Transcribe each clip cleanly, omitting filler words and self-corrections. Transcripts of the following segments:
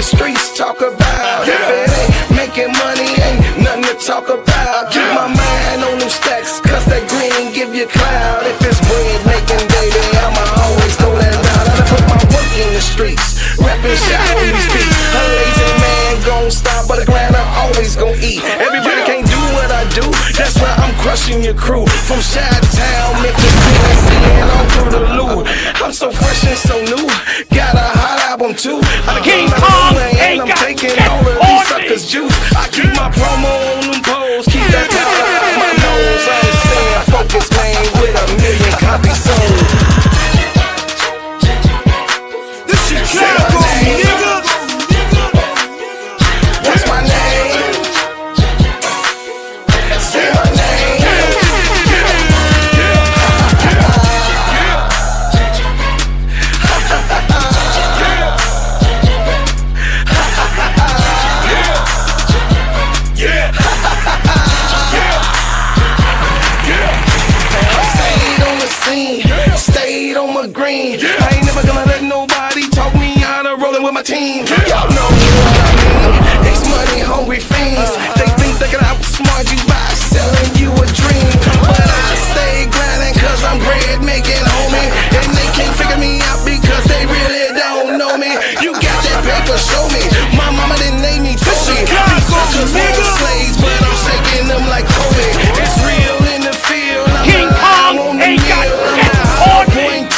Streets talk about. If it ain't making money, ain't nothing to talk about. Keep my mind on them stacks, cause that green give you cloud. If it's bread making, baby, I'ma always go that route. I done put my work in the streets, rapping shot on these beats. A lazy man gon' stop, but a grinder always gon' eat. Everybody can't do what I do, that's why I'm crushing your crew. From Chi-Town, Memphis, Tennessee, and all through the Lou. I'm so fresh and so new, got a hot album too. I came out and I'm taking all of these suckers' juice. I keep my promo on them poles, keep that powder out my nose. I understand, focus man with a million copies sold. This shit Chicago, nigga. What's my name? Say my name. Stayed on my green. I ain't never gonna let nobody talk me out of rolling with my team. Y'all know what I mean. It's money hungry fiends. They think they can outsmart you by selling you a dream. But I stay grinding cause I'm bread making, homie. And they can't figure me out because they really don't know me. You got that paper, show me. My mama didn't name me Toby. These suckers want slaves, but I'm shaking them like Kobe. It's real in the field. King Kong ain't got shit on me.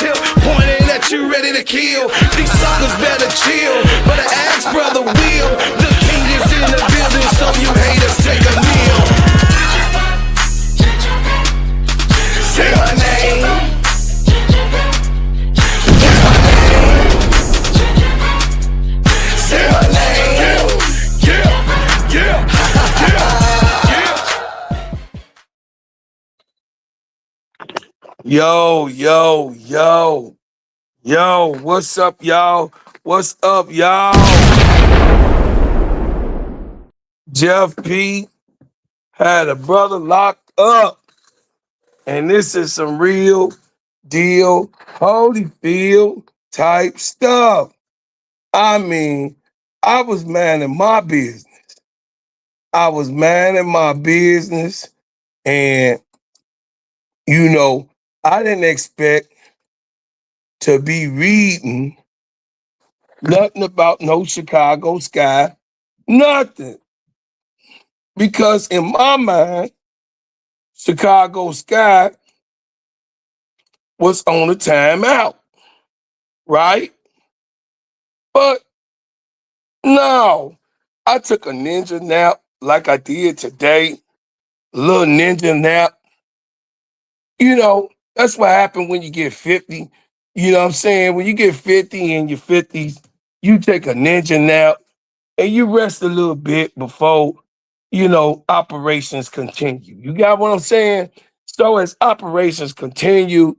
Pointing at you, ready to kill. These suckers better chill. But I ask brother Will, the king is in the building, so you haters take a kneel. Say my name. What's my name? Say my name. Yeah. Yo, what's up, y'all? What's up, y'all? Jeff P had a brother locked up, and this is some real deal, Holyfield type stuff. I mean, I was minding my business. And you know, I didn't expect to be reading nothing about no Chicago Sky, nothing. Because in my mind, Chicago Sky was on a timeout, right? But no, I took a ninja nap like I did today, a little ninja nap. You know, that's what happened when you get 50. You know what I'm saying? When you get 50 in your 50s, you take a ninja nap and you rest a little bit before, you know, operations continue. You got what I'm saying? So as operations continue,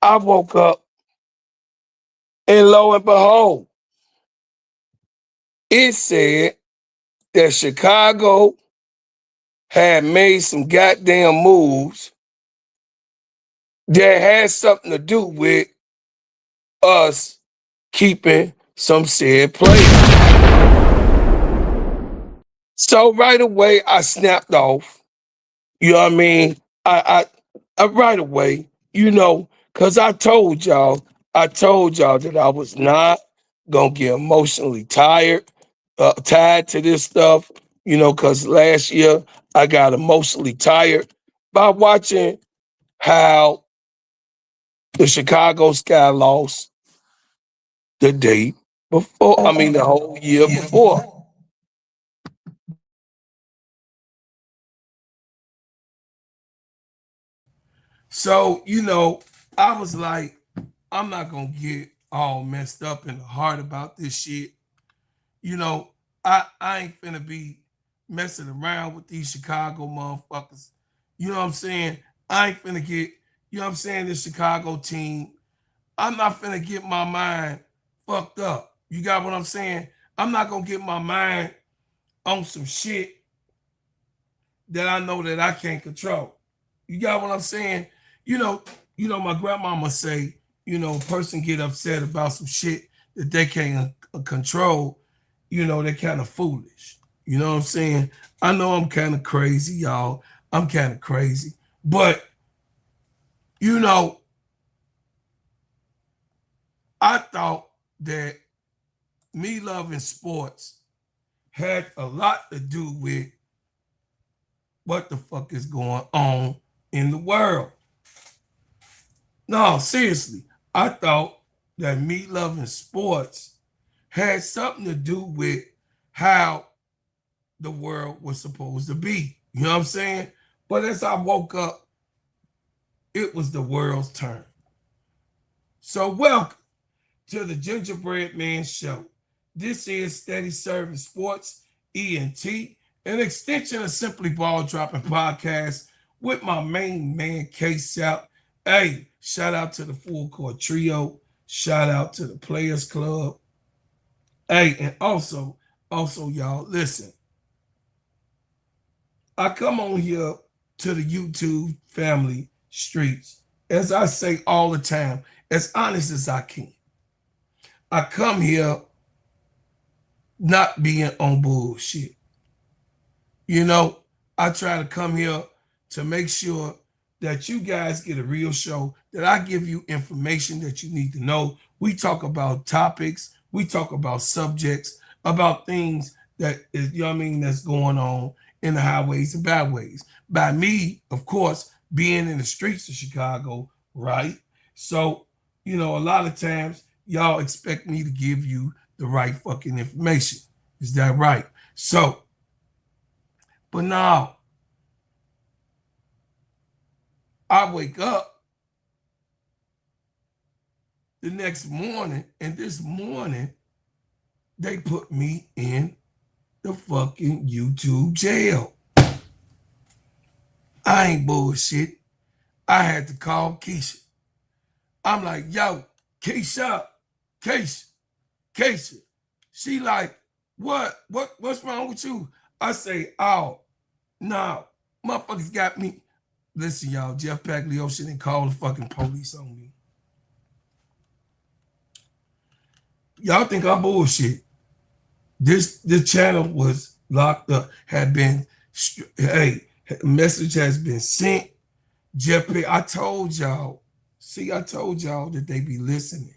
I woke up and lo and behold, it said that Chicago had made some goddamn moves that had something to do with us keeping some said players. So right away, I snapped off. You know what I mean? I right away, you know, because I told y'all that I was not gonna get emotionally tied to this stuff, you know, because last year I got emotionally tired by watching how the Chicago Sky lost the day before, the whole year before. So, you know, I was like, I'm not going to get all messed up in the heart about this shit. You know, I ain't finna be messing around with these Chicago motherfuckers. You know what I'm saying? I ain't finna get, you know what I'm saying, this Chicago team. I'm not finna get my mind fucked up. You got what I'm saying? I'm not gonna get my mind on some shit that I know that I can't control. You got what I'm saying? You know, my grandmama say, a person get upset about some shit that they can't control, they're kind of foolish. You know what I'm saying? I know I'm kind of crazy, y'all. I'm kind of crazy. But, I thought that me loving sports had a lot to do with what the fuck is going on in the world. No, seriously. I thought that me loving sports had something to do with how the world was supposed to be. You know what I'm saying? But as I woke up, it was the world's turn. So welcome to the Gingerbread Man Show. This is Steady Serving Sports, ENT, an extension of Simply Ball Dropping Podcast with my main man, K-South. Hey, shout out to the Full Court Trio. Shout out to the Players Club. Hey, and also, y'all, listen. I come on here to the YouTube family streets, as I say all the time, as honest as I can. I come here not being on bullshit. I try to come here to make sure that you guys get a real show, that I give you information that you need to know. We talk about topics, we talk about subjects, about things that is, that's going on in the highways and byways. By me, of course, being in the streets of Chicago, right? So, a lot of times y'all expect me to give you the right fucking information. Is that right? So, but now I wake up the next morning, and this morning they put me in the fucking YouTube jail. I ain't bullshit. I had to call Keisha. I'm like, yo, Keisha. She like, what's wrong with you? I say, oh, no, motherfuckers got me. Listen, y'all, Jeff Pagliocca didn't call the fucking police on me. Y'all think I'm bullshit. This channel was locked up, a message has been sent. Jeff, I told y'all that they be listening.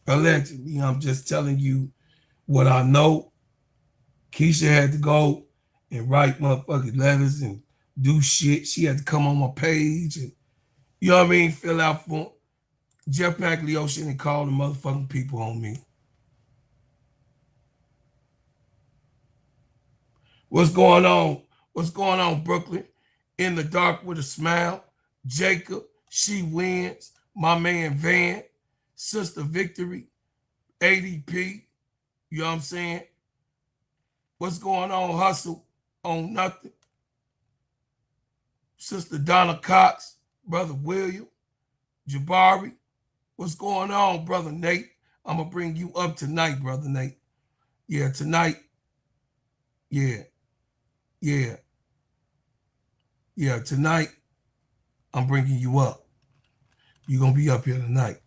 Allegedly, I'm just telling you what I know. Keisha had to go and write motherfucking letters and do shit. She had to come on my page and, fill out form. Jeff Pagliocca and call the motherfucking people on me. What's going on? What's going on, Brooklyn? In the dark with a smile. Jacob, she wins. My man Van, Sister Victory, ADP. You know what I'm saying? What's going on, Hustle? On nothing. Sister Donna Cox, Brother William, Jabari. What's going on, Brother Nate? I'm going to bring you up tonight, Brother Nate. Yeah, tonight. Yeah, tonight, I'm bringing you up. You're going to be up here tonight.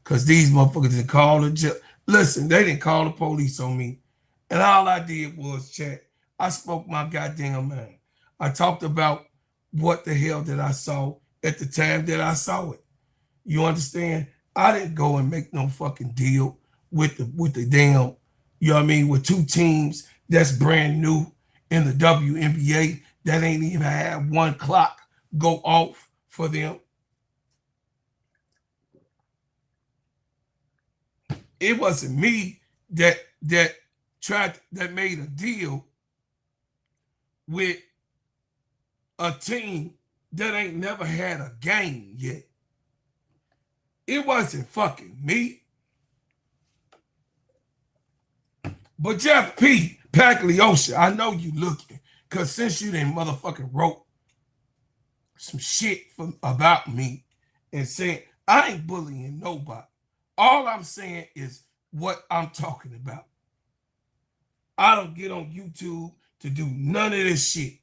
Because these motherfuckers didn't call the jail. Listen, they didn't call the police on me. And all I did was chat. I spoke my goddamn mind. I talked about what the hell that I saw at the time that I saw it. You understand? I didn't go and make no fucking deal with the damn, with two teams that's brand new in the WNBA that ain't even had one clock go off for them. It wasn't me that made a deal with a team that ain't never had a game yet. It wasn't fucking me. But Jeff P. Pagliocca, I know you looking, because since you didn't motherfucking wrote some shit about me and saying, I ain't bullying nobody. All I'm saying is what I'm talking about. I don't get on YouTube to do none of this shit,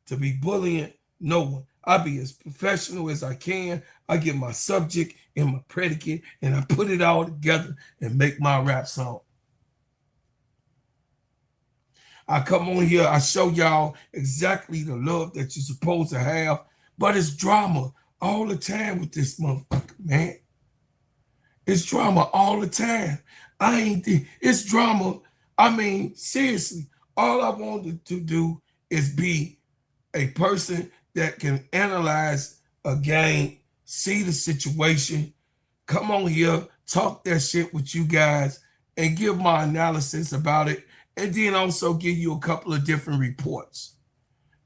to be bullying no one. I be as professional as I can. I get my subject and my predicate, and I put it all together and make my rap song. I come on here, I show y'all exactly the love that you're supposed to have, but it's drama all the time with this motherfucker, man. It's drama all the time. It's drama. I mean, seriously, all I wanted to do is be a person that can analyze a game, see the situation, come on here, talk that shit with you guys, and give my analysis about it, and then also give you a couple of different reports.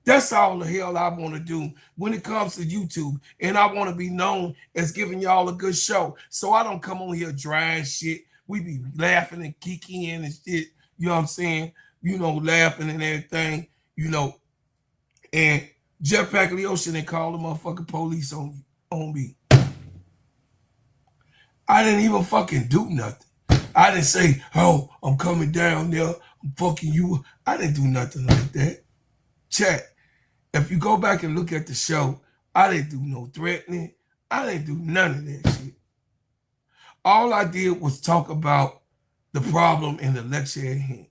That's all the hell I want to do when it comes to YouTube. And I want to be known as giving y'all a good show. So I don't come on here dry and shit. We be laughing and kicking and shit. You know what I'm saying? You know, laughing and everything, you know. And Jeff Pagliocca, they called the motherfucking police on me. I didn't even fucking do nothing. I didn't say, oh, I'm coming down there, I'm fucking you. I didn't do nothing like that. Chat. If you go back and look at the show, I didn't do no threatening. I didn't do none of that shit. All I did was talk about the problem in the lecture at hand.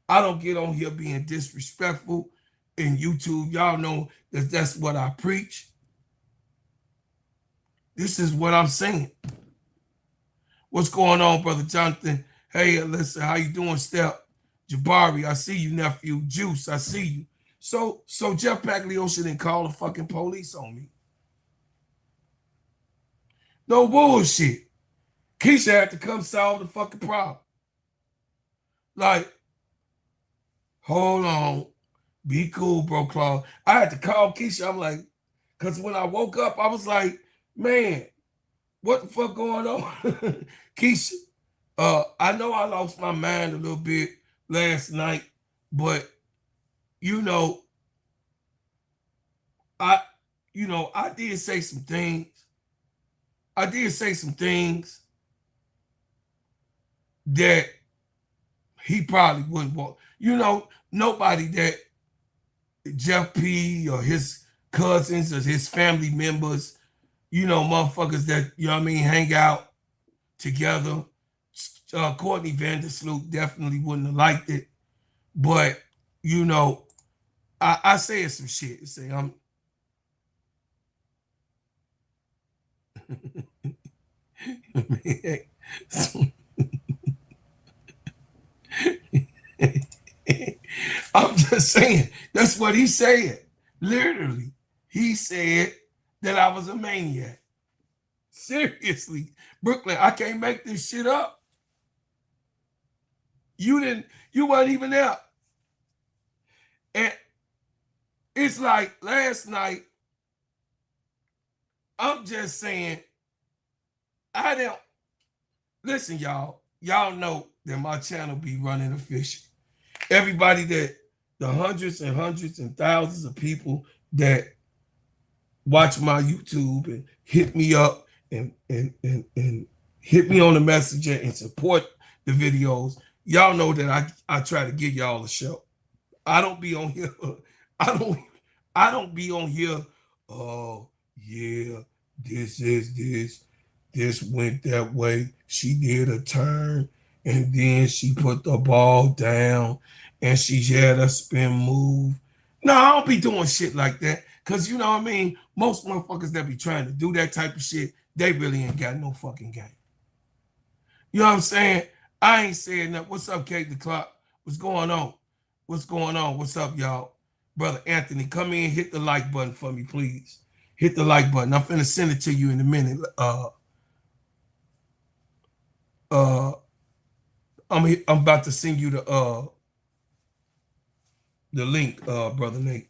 I don't get on here being disrespectful in YouTube. Y'all know that that's what I preach. This is what I'm saying. What's going on, Brother Jonathan? Hey, Alyssa, how you doing, Step? Jabari, I see you, nephew. Juice, I see you. So Jeff Pagliocca didn't call the fucking police on me. No bullshit. Keisha had to come solve the fucking problem. Like, hold on. Be cool, bro, Claude. I had to call Keisha. I'm like, because when I woke up, I was like, man, what the fuck going on? Keisha, I know I lost my mind a little bit last night, but you know, I did say some things. I did say some things that he probably wouldn't want. You know, nobody that Jeff P or his cousins or his family members, you know, motherfuckers that, you know what I mean, hang out together. Courtney Vandersloot definitely wouldn't have liked it. But, you know, I said some shit. Say I'm I'm just saying, that's what he said. Literally, he said that I was a maniac. Seriously, Brooklyn, I can't make this shit up. You weren't even there. And it's like last night, I'm just saying, I don't, listen, y'all know that my channel be running official. Everybody that, the hundreds and hundreds and thousands of people that watch my YouTube and hit me up and hit me on the messenger and support the videos, y'all know that I try to give y'all a show. I don't be on here. I don't be on here. Oh yeah, this is this. This went that way. She did a turn and then she put the ball down and she had a spin move. No, I don't be doing shit like that. Cause you know what I mean? Most motherfuckers that be trying to do that type of shit, they really ain't got no fucking game. You know what I'm saying? I ain't saying that. What's up, Kate the Clock? What's going on? What's going on? What's up, y'all? Brother Anthony, come in, hit the like button for me, please. Hit the like button. I'm finna send it to you in a minute. I'm about to send you the link, Brother Nate.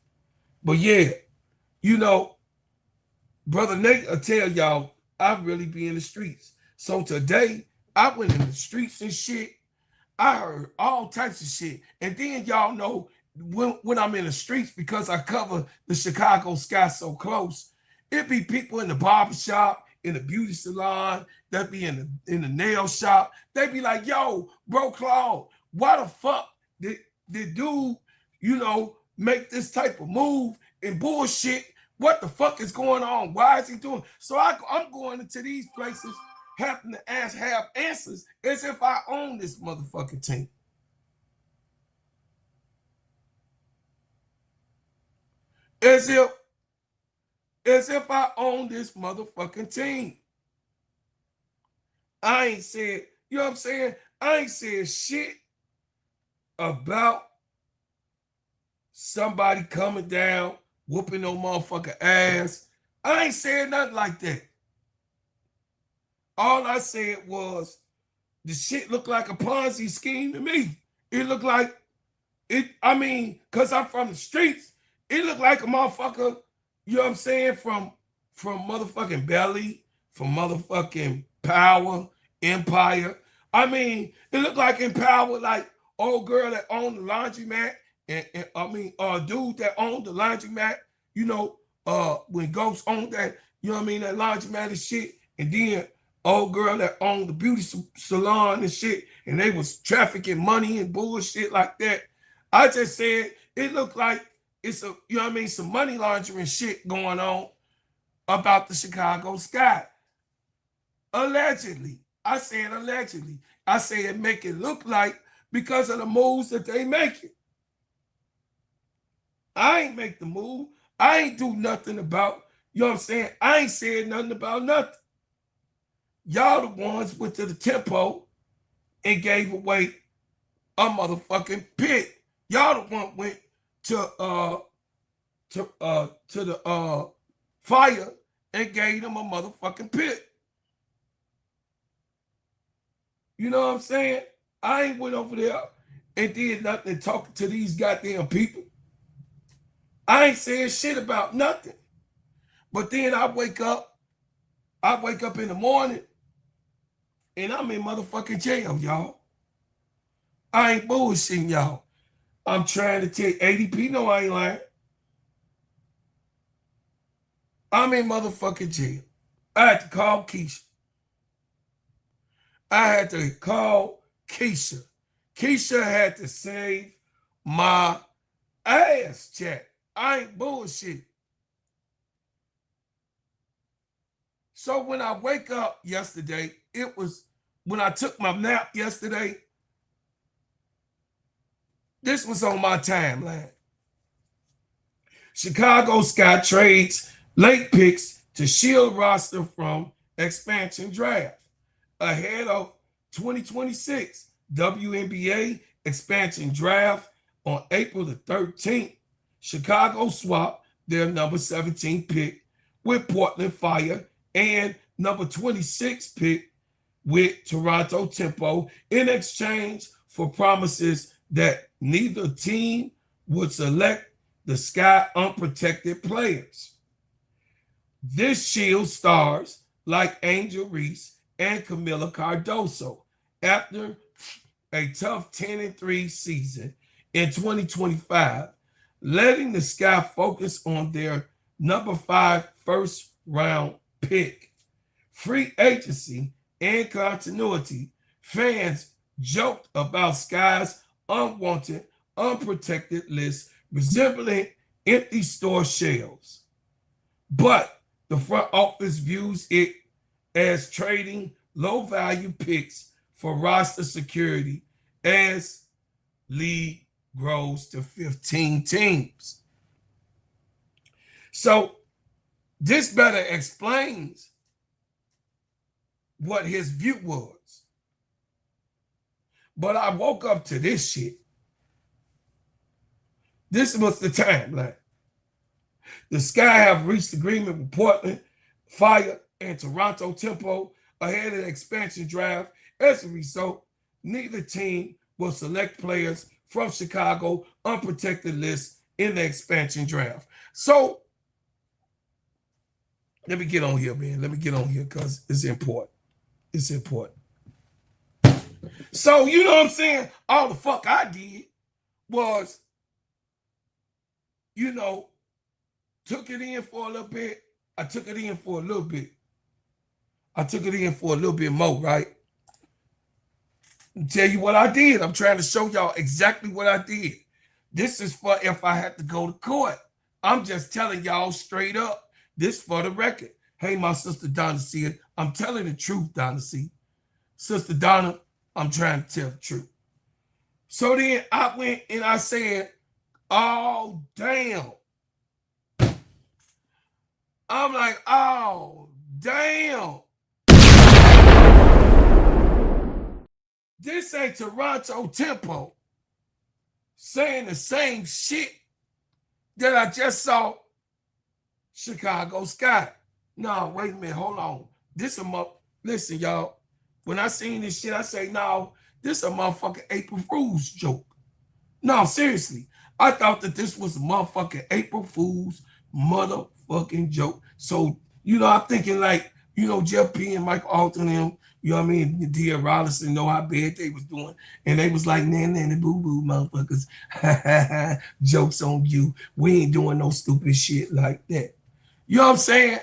But yeah, you know, Brother Nate, I tell y'all, I really be in the streets. So today, I went in the streets and shit. I heard all types of shit. And then y'all know when I'm in the streets, because I cover the Chicago sky so close, it be people in the barbershop, in the beauty salon, that be in the nail shop. They be like, yo, bro, Claude, why the fuck did dude, you know, make this type of move and bullshit? What the fuck is going on? Why is he doing? So I'm going into these places, having to have answers as if I own this motherfucking team. As if I own this motherfucking team. I ain't said, you know what I'm saying? I ain't said shit about somebody coming down, whooping no motherfucking ass. I ain't said nothing like that. All I said was the shit looked like a Ponzi scheme to me. It looked like it, I mean, because I'm from the streets, it looked like a motherfucker, you know what I'm saying, from motherfucking Belly, from motherfucking Power, Empire. I mean, it looked like in Power, like old girl that owned the laundromat, and dude that owned the laundromat, you know, when Ghost owned that, you know what I mean, that laundromat and shit, and then old girl that owned the beauty salon and shit, and they was trafficking money and bullshit like that. I just said it looked like it's a, you know what I mean, some money laundering shit going on about the Chicago Sky. Allegedly. I said allegedly. I said make it look like because of the moves that they making. I ain't make the move. I ain't do nothing about, you know what I'm saying? I ain't said nothing about nothing. Y'all the ones went to the tempo and gave away a motherfucking pick. Y'all the one went to the fire and gave them a motherfucking pick. You know what I'm saying? I ain't went over there and did nothing talking to these goddamn people. I ain't saying shit about nothing. But then I wake up in the morning and I'm in motherfucking jail, y'all. I ain't bullshitting y'all. I'm trying to tell ADP, no, I ain't lying. I'm in motherfucking jail. I had to call Keisha. Keisha had to save my ass, chat. I ain't bullshit. So when I wake up yesterday, it was when I took my nap yesterday, this was on my timeline. Chicago Sky trades late picks to shield roster from expansion draft ahead of 2026 WNBA expansion draft on April the 13th. Chicago swapped their number 17 pick with Portland Fire and number 26 pick with Toronto Tempo in exchange for promises that neither team would select the Sky unprotected players. This shields stars like Angel Reese and Camila Cardoso after a tough 10-3 season in 2025, letting the Sky focus on their number 5 first round pick. Free agency and continuity. Fans joked about Sky's unwanted, unprotected list resembling empty store shelves. But the front office views it as trading low-value picks for roster security as league grows to 15 teams. So this better explains what his view was. But I woke up to this shit. This was the timeline. The Sky have reached agreement with Portland Fire and Toronto Tempo ahead of the expansion draft. As a result, neither team will select players from Chicago unprotected lists in the expansion draft. So let me get on here, man. Let me get on here because it's important. It's important. So, you know what I'm saying? All the fuck I did was, you know, took it in for a little bit. I took it in for a little bit. I took it in for a little bit more, right? Tell you what I did. I'm trying to show y'all exactly what I did. This is for if I had to go to court. I'm just telling y'all straight up. This for the record. Hey, my sister Donna C. I'm telling the truth, Donna C. Sister Donna, I'm trying to tell the truth. So then I went and I said, oh, damn. I'm like, oh, damn. This ain't Toronto Tempo saying the same shit that I just saw Chicago Sky. No, wait a minute, hold on. Listen, y'all. When I seen this shit, I say, no, this a motherfucking April Fool's joke. No, seriously. I thought that this was a motherfucking April Fool's motherfucking joke. So, I'm thinking like, Jeff P. and Michael Alton and them, you know what I mean? Dear Rollison know how bad they was doing. And they was like, nanny boo-boo motherfuckers. Jokes on you. We ain't doing no stupid shit like that. You know what I'm saying?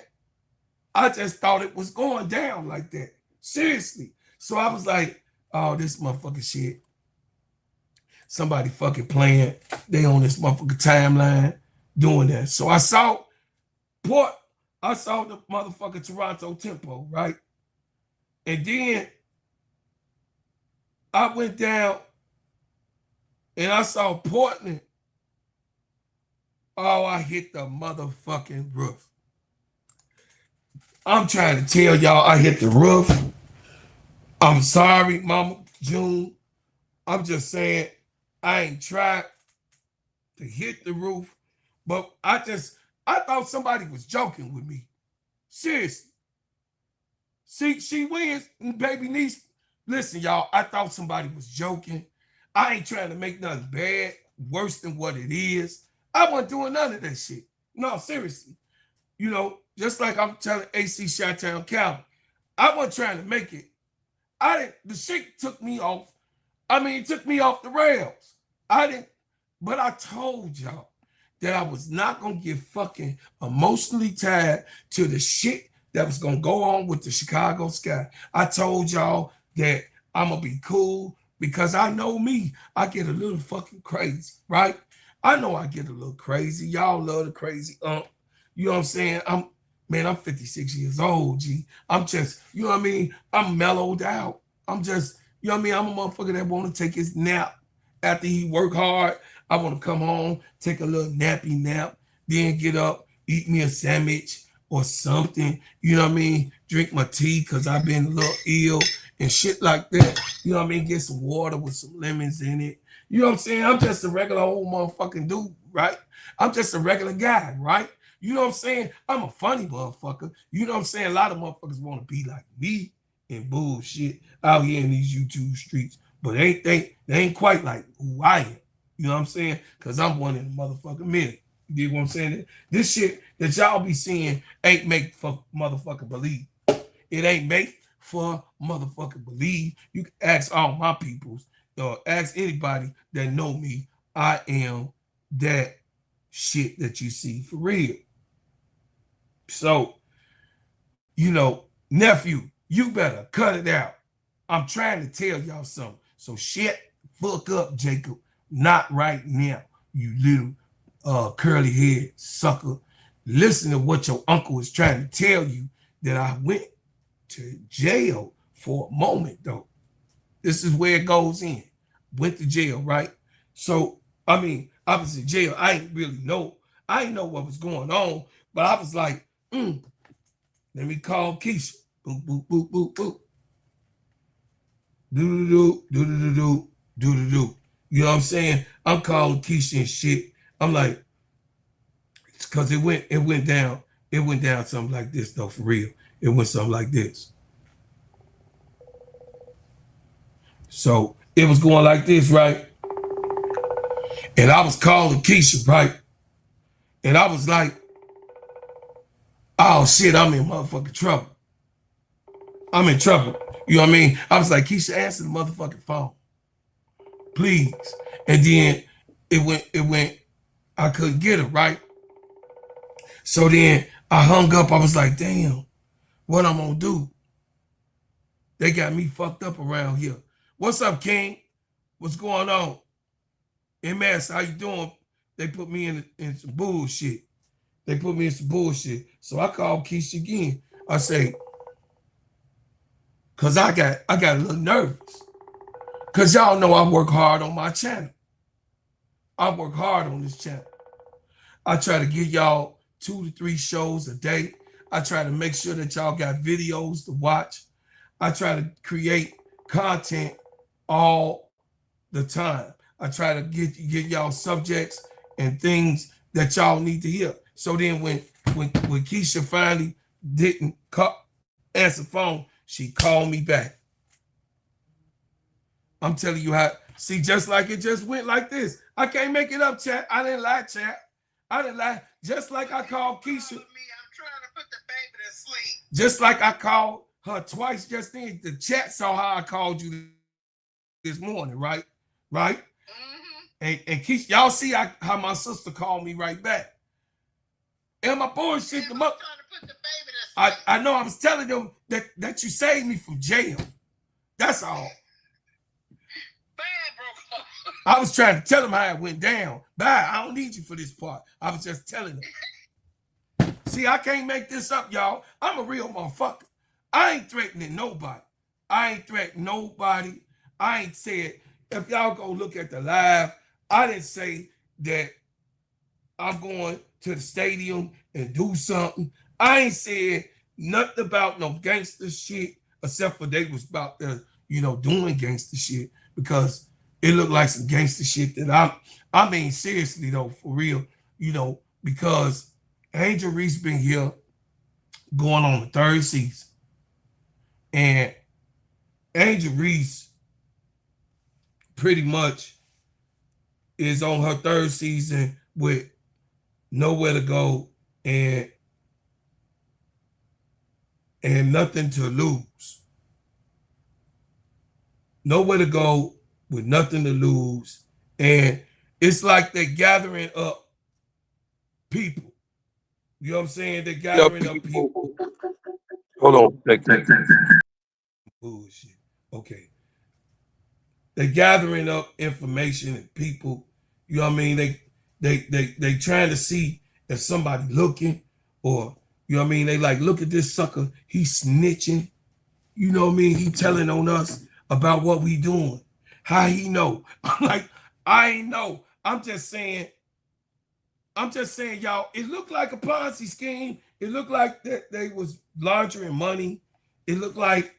I just thought it was going down like that. Seriously. So I was like, oh, this motherfucking shit. Somebody fucking playing. They on this motherfucking timeline doing that. So I saw the motherfucking Toronto Tempo, right? And then I went down and I saw Portland. Oh, I hit the motherfucking roof. I'm trying to tell y'all I hit the roof. I'm sorry, Mama June. I'm just saying I ain't tried to hit the roof, but I thought somebody was joking with me. Seriously. See, she wins, baby niece. Listen, y'all, I thought somebody was joking. I ain't trying to make nothing bad, worse than what it is. I wasn't doing none of that shit. No, seriously. Just like I'm telling AC Chi-Town Cali, I wasn't trying to make it. The shit took me off. It took me off the rails. But I told y'all that I was not going to get fucking emotionally tied to the shit that was going to go on with the Chicago Sky. I told y'all that I'm going to be cool because I know me. I get a little fucking crazy, right? I know I get a little crazy. Y'all love the crazy. You know what I'm saying? I'm 56 years old, G. I'm just, you know what I mean? I'm mellowed out. I'm just, you know what I mean? I'm a motherfucker that want to take his nap after he work hard. I want to come home, take a little nappy nap, then get up, eat me a sandwich or something. You know what I mean? Drink my tea because I've been a little ill and shit like that. You know what I mean? Get some water with some lemons in it. You know what I'm saying? I'm just a regular old motherfucking dude, right? I'm just a regular guy, right? You know what I'm saying? I'm a funny motherfucker. You know what I'm saying? A lot of motherfuckers want to be like me and bullshit out here in these YouTube streets. But they ain't quite like who I am. You know what I'm saying? Because I'm one in a motherfucking minute. You dig what I'm saying? This shit that y'all be seeing ain't make for motherfucking believe. It ain't make for motherfucking believe. You can ask all my peoples or ask anybody that know me. I am that shit that you see for real. So, nephew, you better cut it out. I'm trying to tell y'all something. So shit, fuck up, Jacob. Not right now, you little curly head sucker. Listen to what your uncle is trying to tell you, that I went to jail for a moment, though. This is where it goes in. Went to jail, right? So, I was in jail. I didn't know what was going on, but I was like, let me call Keisha. Boop, boop, boop, boop, boop. Do-do-do, do-do-do-do, do-do-do. You know what I'm saying? I'm calling Keisha and shit. I'm like, because it went down. It went down something like this, though, for real. It went something like this. So it was going like this, right? And I was calling Keisha, right? And I was like, oh shit, I'm in motherfucking trouble. I'm in trouble. You know what I mean? I was like, Keisha, answer the motherfucking phone, please. And then it went, I couldn't get her, right? So then I hung up. I was like, damn, what I'm gonna do? They got me fucked up around here. What's up, King? What's going on? MS, how you doing? They put me in some bullshit. They put me in some bullshit. So I called Keisha again. I say, cause I got a little nervous. Cause y'all know I work hard on my channel. I work hard on this channel. I try to give y'all 2 to 3 shows a day. I try to make sure that y'all got videos to watch. I try to create content all the time. I try to get y'all subjects and things that y'all need to hear. So then when Keisha finally didn't answer the phone, she called me back. I'm telling you how, see, just like it just went like this. I can't make it up, chat. I didn't lie, chat. I didn't lie. Just like I called Keisha. I'm trying to put the baby to sleep. Just like I called her twice just then. The chat saw how I called you this morning, right? Right? Mm-hmm. And Keisha, y'all see how my sister called me right back. And my bullshit them up. I know I was telling them that you saved me from jail. That's all. I was trying to tell them how it went down. Bye, I don't need you for this part. I was just telling them. See, I can't make this up, y'all. I'm a real motherfucker. I ain't threatening nobody. I ain't threatening nobody. I ain't said, if y'all go look at the live, I didn't say that I'm going to the stadium and do something. I ain't said nothing about no gangster shit, except for they was about the, doing gangster shit, because it looked like some gangster shit that I mean, seriously though, for real, because Angel Reese been here going on the 3rd season. And Angel Reese pretty much is on her 3rd season with nowhere to go and nothing to lose. Nowhere to go with nothing to lose. And it's like they're gathering up people. You know what I'm saying? They're gathering up people. Hold on. Bullshit. Okay. They're gathering up information and people. You know what I mean? They trying to see if somebody looking, or you know what I mean? They like, look at this sucker. He's snitching. You know what I mean? He telling on us about what we doing. How he know? I'm like, I ain't know. I'm just saying, y'all, it looked like a Ponzi scheme. It looked like that they was laundering money. It looked like,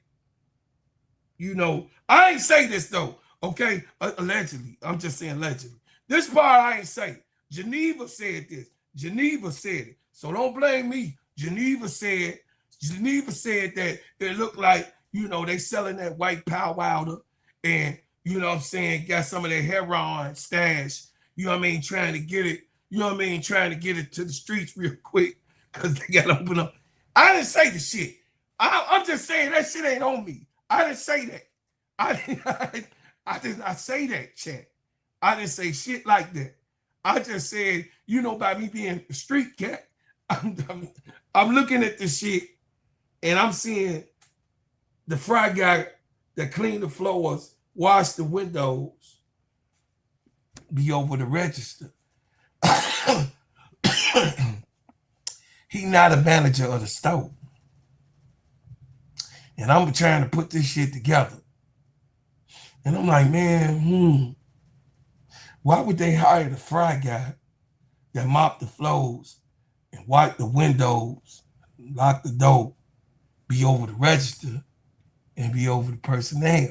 I ain't say this though, okay? Allegedly. I'm just saying allegedly. This part I ain't say. Geneva said this. Geneva said it. So don't blame me. Geneva said that it looked like, they selling that white powder, and you know what I'm saying, got some of their heroin stash, trying to get it, trying to get it to the streets real quick, because they got to open up. I didn't say the shit. I'm just saying that shit ain't on me. I didn't say that. I did not say that, chat. I didn't say shit like that. I just said, by me being a street cat, I'm looking at this shit, and I'm seeing the fry guy that cleaned the floors, wash the windows, be over the register. He not a manager of the store. And I'm trying to put this shit together. And I'm like, man, why would they hire the fry guy that mop the floors and wipe the windows, lock the door, be over the register, and be over the personnel?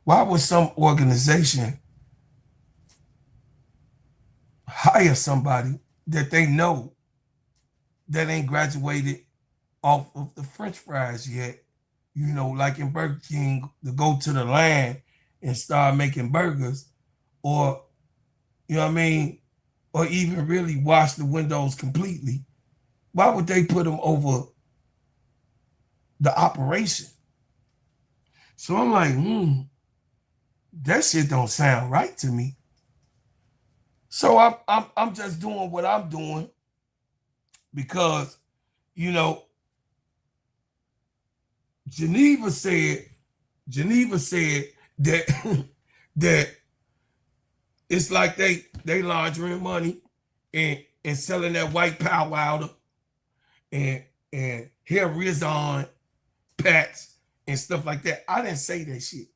Why would some organization hire somebody that they know that ain't graduated off of the French fries yet, like in Burger King, to go to the line and start making burgers, or, or even really wash the windows completely? Why would they put them over the operation? So I'm like, that shit don't sound right to me. So I'm just doing what I'm doing because, Geneva said that that it's like they laundering money and selling that white power out and hair Rizon pats and stuff like that. I didn't say that shit.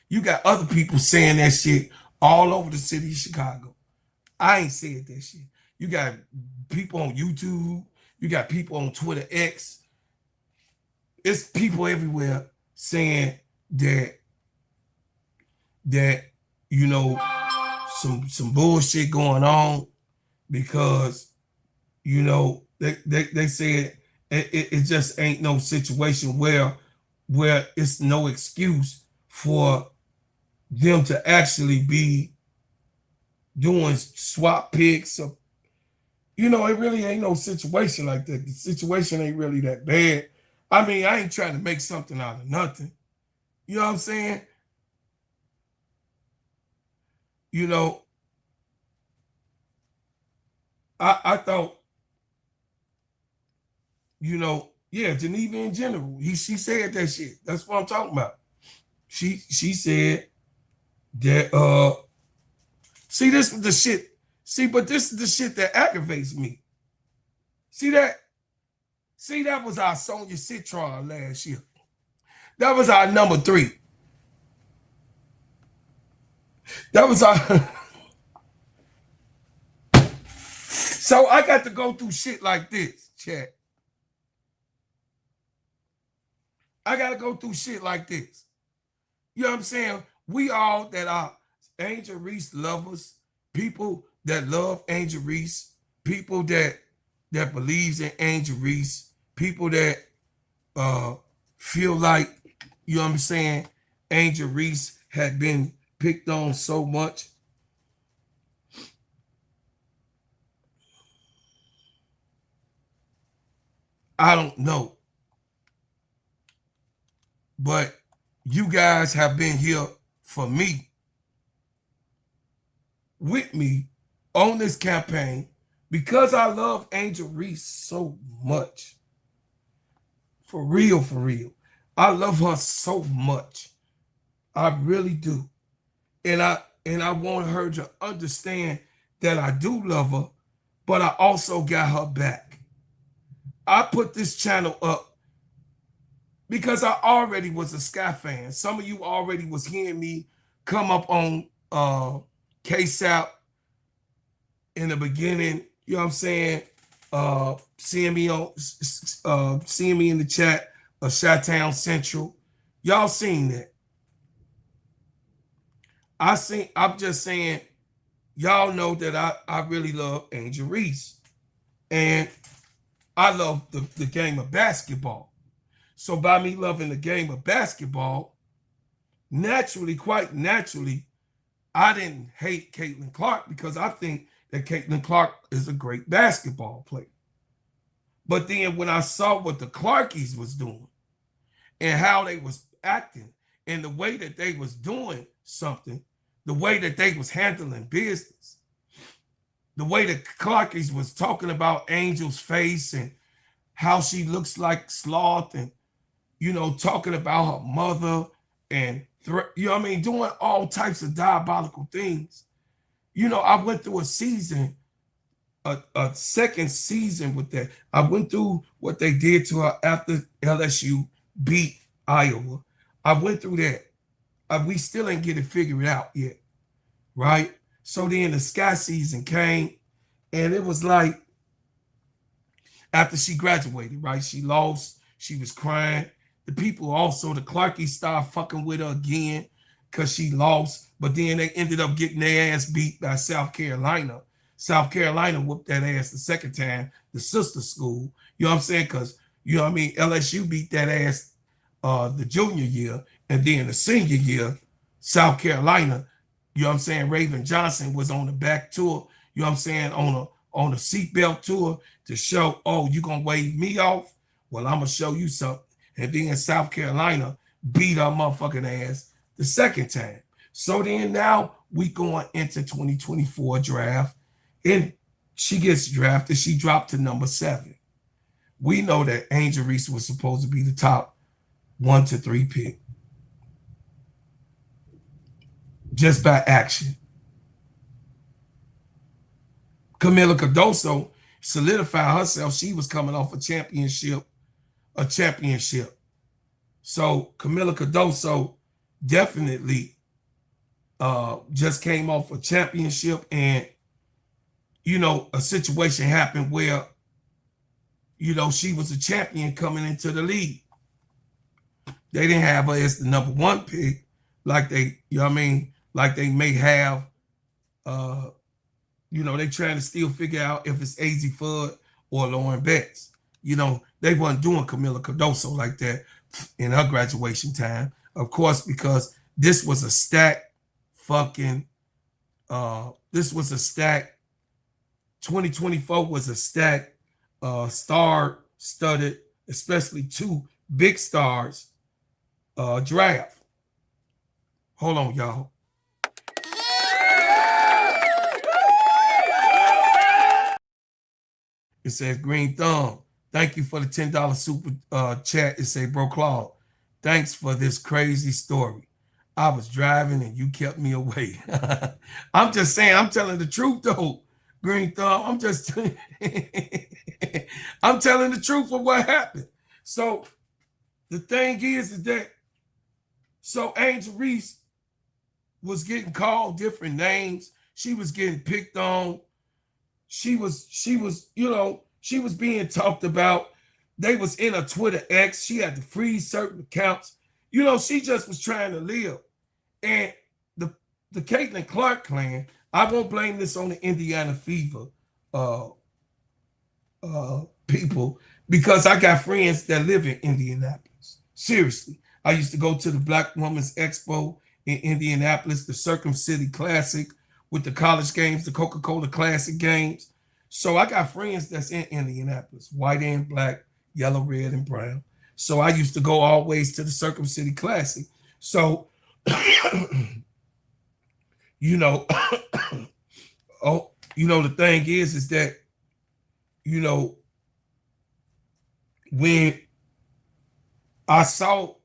You got other people saying that shit all over the city of Chicago. I ain't said that shit. You got people on YouTube. You got people on Twitter X. It's people everywhere saying that you know some bullshit going on because you know they said it just ain't no situation where it's no excuse for them to actually be doing swap picks. Or, you know, it really ain't no situation like that. The situation ain't really that bad. I mean, I ain't trying to make something out of nothing. You know what I'm saying? You know, I thought, you know, yeah, Geneva in general. She said that shit. That's what I'm talking about. She said that see, this is the shit. See, but this is the shit that aggravates me. See that? See, that was our Sonya Citron last year. That was our number 3. That was our So I got to go through shit like this, chat. I got to go through shit like this. You know what I'm saying? We all that are Angel Reese lovers, people that love Angel Reese, people that believes in Angel Reese, people that feel like, you know what I'm saying, Angel Reese had been picked on so much. I don't know. But you guys have been here for me, with me on this campaign because I love Angel Reese so much. For real, for real. I love her so much. I really do. And I want her to understand that I do love her, but I also got her back. I put this channel up because I already was a Sky fan. Some of you already was hearing me come up on KSAP in the beginning, you know what I'm saying? Seeing me in the chat of Chi-Town Central. Y'all seen that. I'm just saying, y'all know that I really love Angel Reese. And I love the game of basketball. So by me loving the game of basketball, naturally, quite naturally, I didn't hate Caitlin Clark because I think that Caitlin Clark is a great basketball player. But then when I saw what the Clarkies was doing and how they was acting and the way that they was doing something, the way that they was handling business, the way that Clarkies was talking about Angel's face and how she looks like sloth and, you know, talking about her mother and, you know what I mean, doing all types of diabolical things. You know, I went through a season, a second season with that. I went through what they did to her after LSU beat Iowa. I went through that. We still ain't get it figured out yet, right? So then the Sky season came, and it was like, after she graduated, right? She lost. She was crying. The people also, the Clarkies, started fucking with her again because she lost. But then they ended up getting their ass beat by South Carolina. South Carolina whooped that ass the second time, the sister school. You know what I'm saying? Because, you know what I mean, LSU beat that ass the junior year. And then the senior year, South Carolina, you know what I'm saying, Raven Johnson was on the back tour, you know what I'm saying, on a seatbelt tour to show, oh, you gonna wave me off? Well, I'm gonna show you something. And then South Carolina beat her motherfucking ass the second time. So then now we going into 2024 draft, and she gets drafted. She dropped to number 7. we know that Angel Reese was supposed to be the top 1 to 3 pick. Just by action. Camila Cardoso solidified herself. She was coming off a championship. So Camila Cardoso definitely just came off a championship, and you know, a situation happened where, you know, she was a champion coming into the league. They didn't have her as the number 1 pick like they, you know what I mean, like they may have. You know, they trying to still figure out if it's AZ Fudd or Lauren Betts. You know, they wasn't doing Camila Cardoso like that in her graduation time, of course, because this was a stacked fucking, this was a stacked, 2024 was a stacked, star-studded, especially 2 big stars draft. Hold on, y'all. It says, Green Thumb, thank you for the $10 super chat. It say, Bro Claude, thanks for this crazy story. I was driving and you kept me away. I'm just saying, I'm telling the truth though, Green Thumb. I'm just, I'm telling the truth of what happened. So the thing is that, so Angel Reese was getting called different names. She was getting picked on. She was, you know, she was being talked about. They was in a Twitter X. She had to freeze certain accounts. You know, she just was trying to live. And the Caitlin Clark clan, I won't blame this on the Indiana Fever people, because I got friends that live in Indianapolis. Seriously. I used to go to the Black Women's Expo in Indianapolis, the Circum City Classic, with the college games, the Coca-Cola Classic games. So I got friends that's in Indianapolis, white and black, yellow, red, and brown. So I used to go always to the Circum City Classic. So, you know, oh, you know, the thing is that, you know, when I saw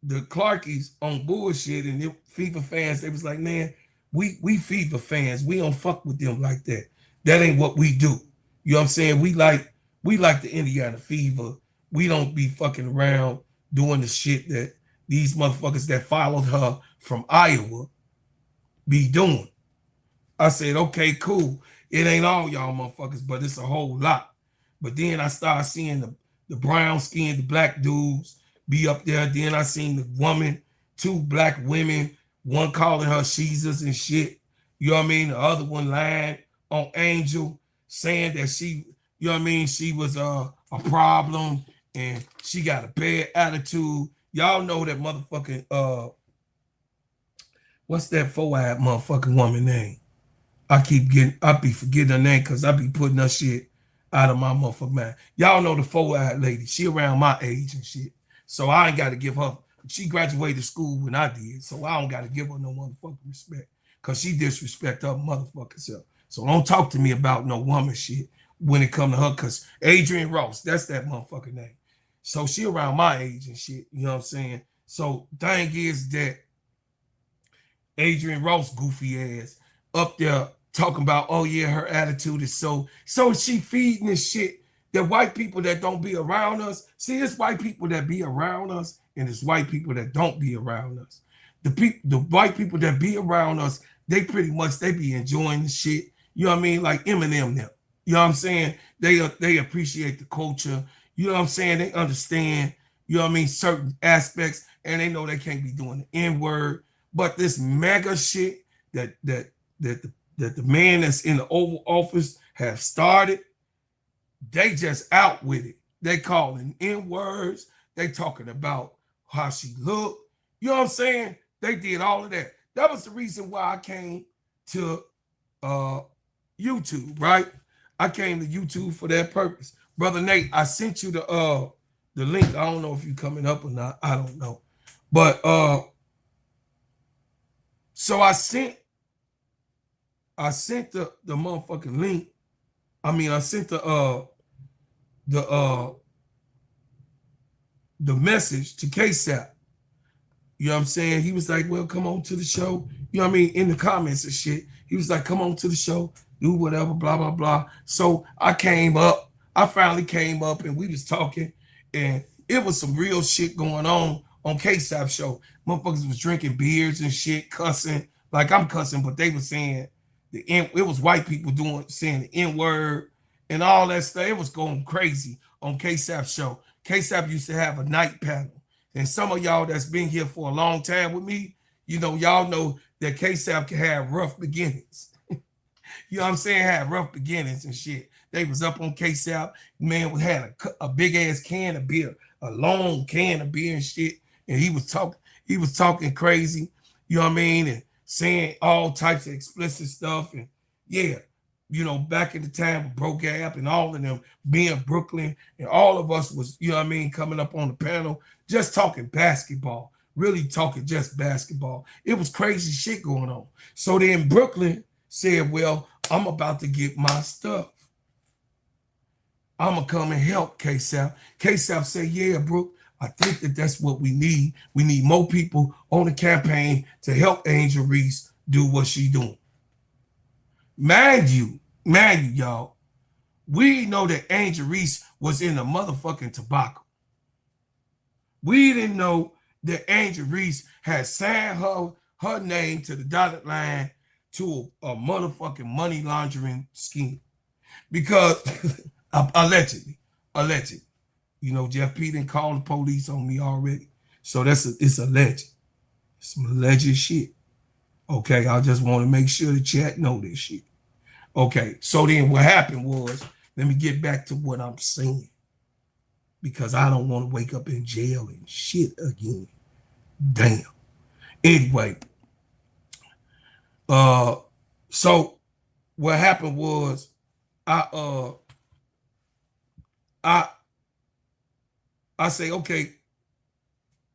the Clarkies on bullshit and the FIFA fans, they was like, man, we FIFA fans, we don't fuck with them like that. That ain't what we do. You know what I'm saying? We like the Indiana Fever. We don't be fucking around doing the shit that these motherfuckers that followed her from Iowa be doing. I said, okay, cool. It ain't all y'all motherfuckers, but it's a whole lot. But then I started seeing the brown skinned, the black dudes be up there. Then I seen the woman, 2 black women, one calling her Jesus and shit. You know what I mean? The other one lying on Angel, saying that she, you know what I mean, she was a problem and she got a bad attitude. Y'all know that motherfucking, what's that 4-eyed motherfucking woman name? I be forgetting her name because I be putting her shit out of my motherfucking mind. Y'all know the 4-eyed lady. She around my age and shit. So I ain't got to give her, she graduated school when I did, so I don't got to give her no motherfucking respect because she disrespect her motherfucking self. So don't talk to me about no woman shit when it come to her, because Adrian Ross, that's that motherfucking name. So she around my age and shit, you know what I'm saying? So thing is that Adrian Ross goofy ass up there talking about, oh yeah, her attitude is so she feeding this shit that white people that don't be around us. See, it's white people that be around us and it's white people that don't be around us. The white people that be around us, they pretty much, they be enjoying the shit. You know what I mean? Like Eminem now. You know what I'm saying? They appreciate the culture. You know what I'm saying? They understand, you know what I mean, certain aspects, and they know they can't be doing the N-word. But this mega shit that the man that's in the Oval Office have started, they just out with it. They calling N-words. They talking about how she looked. You know what I'm saying? They did all of that. That was the reason why I came to YouTube, right? I came to YouTube for that purpose. Brother Nate, I sent you the link. I don't know if you coming up or not. I don't know. But so I sent the motherfucking link. I mean, I sent the the message to KSAP. You know what I'm saying? He was like, well, come on to the show. You know what I mean? In the comments and shit. He was like, come on to the show, do whatever, blah, blah, blah. So I came up. I finally came up and we was talking. And it was some real shit going on KSAP show. Motherfuckers was drinking beers and shit, cussing. Like I'm cussing, but they were saying it was white people saying the N-word and all that stuff. It was going crazy on KSAP show. KSAP used to have a night panel. And some of y'all that's been here for a long time with me, you know, y'all know that KSAP can have rough beginnings. You know what I'm saying? Had rough beginnings and shit. They was up on KSAP. Man, we had a big ass can of beer, a long can of beer and shit. And he was talking crazy, you know what I mean? And saying all types of explicit stuff. And yeah, you know, back in the time of Bro Gap and all of them being Brooklyn, and all of us was, you know what I mean, coming up on the panel, just talking basketball, really talking just basketball. It was crazy shit going on. So then Brooklyn said, well, I'm about to get my stuff. I'm going to come and help KSAP. KSAP said, yeah, Brooke, I think that's what we need. We need more people on the campaign to help Angel Reese do what she doing. Mind you, y'all, we know that Angel Reese was in the motherfucking tobacco. We didn't know that Angel Reese had signed her name to the dotted line to a motherfucking money laundering scheme. Because, allegedly, you know, Jeff P didn't call the police on me already. So it's alleged. Some alleged shit. Okay, I just want to make sure the chat know this shit. Okay, so then what happened was, let me get back to what I'm saying. Because I don't want to wake up in jail and shit again. Damn. Anyway, so what happened was I say, okay,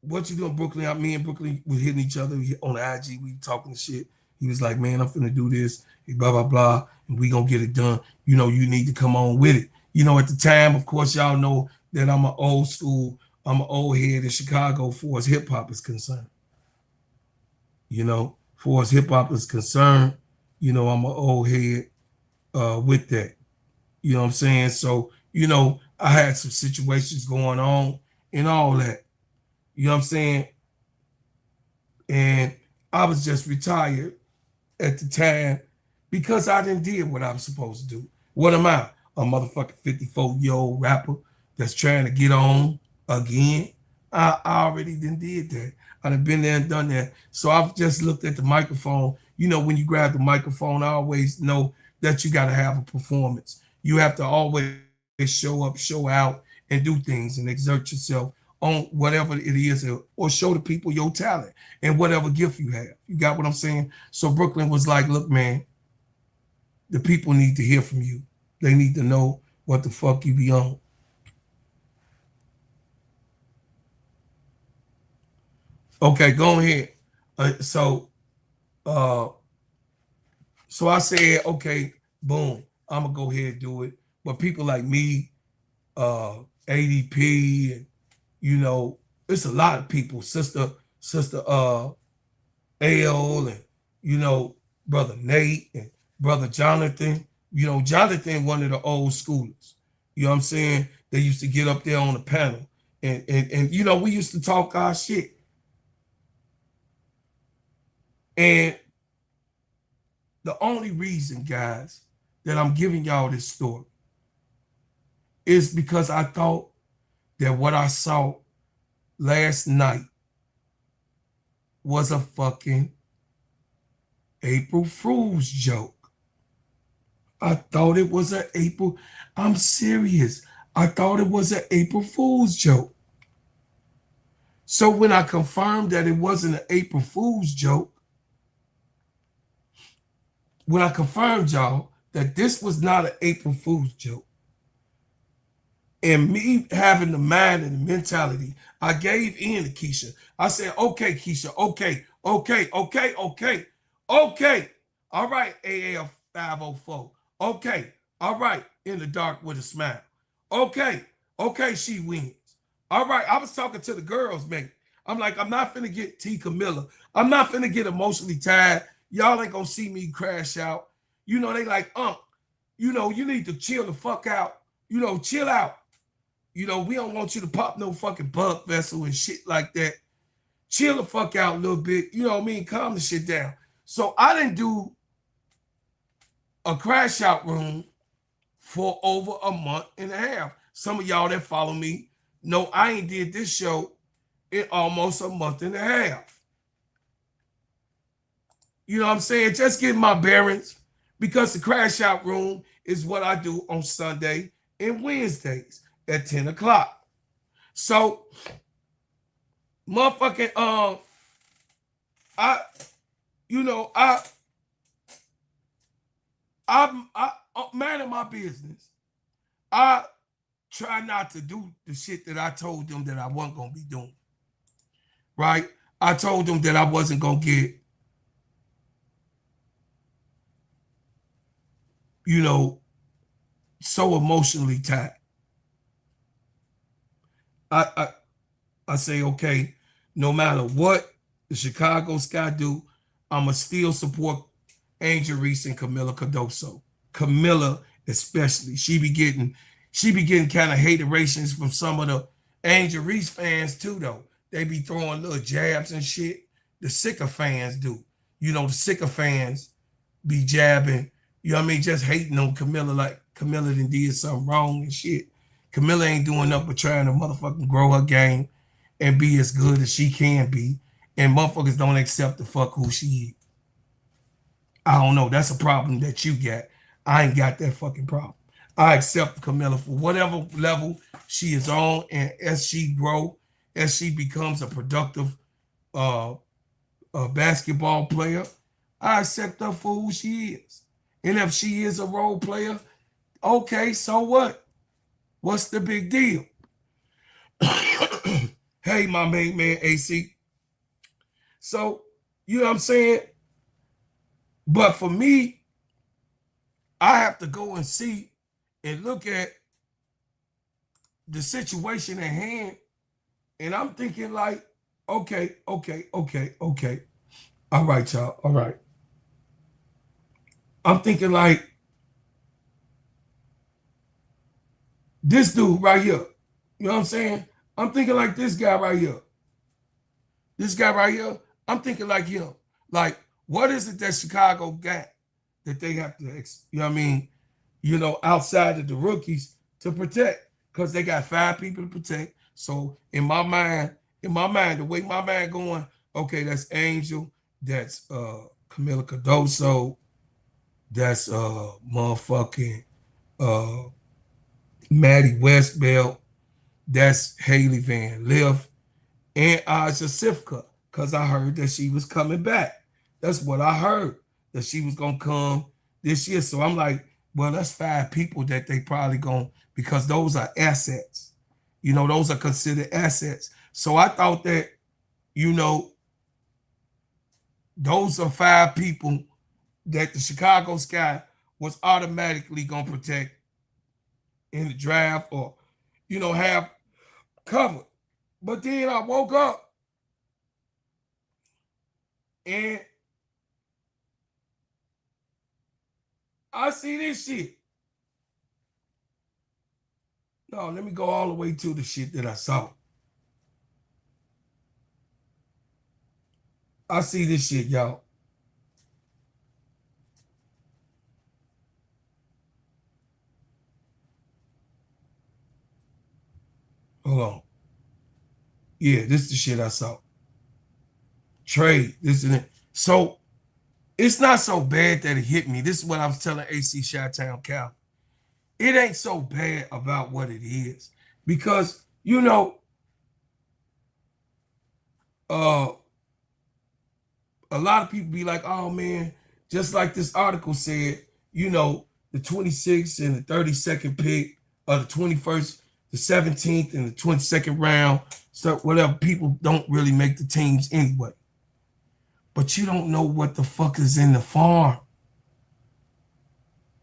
what you doing, Brooklyn? Me and Brooklyn were hitting each other on the IG. We talking shit. He was like, man, I'm finna do this, blah, blah, blah, and we gonna get it done. You know, you need to come on with it. You know, at the time, of course, y'all know that I'm an old school, I'm an old head in Chicago for as hip hop is concerned. You know, for as hip hop is concerned, you know, I'm an old head with that. You know what I'm saying? So, you know, I had some situations going on and all that. You know what I'm saying? And I was just retired at the time because I didn't did what I was supposed to do. What am I? A motherfucking 54-year-old rapper that's trying to get on again? I already did that. I done been there and done that. So I've just looked at the microphone. You know, when you grab the microphone, I always know that you got to have a performance. You have to always show up, show out, and do things and exert yourself on whatever it is, or show the people your talent and whatever gift you have. You got what I'm saying? So Brooklyn was like, look, man, the people need to hear from you. They need to know what the fuck you be on. Okay, go ahead. So I said, okay, boom, I'm gonna go ahead and do it. But people like me, ADP, and you know, it's a lot of people, sister L, and you know, brother Nate and brother Jonathan. You know, Jonathan, one of the old schoolers. You know what I'm saying? They used to get up there on the panel, and you know, we used to talk our shit. And the only reason, guys, that I'm giving y'all this story is because I thought that what I saw last night was a fucking April Fool's joke. I thought it was I'm serious. I thought it was an April Fool's joke. So when I confirmed that it wasn't an April Fool's joke, when I confirmed, y'all, that this was not an April Fool's joke, and me having the mind and the mentality, I gave in to Keisha. I said, okay, Keisha, okay. All right, AL 504. Okay, all right, in the dark with a smile. Okay, okay, she wins. All right, I was talking to the girls, man. I'm like, I'm not finna get T Camilla. I'm not finna get emotionally tired. Y'all ain't gonna see me crash out. You know, they like, you know, you need to chill the fuck out. You know, chill out. You know, we don't want you to pop no fucking bug vessel and shit like that. Chill the fuck out a little bit. You know what I mean? Calm the shit down. So I didn't do a crash out room for over a month and a half. Some of y'all that follow me know I ain't did this show in almost a month and a half. You know what I'm saying? Just getting my bearings, because the crash out room is what I do on Sunday and Wednesdays at 10 o'clock. So, motherfucking, I'm man of my business. I try not to do the shit that I told them that I wasn't gonna be doing. Right? I told them that I wasn't gonna get, you know, so emotionally tied. I say, okay, no matter what the Chicago Sky do, I'ma still support Angel Reese and Camila Cardoso. Camila especially. She be getting kind of haterations from some of the Angel Reese fans too, though. They be throwing little jabs and shit. The sicker fans do. You know, the sicker fans be jabbing, you know what I mean, just hating on Camila like Camila done did something wrong and shit. Camila ain't doing nothing but trying to motherfucking grow her game and be as good as she can be. And motherfuckers don't accept the fuck who she is. I don't know. That's a problem that you got. I ain't got that fucking problem. I accept Camila for whatever level she is on, and as she grow, as she becomes a productive basketball player, I accept her for who she is. And if she is a role player, okay, so what? What's the big deal? Hey, my main man, AC. So, you know what I'm saying? But for me, I have to go and see and look at the situation at hand. And I'm thinking like, okay. All right, y'all. All right. I'm thinking like, this dude right here. You know what I'm saying? I'm thinking like this guy right here. This guy right here, I'm thinking like him. Like, what is it that Chicago got that they have to, you know what I mean, you know, outside of the rookies to protect? Because they got 5 people to protect. So in my mind, the way my mind going, okay, that's Angel, that's Camila Cardoso, that's motherfucking Maddie Westbelt, that's Haley Van Liff, and Aja Sifka, because I heard that she was coming back. That's what I heard, that she was going to come this year. So I'm like, well, that's 5 people that they probably going, because those are assets. You know, those are considered assets. So I thought that, you know, those are 5 people that the Chicago Sky was automatically going to protect in the draft, or, you know, have covered. But then I woke up and I see this shit. No, let me go all the way to the shit that I saw. I see this shit, y'all. Hold on. Yeah, this is the shit I saw. Trade, this and it. So it's not so bad that it hit me. This is what I was telling AC Chi-Town Cal. It ain't so bad about what it is. Because, you know, a lot of people be like, oh man, just like this article said, you know, the 26th and the 32nd pick, or the 21st, the 17th and the 22nd round, so whatever, people don't really make the teams anyway. But you don't know what the fuck is in the farm.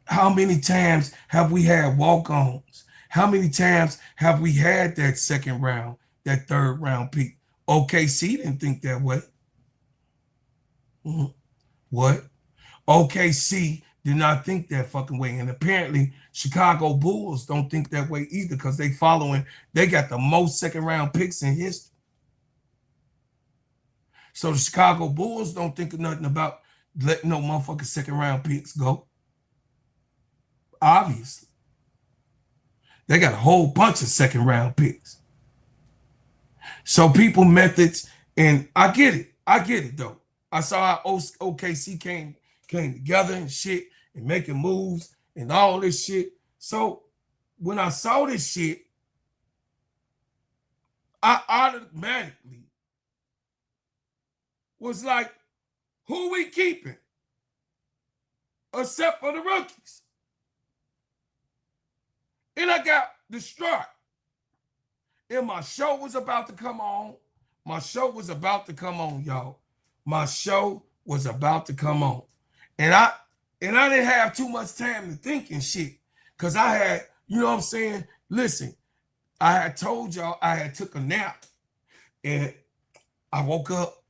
How many times have we had walk-ons? How many times have we had that second round, that third round pick? OKC didn't think that way. What? OKC did not think that fucking way. And apparently Chicago Bulls don't think that way either, because they got the most second round picks in history. So the Chicago Bulls don't think of nothing about letting no motherfucking second round picks go. Obviously. They got a whole bunch of second round picks. So people methods, and I get it though. I saw how OKC came together and shit and making moves and all this shit. So when I saw this shit, I automatically was like, who we keeping? Except for the rookies. And I got distraught. And my show was about to come on. My show was about to come on, y'all. My show was about to come on. And I didn't have too much time to think and shit. Because I had, you know what I'm saying? Listen, I had told y'all I had took a nap. And I woke up.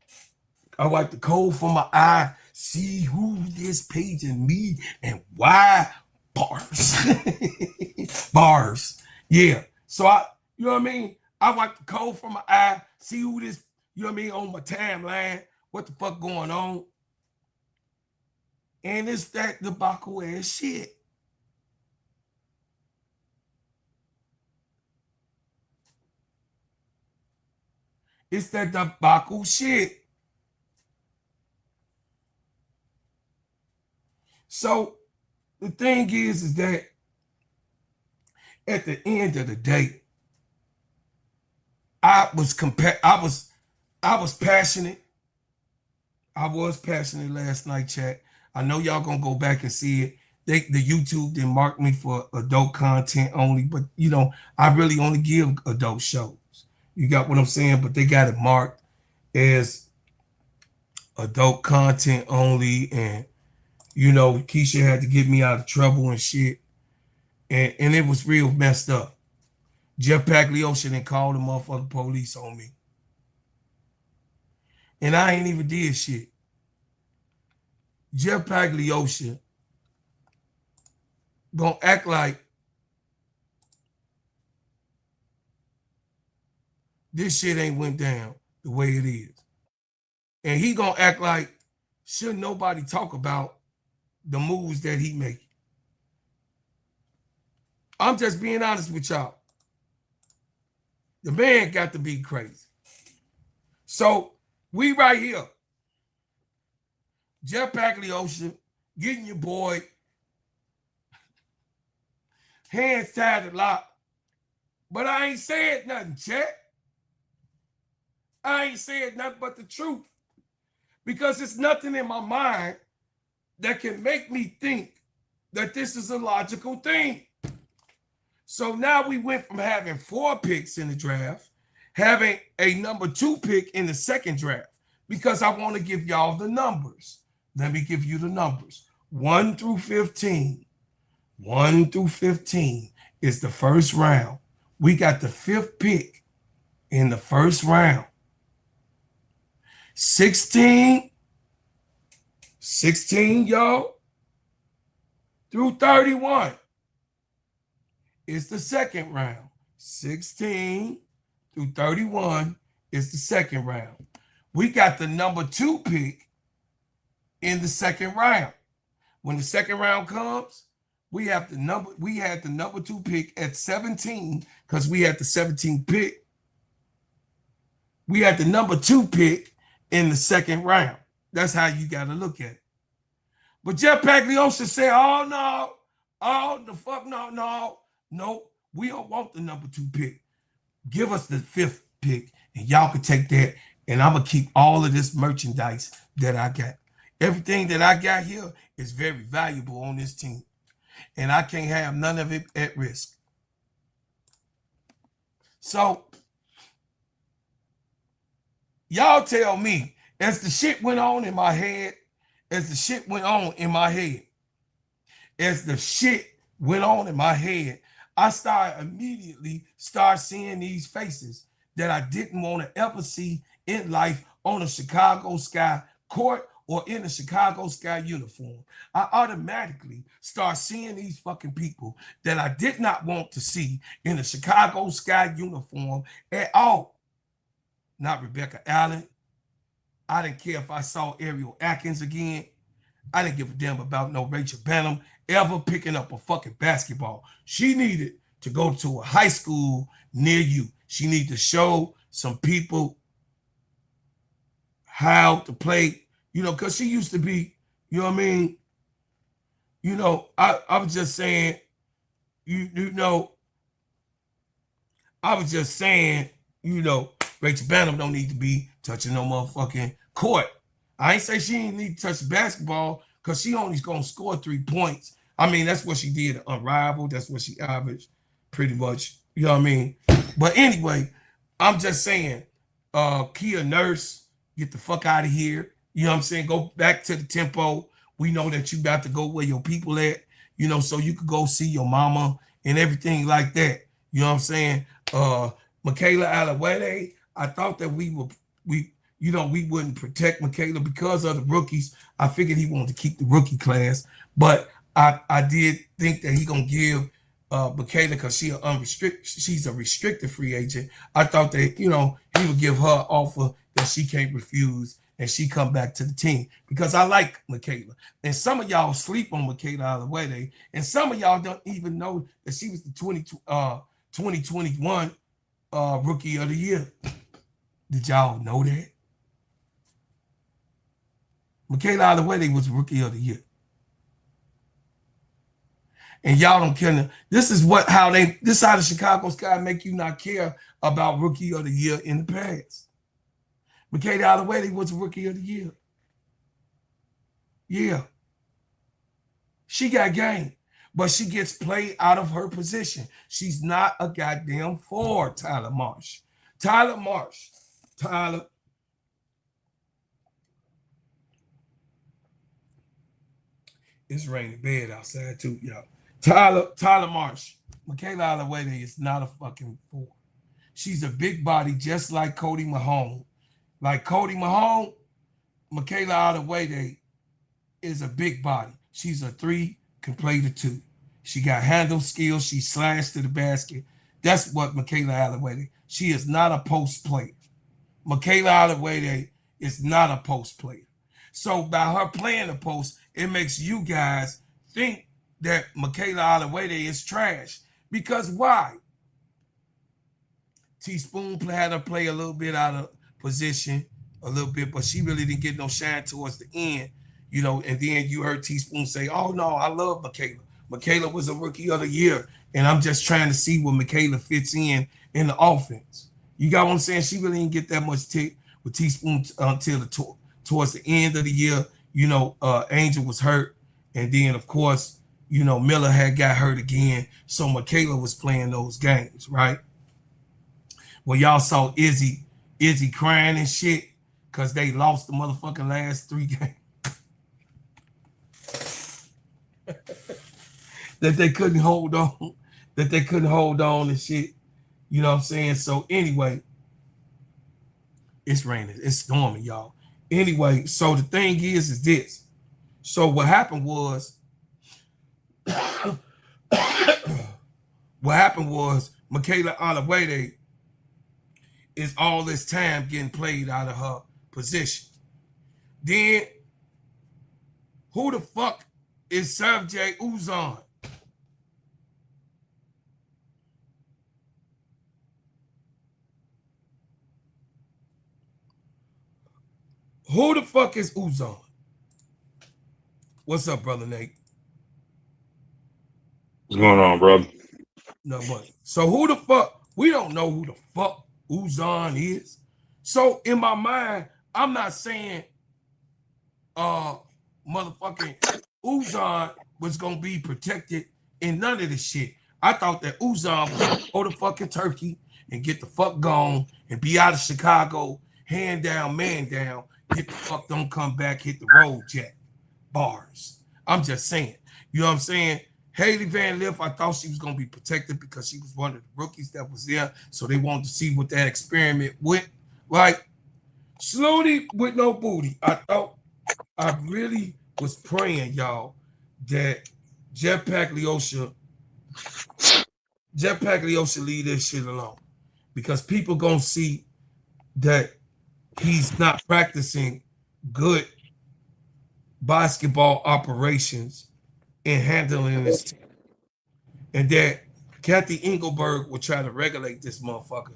I wiped the cold from my eye. See who this paging me and why bars. Bars. Yeah. So you know what I mean? I wiped the cold from my eye. See who this, you know what I mean, on my timeline. What the fuck going on? And it's that debacle ass shit. It's that debacle shit. So the thing is that at the end of the day, I was passionate. I was passionate last night, chat. I know y'all gonna go back and see it. The YouTube didn't mark me for adult content only, but you know, I really only give adult shows. You got what I'm saying? But they got it marked as adult content only, and you know, Keisha had to get me out of trouble and shit. And it was real messed up. Jeff Pagliocca done called the motherfucking police on me. And I ain't even did shit. Jeff Pagliocca gonna act like this shit ain't went down the way it is. And he gonna act like shouldn't nobody talk about the moves that he making. I'm just being honest with y'all. The man got to be crazy. So we right here. Jeff Pagliocca getting your boy hands tied a lot. But I ain't said nothing, Chet. I ain't said nothing but the truth. Because there's nothing in my mind that can make me think that this is a logical thing. So now we went from having 4 picks in the draft, having a number 2 pick in the second draft, because I want to give y'all the numbers. Let me give you the numbers. 1 through 15. 1 through 15 is the first round. We got the 5th pick in the first round. 16, y'all, through 31 is the second round. 16 through 31 is the second round. We got the number 2 pick in the second round. When the second round comes, we had the number 2 pick at 17, because we had the 17th pick. We had the number 2 pick in the second round. That's how you got to look at it. But Jeff Pagliocca said, oh no, oh the fuck no, we don't want the number 2 pick. Give us the 5th pick and y'all can take that, and I'm gonna keep all of this merchandise that I got. Everything that I got here is very valuable on this team, and I can't have none of it at risk. So y'all tell me, as the shit went on in my head, I immediately start seeing these faces that I didn't want to ever see in life on a Chicago Sky court or in a Chicago Sky uniform. I automatically start seeing these fucking people that I did not want to see in a Chicago Sky uniform at all. Not Rebecca Allen. I didn't care if I saw Ariel Atkins again. I didn't give a damn about no Rachel Banham ever picking up a fucking basketball. She needed to go to a high school near you. She needed to show some people how to play, you know, because she used to be, you know what I mean? You know, I was just saying, you know, I was just saying, you know, Rachel Banham don't need to be touching no motherfucking court. I ain't say she ain't need to touch the basketball because she only's going to score 3 points. I mean, that's what she did at Unrivaled. That's what she averaged pretty much. You know what I mean? But anyway, I'm just saying, Kia Nurse, get the fuck out of here. You know what I'm saying? Go back to the tempo. We know that you about to go where your people at, you know, so you could go see your mama and everything like that. You know what I'm saying? Michaela Alawede, I thought that we wouldn't protect Michaela because of the rookies. I figured he wanted to keep the rookie class, but I did think that he gonna give Michaela, because she's a restricted free agent. I thought that, you know, he would give her an offer that she can't refuse and she come back to the team, because I like Michaela. And some of y'all sleep on Michaela Alawede, and some of y'all don't even know that she was the 2021 Rookie of the Year. Did y'all know that? Michaela Alawede was Rookie of the Year. And y'all don't care. This is how the Chicago Sky make you not care about Rookie of the Year in the past. Michaela Alawede was Rookie of the Year. Yeah. She got game, but she gets played out of her position. She's not a goddamn forward, Tyler Marsh. It's raining bad outside too, y'all. Tyler Marsh. Michaela Alawede is not a fucking forward. She's a big body, just like Cody Mahone. Like Cody Mahone, Michaela Alawede is a big body. She's a 3, can play the 2. She got handle skills. She slashed to the basket. That's what Michaela Alawede. She is not a post player. Michaela Alawede is not a post player. So by her playing the post, it makes you guys think that Michaela Alawede is trash. Because why? Teaspoon had her play a little bit out of position, a little bit, but she really didn't get no shine towards the end, you know. And then you heard Teaspoon say, "Oh no, I love Michaela. Michaela was a Rookie of the Year, and I'm just trying to see where Michaela fits in the offense." You got what I'm saying? She really didn't get that much tick with Teaspoon until towards the end of the year. You know, Angel was hurt, and then of course, you know, Miller had got hurt again, so Michaela was playing those games, right? Well, y'all saw Izzy crying and shit because they lost the motherfucking last 3 games. that they couldn't hold on. And shit. You know what I'm saying? So anyway, it's raining. It's storming, y'all. Anyway, so the thing is this. So what happened was Michaela Alawede is all this time getting played out of her position. Then, who the fuck is Serv'n Uzan? Who the fuck is Uzan? What's up, brother Nate? What's going on, brother? No money. So who the fuck? We don't know who the fuck Uzan is. So in my mind, I'm not saying motherfucking Uzan was gonna be protected in none of this shit. I thought that Uzan would go to fucking Turkey and get the fuck gone and be out of Chicago, hand down, man down, hit the fuck, don't come back, hit the road, Jack. Bars. I'm just saying. You know what I'm saying? Haley Van Lith, I thought she was going to be protected because she was one of the rookies that was there. So they wanted to see what that experiment went. Like, Slowly with no booty. I really was praying, y'all, that Jeff Pagliocca leave this shit alone. Because people going to see that he's not practicing good basketball operations and handling this team. And that Kathy Engelberg will try to regulate this motherfucker.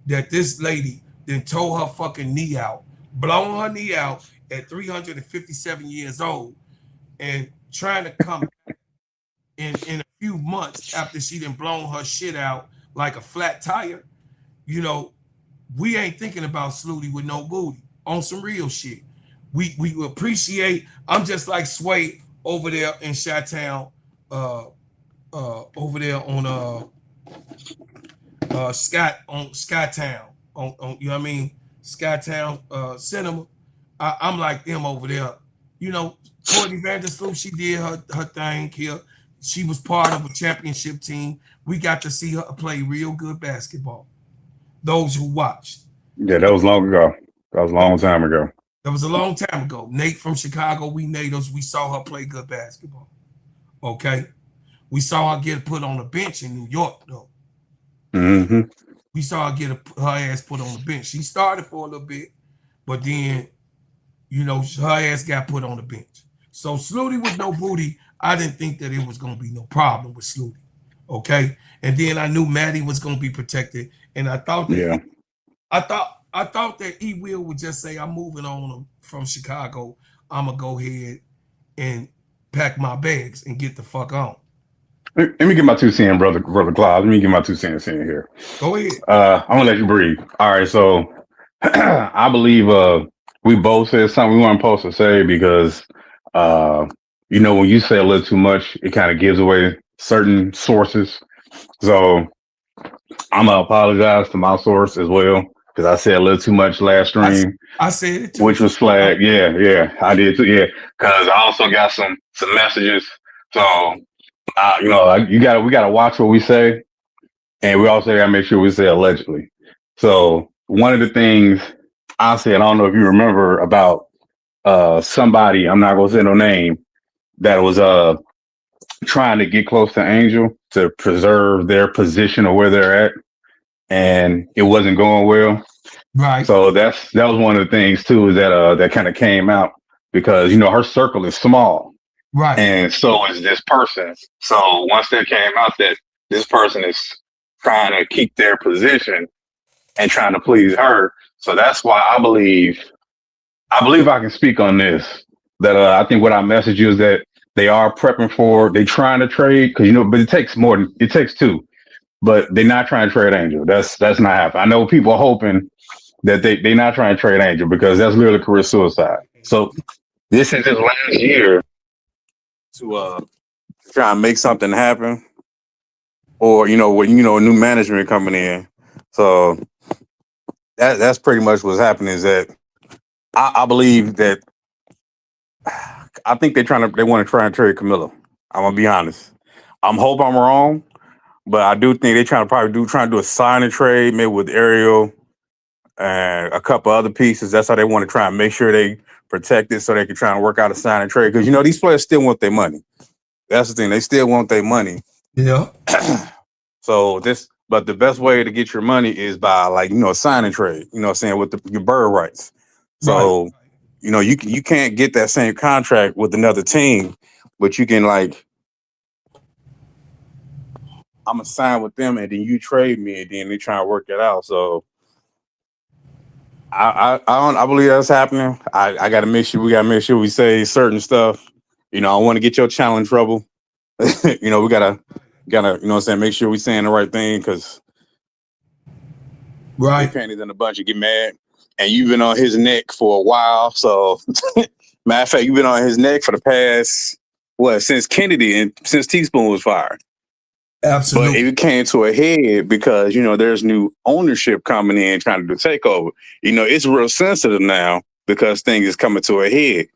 That this lady then tore her fucking knee out, blown her knee out at 357 years old, and trying to come back in a few months after she done blown her shit out like a flat tire. You know, we ain't thinking about Sluty with no booty on some real shit. We appreciate. I'm just like Sway over there in Chi-Town, over there on Skytown, on you know what I mean, Skytown Cinema. I'm like them over there. You know, Courtney Vandersloot, she did her thing here. She was part of a championship team. We got to see her play real good basketball. Those who watched. Yeah, that was long ago. That was a long time ago. That was a long time ago. Nate from Chicago, we natives, we saw her play good basketball. Okay? We saw her get put on the bench in New York, though. Mm-hmm. We saw her get her ass put on the bench. She started for a little bit, but then, you know, her ass got put on the bench. So Sluty with no booty, I didn't think that it was going to be no problem with Sluty. Okay? And then I knew Maddie was going to be protected, and I thought that I thought that E. Will would just say, I'm moving on from Chicago. I'm going to go ahead and pack my bags and get the fuck on. Let me get my 2 cents, brother Clyde. Let me get my 2 cents in here. Go ahead. I'm going to let you breathe. All right, so I believe we both said something we weren't supposed to say because, you know, when you say a little too much, it kind of gives away certain sources. So I'm going to apologize to my source as well. Because I said a little too much last stream. I said it too. Which was flagged. Yeah, I did too. Yeah, because I also got some messages. So, you know, we gotta watch what we say, and we also gotta make sure we say allegedly. So one of the things I said, I don't know if you remember about somebody. I'm not gonna say no name that was trying to get close to Angel to preserve their position or where they're at. And it wasn't going well. Right. So that was one of the things too, is that kind of came out because, you know, her circle is small. Right. And so is this person. So once that came out that this person is trying to keep their position and trying to please her. So that's why I believe I can speak on this. That I think what I message you is that they are prepping they're trying to trade because, you know, but it takes 2. But they're not trying to trade Angel. That's not happening. I know people are hoping that they're not trying to trade Angel because that's literally career suicide. So this is his last year to try and make something happen, or you know, with new management coming in. So that's pretty much what's happening. Is that I believe that I think they want to try and trade Camilla. I'm gonna be honest. I'm hoping I'm wrong. But I do think they're trying to do a sign and trade, maybe with Ariel and a couple other pieces. That's how they want to try and make sure they protect it so they can try and work out a sign and trade. Because, you know, these players still want their money. That's the thing. They still want their money. Yeah. But the best way to get your money is by, like, you know, a sign and trade, you know what I'm saying, with your bird rights. So, right. You know, you can't get that same contract with another team, but you can, like, I'm gonna sign with them, and then you trade me, and then they try and work it out. So I believe that's happening. I gotta make sure we say certain stuff. You know, I want to get your challenge trouble. You know, we gotta you know what I'm saying, make sure we saying the right thing because right panties in a bunch of get mad, and you've been on his neck for a while. So matter of fact, you've been on his neck for the past since Kennedy and since Teaspoon was fired. Absolutely. But it came to a head because, you know, there's new ownership coming in trying to do takeover. You know, it's real sensitive now because things is coming to a head.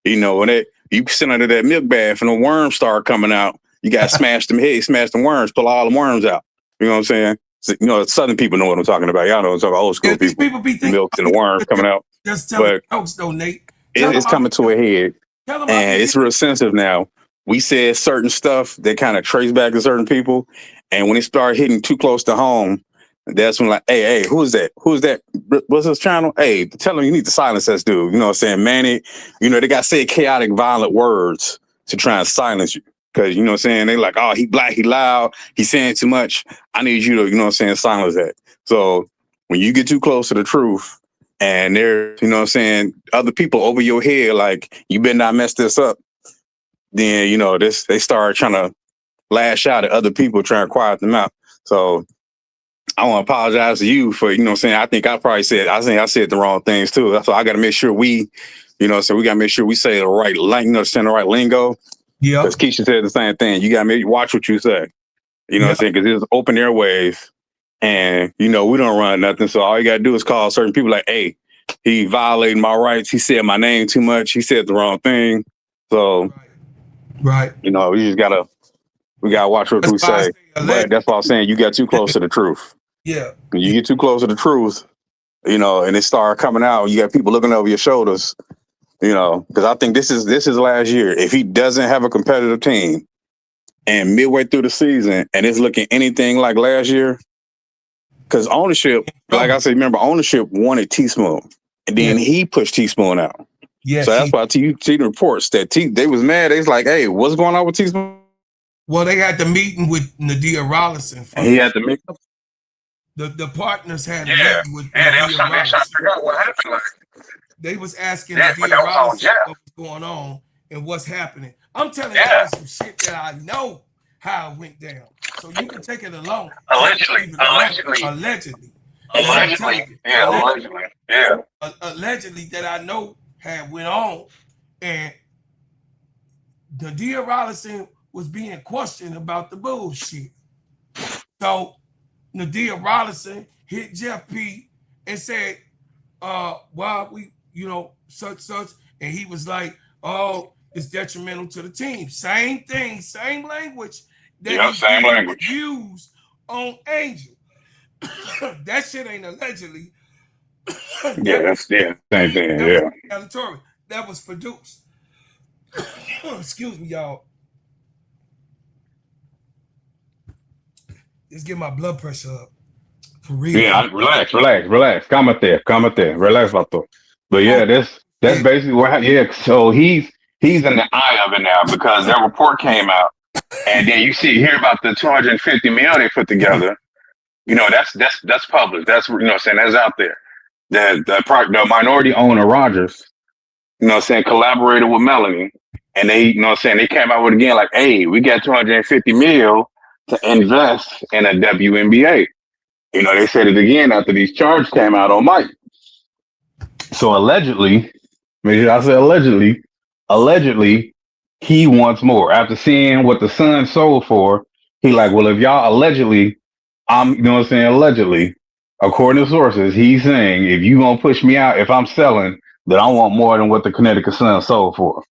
You know, when you sit under that milk bath and the worms start coming out, You got to smash them heads, smash them worms, pull all the worms out. You know what I'm saying? So, you know, Southern people know what I'm talking about. Y'all know what I'm talking about. Old school These people. be thinking Milk and the worms coming out. just telling But jokes though, Nate. it's coming to a head. And it's real sensitive now. We said certain stuff that kind of trace back to certain people. And when it started hitting too close to home, that's when like, hey, who's that? Who's that? What's this channel? Hey, tell them you need to silence this dude. You know what I'm saying? Manic. You know, they got to say chaotic, violent words to try and silence you. Because, you know what I'm saying? They like, oh, he black, he loud, he's saying too much. I need you to, you know what I'm saying, silence that. So when you get too close to the truth and there's, you know what I'm saying, other people over your head, like, you better not mess this up, then, you know, they start trying to lash out at other people, trying to quiet them out. So I want to apologize to you for, you know what I'm saying, I think I said the wrong things too. So I got to make sure we, you know, so we got to make sure we say the right, you know, the right lingo. Yeah, because Keisha said the same thing. You got to maybe watch what you say. You know what I'm saying? Because it's open airwaves, and you know we don't run nothing. So all you got to do is call certain people like, "Hey, he violated my rights. He said my name too much. He said the wrong thing." So, right. You know, we gotta watch what we say. But that's why I'm saying you got too close to the truth. Yeah. When you get too close to the truth, you know, and it start coming out, you got people looking over your shoulders. You know, because I think this is last year. If he doesn't have a competitive team and midway through the season and it's looking anything like last year, because ownership, like I said, remember, ownership wanted Teaspoon and then he pushed Teaspoon out. Yeah. So that's why you see the reports that they was mad. They was like, hey, what's going on with Teaspoon? Well, they had the meeting with Nadia Rollison. He had the meeting? The partners had a meeting with Nadia Rollison. I forgot what happened. They was asking Nadia Rollison what was going on and what's happening. I'm telling you some shit that I know how it went down. So you can take it alone. Allegedly. Allegedly that I know had went on. And Nadia Rollison was being questioned about the bullshit. So Nadia Rollison hit Jeff P and said, why we, you know, such, and he was like, oh, it's detrimental to the team. Same thing, same language that he used on Angel. That shit ain't allegedly. That's same thing. That was produced. Excuse me, y'all. Let's get my blood pressure up. For real. Yeah, relax. Calm it there. Relax, Vato. But yeah, that's basically what. Yeah, so he's in the eye of it now because that report came out, and then you hear about the 250 million they put together. You know, that's public. That's, you know what I'm saying, that's out there. The minority owner Rogers, you know what I'm saying, collaborated with Melanie, and they, you know what I'm saying, they came out with again like, hey, we got 250 million to invest in a WNBA. You know, they said it again after these charges came out on Mike. So allegedly, he wants more. After seeing what the Sun sold for, he like, well, if y'all allegedly, you know what I'm saying, allegedly, according to sources, he's saying, if you gonna push me out, if I'm selling, then I want more than what the Connecticut Sun sold for.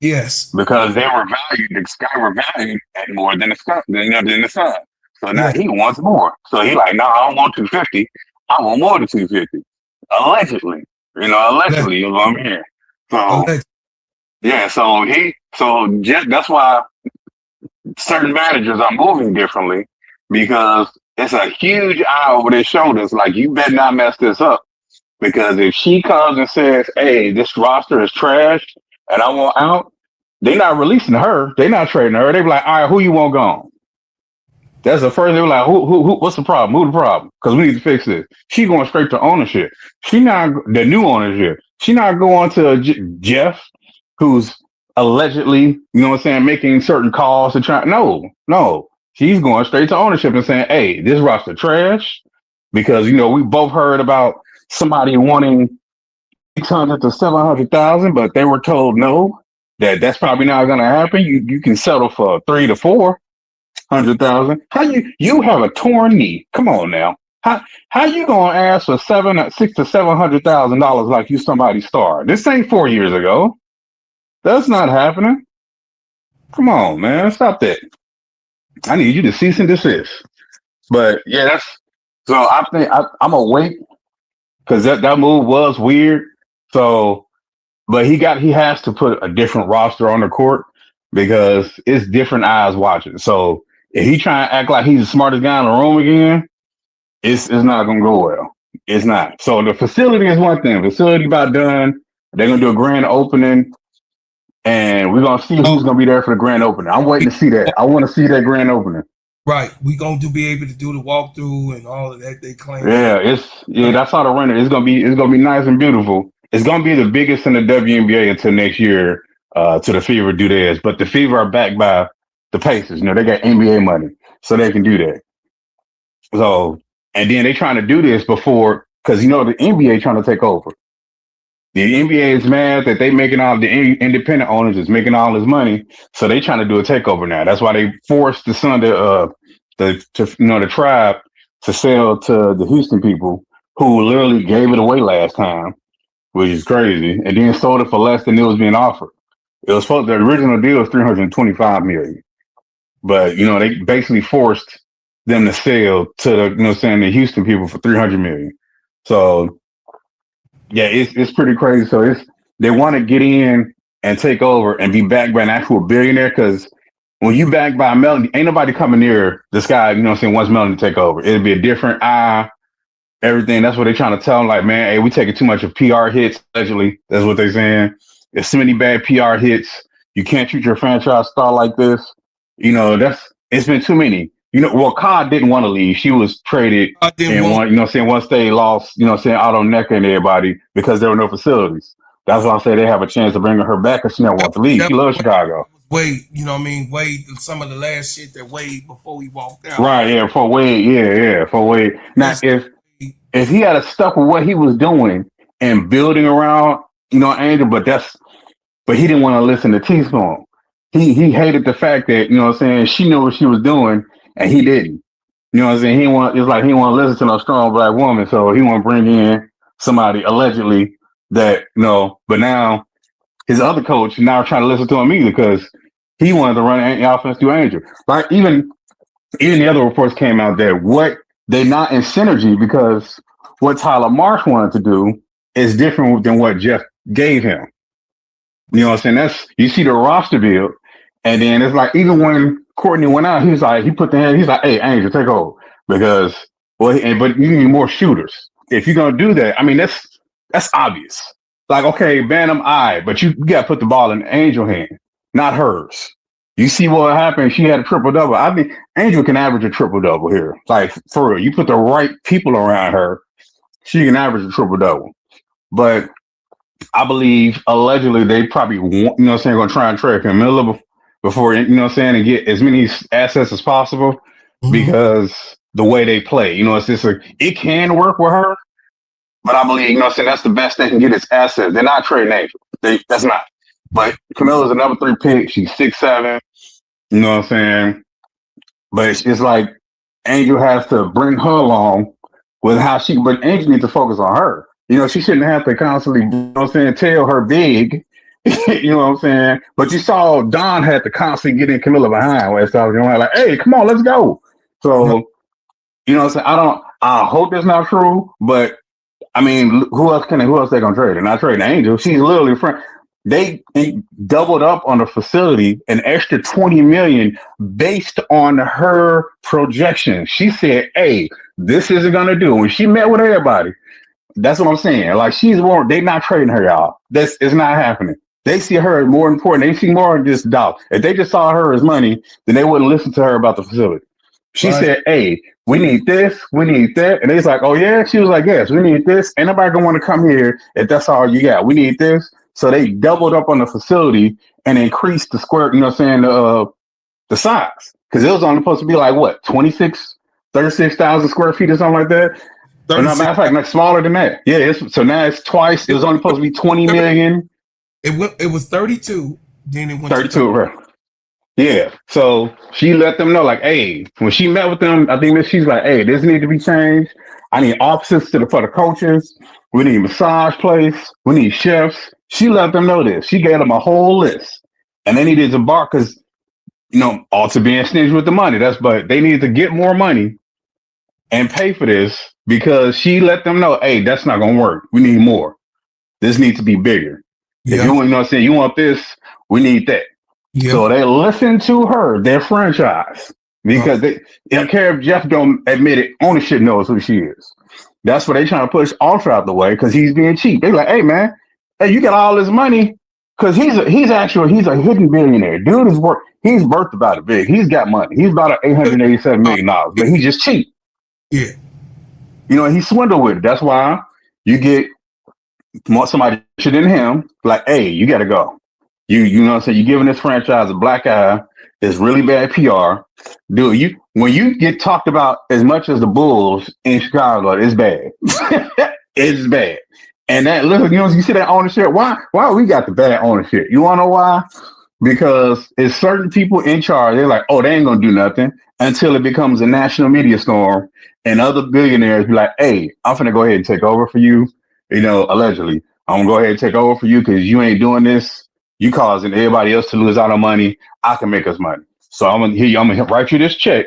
Yes. Because they were valued, the Sky were valued at more than the Sun, than the Sun. So now he wants more. So he like, no, I don't want 250. I want more than 250. Allegedly. You know, allegedly is what I'm hearing. So yeah, that's why certain managers are moving differently, because it's a huge eye over their shoulders. Like, you better not mess this up. Because if she comes and says, hey, this roster is trash and I want out, they're not releasing her. They're not trading her. They be like, all right, who you want gone? That's the first. They were like, who? What's the problem? Who the problem? Because we need to fix this. She going straight to ownership. She not the new ownership. She not going to Jeff, who's allegedly, you know what I'm saying, making certain calls to try. No. She's going straight to ownership and saying, hey, this roster trash. Because, you know, we both heard about somebody wanting 600 to 700,000, but they were told no, that's probably not going to happen. You can settle for 300 to 400,000. How you have a torn knee? Come on now. How you gonna ask for $600,000 to $700,000 like you somebody's star? This ain't 4 years ago. That's not happening. Come on, man. Stop that. I need you to cease and desist. But yeah, that's so. I think I'm gonna wait because that move was weird. So, but he has to put a different roster on the court because it's different eyes watching. So if he trying to act like he's the smartest guy in the room again, it's not gonna go well. It's not. So the facility is one thing. Facility about done. They're gonna do a grand opening, and we're gonna see who's gonna be there for the grand opening. I'm waiting to see that. I want to see that grand opening. Right, we gonna be able to do the walkthrough and all of that. They claim. Yeah, that's how the render. It's gonna be nice and beautiful. It's gonna be the biggest in the WNBA until next year. To the Fever do theirs, but the Fever are backed by the Pacers. You know, they got NBA money, so they can do that. So, and then they trying to do this before because you know the NBA trying to take over. The NBA is mad that they making all the independent owners is making all this money, so they trying to do a takeover now. That's why they forced the son the tribe to sell to the Houston people who literally gave it away last time, which is crazy, and then sold it for less than it was being offered. It was supposed the original deal was $325 million, but you know they basically forced them to sell to the Houston people for $300 million. So. Yeah, it's pretty crazy. So they want to get in and take over and be backed by an actual billionaire because when you backed by Melanie, ain't nobody coming near this guy, wants Melanie to take over. It'll be a different eye, everything. That's what they're trying to tell them. Like, man, hey, we taking too much of PR hits, allegedly. That's what they're saying. There's so many bad PR hits. You can't treat your franchise star like this. It's been too many. Kyle didn't want to leave. She was traded once they lost, out on Necker and everybody because there were no facilities. That's why I say they have a chance of bringing her back because she never wants to leave. She loves Chicago. Wade, Wade, some of the last shit that Wade before he walked out. Right, yeah, for Wade, for Wade. Now, if he had stuck with what he was doing and building around, Angel, but he didn't want to listen to Teaspoon. He hated the fact that, she knew what she was doing and he didn't. He didn't want to listen to no strong black woman, so he want to bring in somebody allegedly that, but now his other coach now trying to listen to him either because he wanted to run the offense through Angel. Like even the other reports came out that they're not in synergy because what Tyler Marsh wanted to do is different than what Jeff gave him. You know what I'm saying? You see the roster build, and then it's like even when Courtney went out, he's like, hey, Angel, take over because but you need more shooters. If you're gonna do that, I mean that's obvious. Like, okay, Bantam, but you gotta put the ball in Angel hand, not hers. You see what happened? She had a triple double. I think Angel can average a triple double here. Like for real, you put the right people around her, she can average a triple double. But I believe allegedly they probably going to try and trade Camilla before, and get as many assets as possible because the way they play, it's just it can work with her, but I believe, that's the best they can get is assets. They're not trading Angel. That's not. But Camilla's a number 3 pick. She's 6'7", But it's like Angel has to bring her along with but Angel needs to focus on her. She shouldn't have to constantly, tell her big, But you saw Don had to constantly get in Camilla behind where it's like, hey, come on, let's go. So, I hope that's not true, but I mean, who else they gonna trade? They're not trading Angel. She's literally they doubled up on the facility an extra $20 million based on her projection. She said, hey, this isn't gonna do. When she met with everybody, that's what I'm saying. Like they're not trading her, y'all. It's not happening. They see her as more important. They see more than just dollars. If they just saw her as money, then they wouldn't listen to her about the facility. She said, hey, we need this, we need that. And they's like, oh yeah? She was like, yes, we need this. Ain't nobody gonna want to come here if that's all you got. We need this. So they doubled up on the facility and increased the square, the size. Because it was only supposed to be like what, 36,000 square feet or something like that. Matter of fact, smaller than that. Yeah, so now it's twice. It was only supposed to be 20 million. It was 32. Then it went 32, right? Yeah. So she let them know, like, hey, when she met with them, I think she's like, hey, this needs to be changed. I need offices for the coaches. We need massage place. We need chefs. She let them know this. She gave them a whole list, and they needed to bar because also being stingy with the money. But they need to get more money and pay for this because she let them know, hey, that's not gonna work. We need more. This needs to be bigger. If you want, you want this, we need that. So they listen to her, their franchise, because they don't care if Jeff don't admit it. Ownership knows who she is. That's what they trying to push Ultra out the way because he's being cheap. They like, hey man, hey, you got all this money because he's a hidden billionaire. Dude is he's birthed about it big. He's got money. He's about $887 million, but he's just cheap. Yeah, he swindled with it. That's why you get somebody than him. Like, hey, you got to go. You know what I'm saying? You're giving this franchise a black eye. It's really bad PR. Dude, when you get talked about as much as the Bulls in Chicago, it's bad. It's bad. And that, listen, you see that ownership? Why we got the bad ownership? You want to know why? Because it's certain people in charge. They're like, oh, they ain't going to do nothing until it becomes a national media storm. And other billionaires be like, hey, I'm going to go ahead and take over for you. Allegedly. I'm going to go ahead and take over for you because you ain't doing this. You causing everybody else to lose out on money. I can make us money. So I'm gonna write you this check,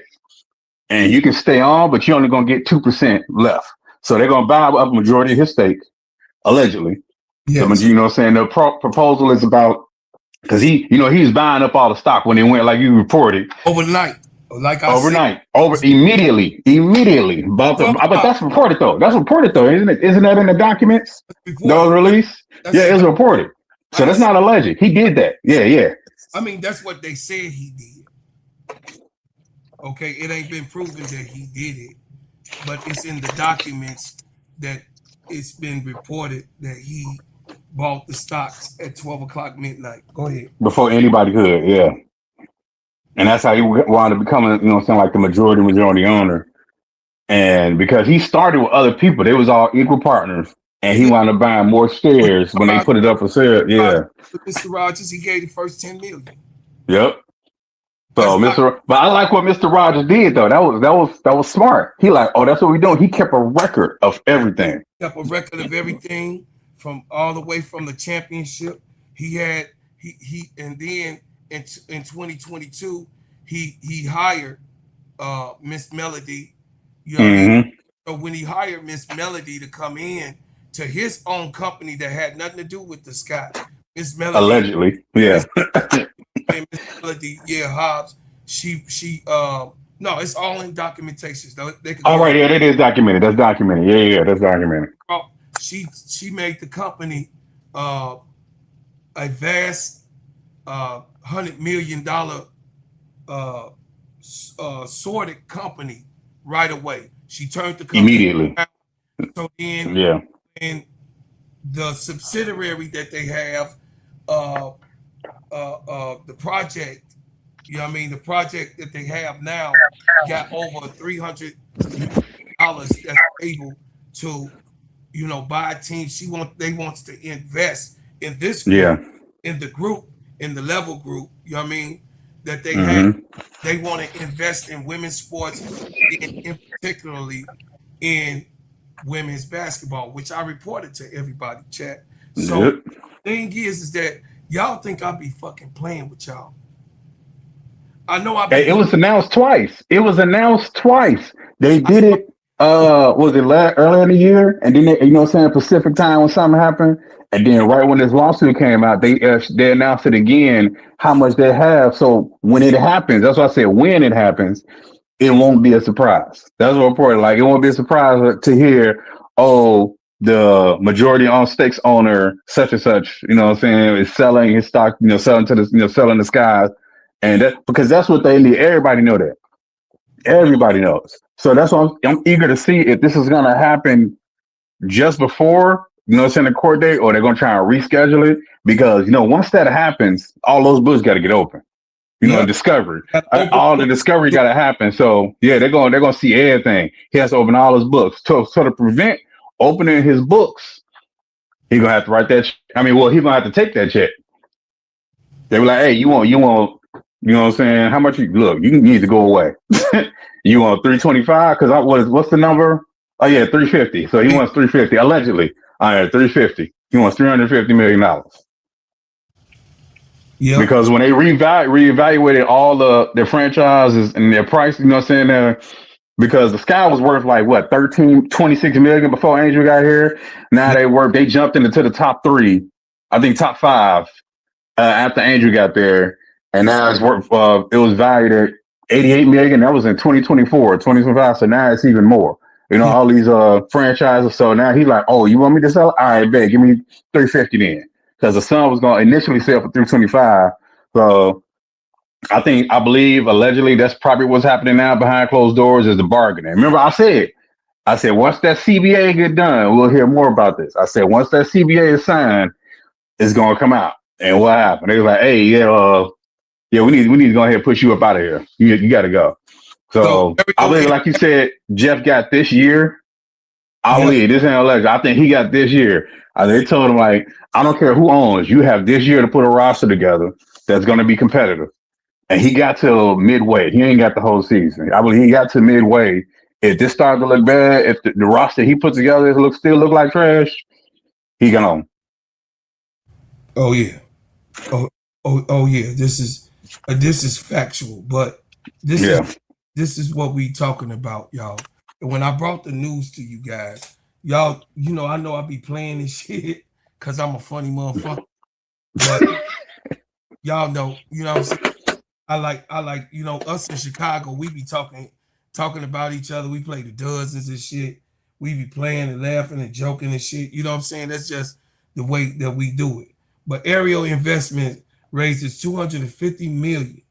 and you can stay on, but you're only gonna get 2% left. So they're gonna buy up a majority of his stake, allegedly. Yes. So, you know what I'm saying? The proposal is about because he's buying up all the stock when it went like you reported overnight. Immediately. But that's reported though. Isn't it? Isn't that in the documents? That was released? It's reported. So that's not alleged. He did that. Yeah. I mean, that's what they said he did. Okay, it ain't been proven that he did it, but it's in the documents that it's been reported that he bought the stocks at 12 o'clock midnight. Go ahead. Before anybody could, yeah. And that's how he wound up becoming, like the majority owner. And because he started with other people, they was all equal partners. And he wound up buying more shares when they put it up for sale. Yeah. Mr. Rogers, he gave the first $10 million. Yep. So but I like what Mr. Rogers did though. That was smart. He like, oh, that's what we doing. He kept a record of everything. Kept a record of everything from all the way from the championship. And then in 2022, he hired Miss Melody. You know what I mean? So when he hired Miss Melody to come in to his own company that had nothing to do with the Sky, Miss Melody allegedly, yeah. Miss Melody, Hobbs. No, it's all in documentations. Right, yeah, that is documented. That's documented. Yeah, that's documented. She made the company a vast $100 million sorted company right away. She turned the company immediately. So then, and the subsidiary that they have, the project, the project that they have now got over $300 that's able to, buy a team. They wants to invest in this group, in the group, in the level group, that they have. They want to invest in women's sports, and particularly in women's basketball, which I reported to everybody, chat. So thing is that y'all think I'll be fucking playing with y'all. I know it was announced twice. They did it was it earlier in the year? And then Pacific time when something happened. And then right when this lawsuit came out, they announced it again how much they have. So when it happens, that's why I said when it happens, it won't be a surprise. That's what reported. Like it won't be a surprise to hear, oh, the majority on stakes owner, such and such, is selling his stock, selling to the, selling the skies. And that because that's what they need. Everybody know that. Everybody knows. So that's why I'm eager to see if this is gonna happen just before, the court date, or they're gonna try and reschedule it. Because once that happens, all those books gotta get open. Discovery. All the discovery got to happen. So they're gonna see everything. He has to open all his books. So to prevent opening his books, he's gonna have to write that. He's gonna have to take that check. They were like, hey, you want, what I'm saying? How much you need to go away. You want 325? Because what's the number? Oh yeah, 350. So he wants 350 allegedly. All right, 350. He wants $350 million. Yeah. Because when they reevaluated all their franchises and their price, you know what I'm saying? Because the Sky was worth like what 26 million before Angel got here. Now they jumped into the top 3, I think top 5 after Angel got there, and now it's worth it was valued at 88 million. That was in 2024, 2025. So now it's even more. You know, all these franchises. So now he's like, oh, you want me to sell? All right, bet, give me 350 then, because the Sun was going to initially sell for 325. So I believe allegedly that's probably what's happening now behind closed doors is the bargaining. Remember, I said once that CBA get done, we'll hear more about this. I said once that CBA is signed, it's gonna come out. And what happened? They was like, hey, we need to go ahead and push you up out of here. You got to go. So I believe, like you said, Jeff got this year. I believe this ain't alleged. I think he got this year. They told him like, I don't care who owns. You have this year to put a roster together that's going to be competitive. And he got to midway. He ain't got the whole season. I believe he got to midway. If this started to look bad, if the roster he put together still look like trash, he gone. Oh yeah. Oh yeah. This is factual, but this is what we talking about, y'all. And when I brought the news to you guys, y'all, I know I be playing this shit because I'm a funny motherfucker. But y'all know, what I'm saying? I like, us in Chicago, we be talking about each other. We play the dozens and shit. We be playing and laughing and joking and shit. You know what I'm saying? That's just the way that we do it. But Ariel Investment raises $250 million.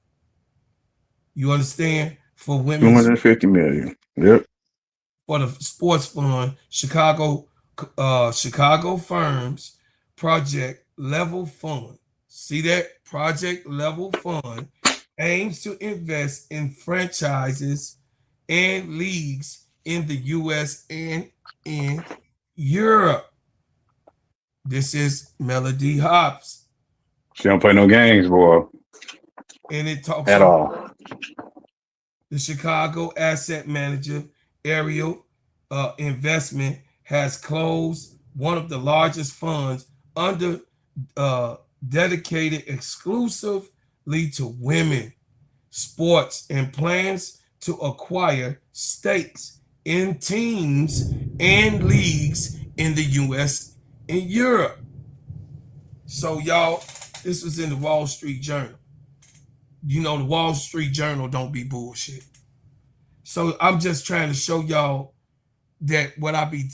You understand? For women. 250 million. Yep. For the sports fund, Chicago Firms Project Level Fund. See that? Project Level Fund aims to invest in franchises and leagues in the U.S. and in Europe. This is Melody Hobbs. She don't play no games, boy. And it talks at all. The Chicago asset manager, Ariel Investment, has closed one of the largest funds under dedicated exclusively to women sports and plans to acquire stakes in teams and leagues in the U.S. and Europe. So, y'all, this was in the Wall Street Journal. The Wall Street Journal don't be bullshit. So I'm just trying to show y'all that what I be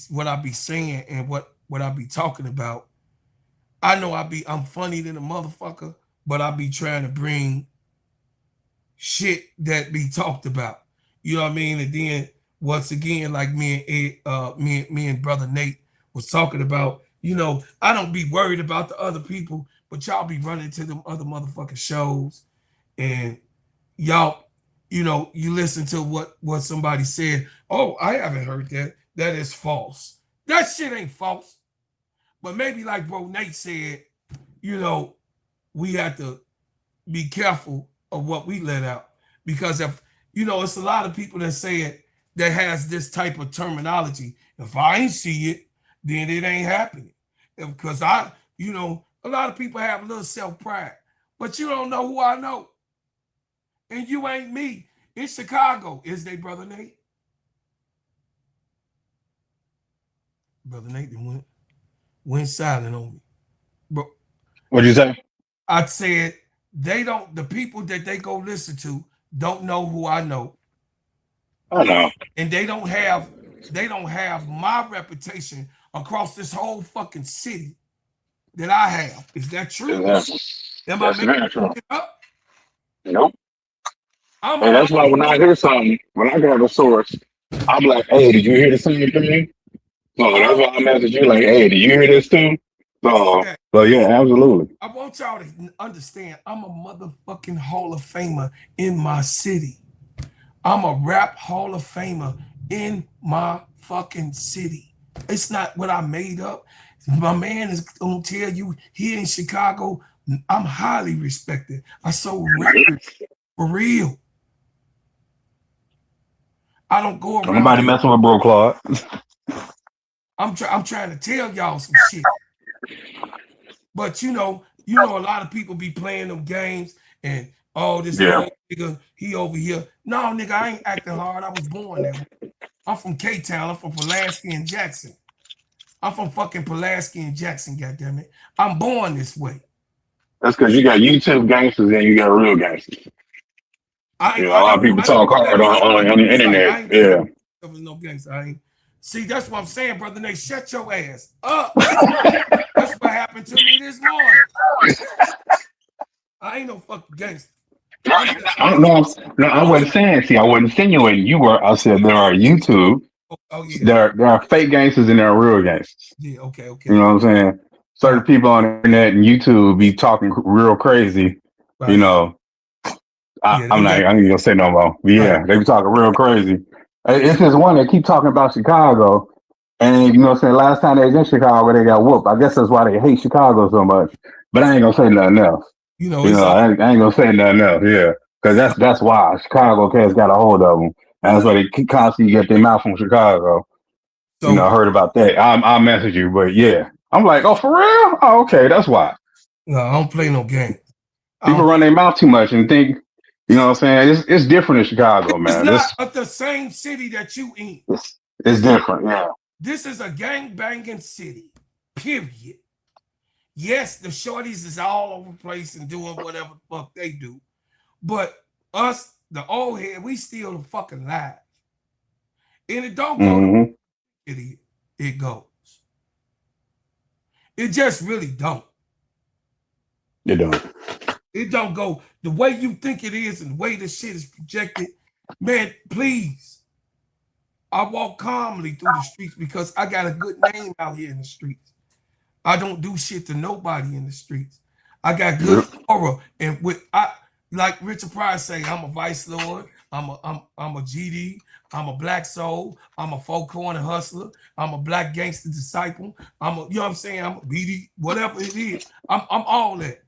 saying and what I be talking about. I know I'm funny than a motherfucker, but I be trying to bring shit that be talked about. You know what I mean? And then once again, like me and brother Nate was talking about, I don't be worried about the other people, but y'all be running to them other motherfucking shows, and y'all, you listen to what somebody said. Oh, I haven't heard that. That is false. That shit ain't false. But maybe like bro Nate said, we have to be careful of what we let out. Because if, it's a lot of people that say it that has this type of terminology. If I ain't see it, then it ain't happening. Because a lot of people have a little self-pride. But you don't know who I know. And you ain't me. In Chicago, is they, brother Nate? Brother Nate went silent on me. Bro, what'd you say? I said the people that they go listen to don't know who I know. I know. And they don't have my reputation across this whole fucking city that I have. Is that true? Am I making it up? Nope. And that's why when I hear something, when I got a source, I'm like, hey, did you hear the same thing? So that's why I message you like, hey, did you hear this too? So yeah, absolutely. I want y'all to understand, I'm a motherfucking Hall of Famer in my city. I'm a rap Hall of Famer in my fucking city. It's not what I made up. My man is gonna tell you here in Chicago, I'm highly respected. I sold records for real. I don't go around. Nobody messing with Bro Claude. I'm trying to tell y'all some shit. But You know, a lot of people be playing them games and this nigga, he over here. No, nigga, I ain't acting hard. I was born that way. I'm from K-Town. I'm from Pulaski and Jackson. I'm from fucking Pulaski and Jackson, goddammit. I'm born this way. That's because you got YouTube gangsters and you got real gangsters. A lot of people talk hard on the internet. Yeah. No gangster. I ain't. See, that's what I'm saying, brother Nate. Shut your ass up. That's what happened to me this morning. I ain't no fucking gangster. No, I wasn't saying. See, I wasn't insinuating you were. I said there are YouTube. Oh yeah. There are fake gangsters and there are real gangsters. Yeah. Okay. You know what I'm saying? Certain people on the internet and YouTube be talking real crazy. Right. You know. I'm not gonna say no more. But yeah, they be talking real crazy. It's this one that keep talking about Chicago, and you know what I'm saying. Last time they was in Chicago, they got whooped. I guess that's why they hate Chicago so much. But I ain't gonna say nothing else. I ain't gonna say nothing else. Yeah, because that's why Chicago cats got a hold of them. And that's why they constantly get their mouth from Chicago. So, I heard about that. I'll message you, but yeah, I'm like, oh, for real? Oh, okay, that's why. No, I don't play no game. People run their mouth too much and think. You know what I'm saying? It's different in Chicago, man. It's not the same city that you in. It's different, yeah. This is a gang-banging city, period. Yes, the shorties is all over the place and doing whatever the fuck they do. But us, the old head, we still fucking live. And it don't go it goes. It just really don't. It don't. It don't go the way you think it is and the way this shit is projected. Man, please. I walk calmly through the streets because I got a good name out here in the streets. I don't do shit to nobody in the streets. I got good aura. And like Richard Pryor say, I'm a vice lord, I'm a GD, I'm a black soul, I'm a four-corner hustler, I'm a black gangster disciple, you know what I'm saying? I'm a BD, whatever it is. I'm all that.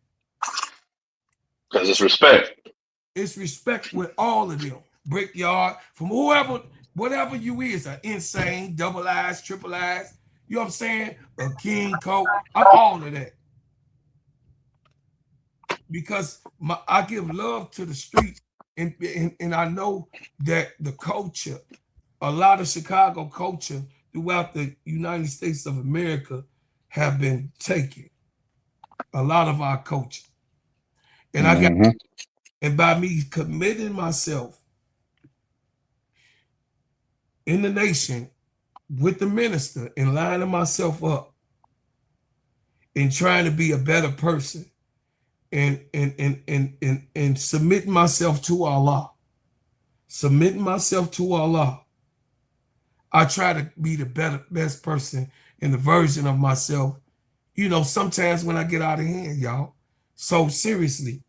Because it's respect. It's respect with all of them. Brickyard, from whoever, whatever you is, an insane, double eyes, triple eyes, you know what I'm saying? A king coat. I'm all of that. Because I give love to the streets, and I know that the culture, a lot of Chicago culture throughout the United States of America have been taken. A lot of our culture. And I got, and by me committing myself in the nation with the minister and lining myself up and trying to be a better person and submitting myself to Allah. Submitting myself to Allah. I try to be the best person in the version of myself. You know, sometimes when I get out of hand, y'all. So seriously,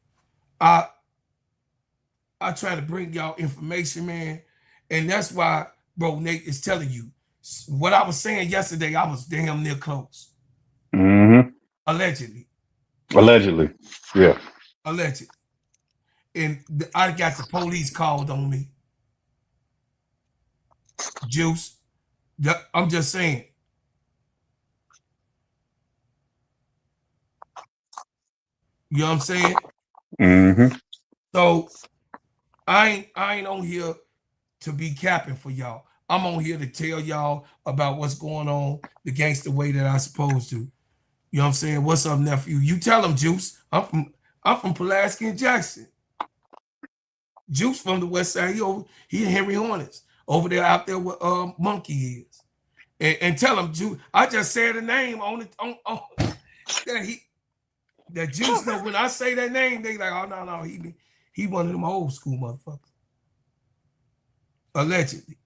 I try to bring y'all information, man. And that's why, bro, Nate is telling you. What I was saying yesterday, I was damn near close. Allegedly. Allegedly. Yeah. Allegedly. And I got the police called on me. Juice. I'm just saying. You know what I'm saying? So I ain't on here to be capping for y'all. I'm on here to tell y'all about what's going on the gangster way that I supposed to. You know what I'm saying? What's up, nephew? You tell him, Juice. I'm from Pulaski and Jackson. Juice from the west side. He in Henry Hornets over there out there where Monkey is. And tell him, Juice. I just said the name on that Juice know when I say that name, they like, oh no, he one of them old school motherfuckers. Allegedly.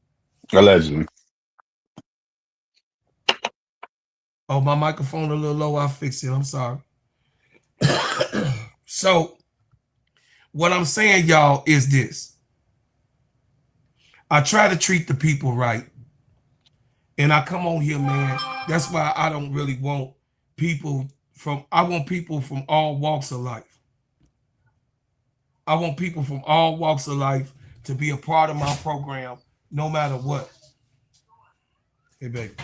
Oh, my microphone a little low. I'll fix it. I'm sorry. So, what I'm saying, y'all, is this. I try to treat the people right. And I come on here, man. That's why I don't really want people I want people from all walks of life. I want people from all walks of life to be a part of my program, no matter what. Hey, baby.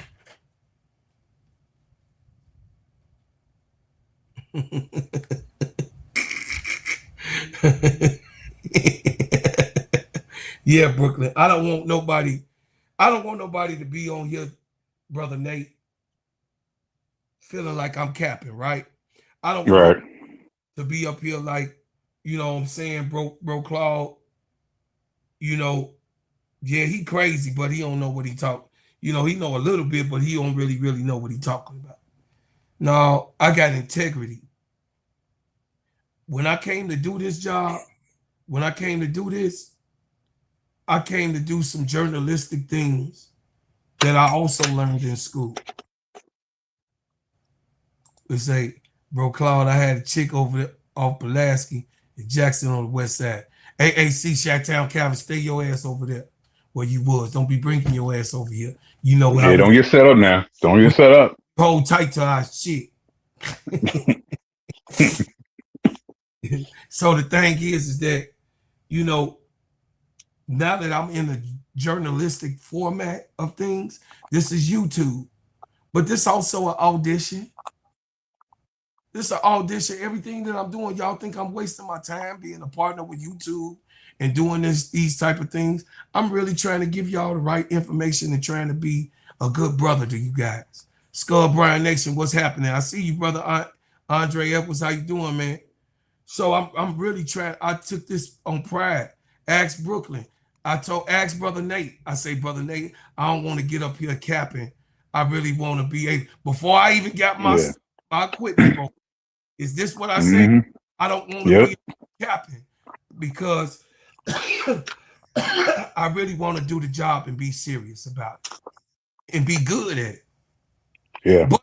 Yeah, Brooklyn. I don't want nobody to be on here, Brother Nate, feeling like I'm capping, right? I don't want Right. to be up here like, you know what I'm saying, bro Claude, you know, yeah, he crazy, but he don't know what he talk. You know, he know a little bit, but he don't really know what he talking about. No, I got integrity. When I came to do this job, when I came to do this, I came to do some journalistic things that I also learned in school. Let's say, bro, Claude, I had a chick over there off Pulaski in Jackson on the west side. AAC, Shacktown, Calvin, stay your ass over there where you was. Don't be bringing your ass over here. You know what I Yeah, was. don't get set up now. Don't get set up. Hold tight to our shit. So the thing is that, you know, now that I'm in the journalistic format of things, this is YouTube, but this also an audition. This is an audition. Everything that I'm doing, y'all think I'm wasting my time being a partner with YouTube and doing these type of things. I'm really trying to give y'all the right information and trying to be a good brother to you guys. Skull Brian Nation, what's happening? I see you, brother Andre Edwards. How you doing, man? So I'm really trying. I took this on pride. Ask Brooklyn. Ask Brother Nate. I say, Brother Nate, I don't want to get up here capping. I really want to be able, before I even got my equipment, bro. Is this what I say? I don't want to be capping because I really want to do the job and be serious about it and be good at it. Yeah. But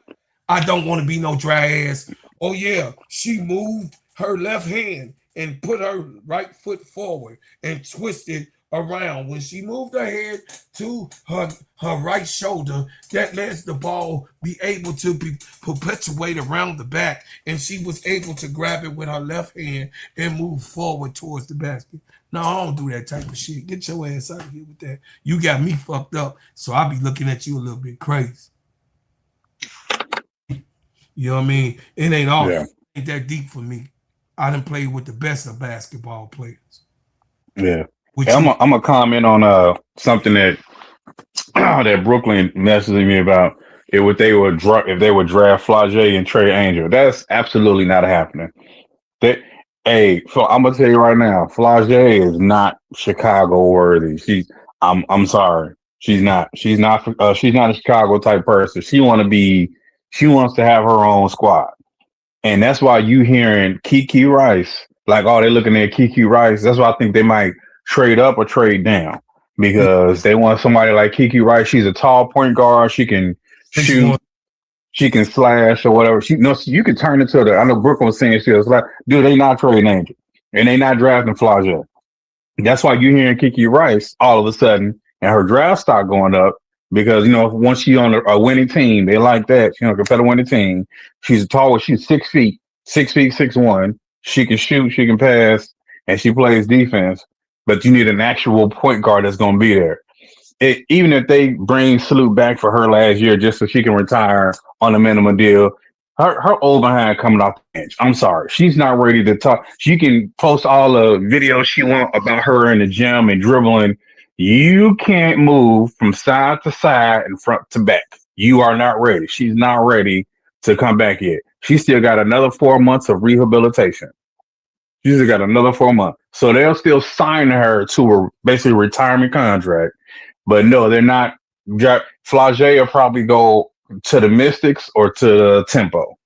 I don't want to be no dry ass. Oh yeah, she moved her left hand and put her right foot forward and twisted around. When she moved her head to her right shoulder, that lets the ball be able to be perpetuate around the back, and she was able to grab it with her left hand and move forward towards the basket. No, I don't do that type of shit. Get your ass out of here with that. You got me fucked up, so I'll be looking at you a little bit crazy. You know what I mean? It ain't all ain't that deep for me. I done played with the best of basketball players. Yeah. Hey, I'm gonna comment on something that that Brooklyn messaged me about. If they would draft Flau'jae and Trey Angel, that's absolutely not happening. So I'm gonna tell you right now, Flau'jae is not Chicago worthy. I'm sorry, she's not a Chicago type person. She wants to have her own squad, and that's why you hearing Kiki Rice. Like, oh, they're looking at Kiki Rice. That's why I think they might trade up or trade down because they want somebody like Kiki Rice. She's a tall point guard. She can shoot. She can slash or whatever. You can turn into I know Brooklyn was saying she was like, dude, they not trading Angel and they not drafting Flau'jae. That's why you're hearing Kiki Rice all of a sudden and her draft stock going up because, you know, once she's on a winning team, they like that. She's on a competitive winning team. She's tall. She's 6 feet, 6'1". She can shoot, she can pass, and she plays defense. But you need an actual point guard that's going to be there. Even if they bring Salute back for her last year just so she can retire on a minimum deal, her old behind coming off the bench. I'm sorry. She's not ready to talk. She can post all the videos she wants about her in the gym and dribbling. You can't move from side to side and front to back. You are not ready. She's not ready to come back yet. She still got another 4 months of rehabilitation. She's still got another 4 months. So they'll still sign her to a basically retirement contract. But no, they're not. Flau'jae will probably go to the Mystics or to the Tempo.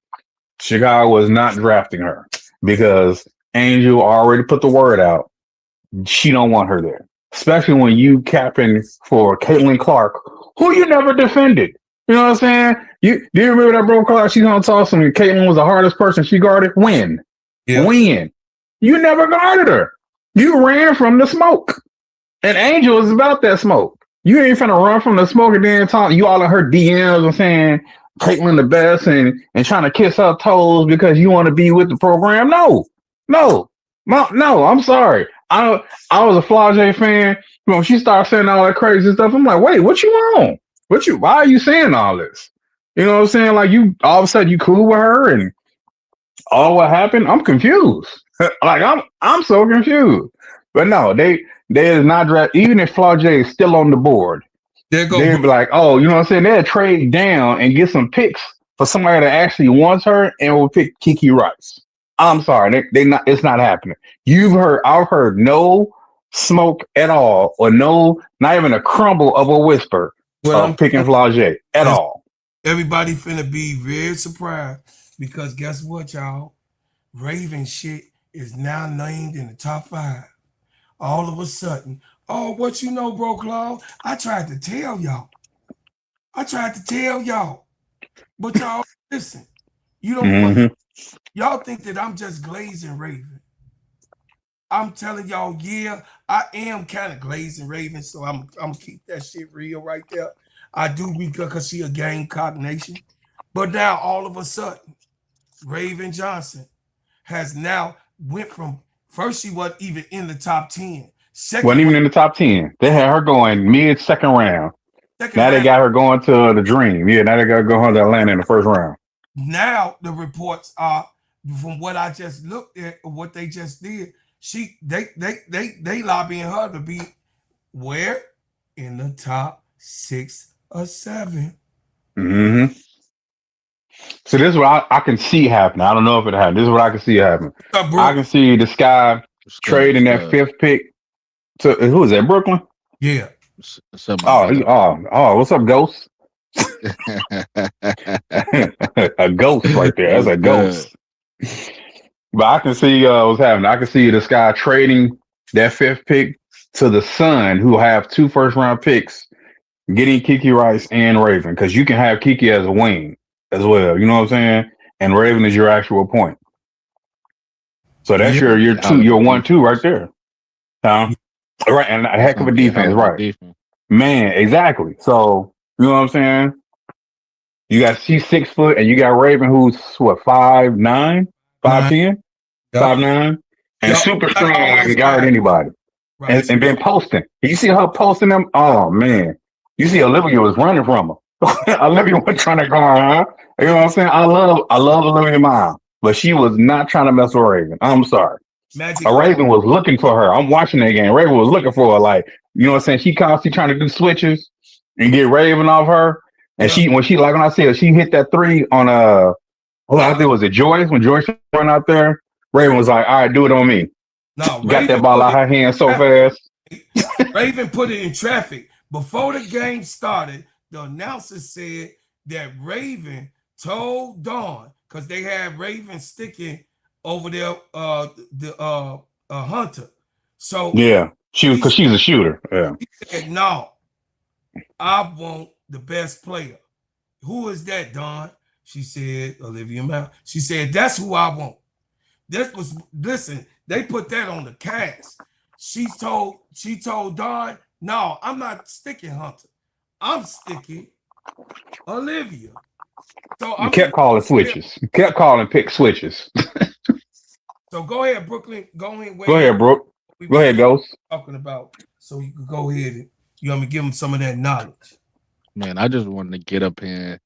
Chicago was not drafting her because Angel already put the word out. She don't want her there, especially when you capping for Caitlin Clark, who you never defended. You know what I'm saying? Do you remember that bro Clark? She's on toss and Caitlin was the hardest person she guarded. When? You never guarded her. You ran from the smoke, and Angel is about that smoke. You ain't finna run from the smoke and then talk. You all in her DMs and saying Caitlin the best and trying to kiss her toes because you want to be with the program. No. I'm sorry. I was a Flau'jae fan. When she started saying all that crazy stuff, I'm like, wait, what you on? Why are you saying all this? You know what I'm saying? Like, you all of a sudden you cool with her and all what happened, I'm confused. Like I'm so confused. But no, they is not draft. Even if Flau'jae is still on the board, There go they'd be like, oh, you know what I'm saying? They'll trade down and get some picks for somebody that actually wants her and will pick Kiki Rice. I'm sorry, they not. It's not happening. I've heard no smoke at all, or no, not even a crumble of a whisper of picking Flau'jae at all. Everybody finna be very surprised because guess what, y'all? Raven shit is now named in the top 5. All of a sudden, oh, what you know, bro, Claude? I tried to tell y'all. But y'all listen. You don't y'all think that I'm just glazing Raven. I'm telling y'all, yeah, I am kind of glazing Raven, so I'm gonna keep that shit real right there. I do because she a Gamecock nation. But now all of a sudden, Raven Johnson has now went from first she wasn't even in the top 10. Wasn't even in the top 10. They had her going mid-second round. They got her going to the Dream. Yeah, now they got to go home to Atlanta in the first round. Now the reports are from what I just looked at, what they just did. They lobbying her to be where in the top 6 or 7. So this is what I can see happening. I don't know if it happened. This is what I can see happening. I can see this guy trading that 5th pick to who is that? Brooklyn? Yeah. What's up, Ghost? A ghost right there. That's a ghost. But I can see what's happening. I can see this guy trading that 5th pick to the Sun, who have 2 first-round picks, getting Kiki Rice and Raven, because you can have Kiki as a wing as well. You know what I'm saying? And Raven is your actual point. So that's your 1-2 right there. Right, and a heck of a defense, right? Man, exactly. So you know what I'm saying? You got she's 6 foot, and you got Raven, who's what 5'9", 5'10", 5'9", and super strong and can guard anybody. Right. And been posting. You see her posting them? Oh man, you see Olivia was running from her. Olivia was trying to guard her. You know what I'm saying? I love Olivia mom, but she was not trying to mess with Raven. I'm sorry. Raven was looking for her. I'm watching that game. Raven was looking for her. Like, you know what I'm saying? She constantly trying to do switches and get Raven off her. And when I said she hit that 3 on I think it was Joyce. When Joyce went out there, Raven was like, all right, do it on me. No, got that ball out her hand so fast. Raven put it in traffic. Before the game started, the announcer said that Raven told Dawn, because they had Raven sticking over there, the Hunter. So yeah, because she's a shooter. Yeah. He said, no, I want the best player. Who is that, Dawn? She said, Olivia Mount. She said, that's who I want. Listen, they put that on the cast. She told Dawn, no, I'm not sticking Hunter. I'm sticking Olivia. So I kept calling switches. Kept calling pick switches. So go ahead, Brooklyn. Go ahead, Brooke. Go ahead, Ghost. Talking about, so you can go ahead and want me to give them some of that knowledge. Man, I just wanted to get up here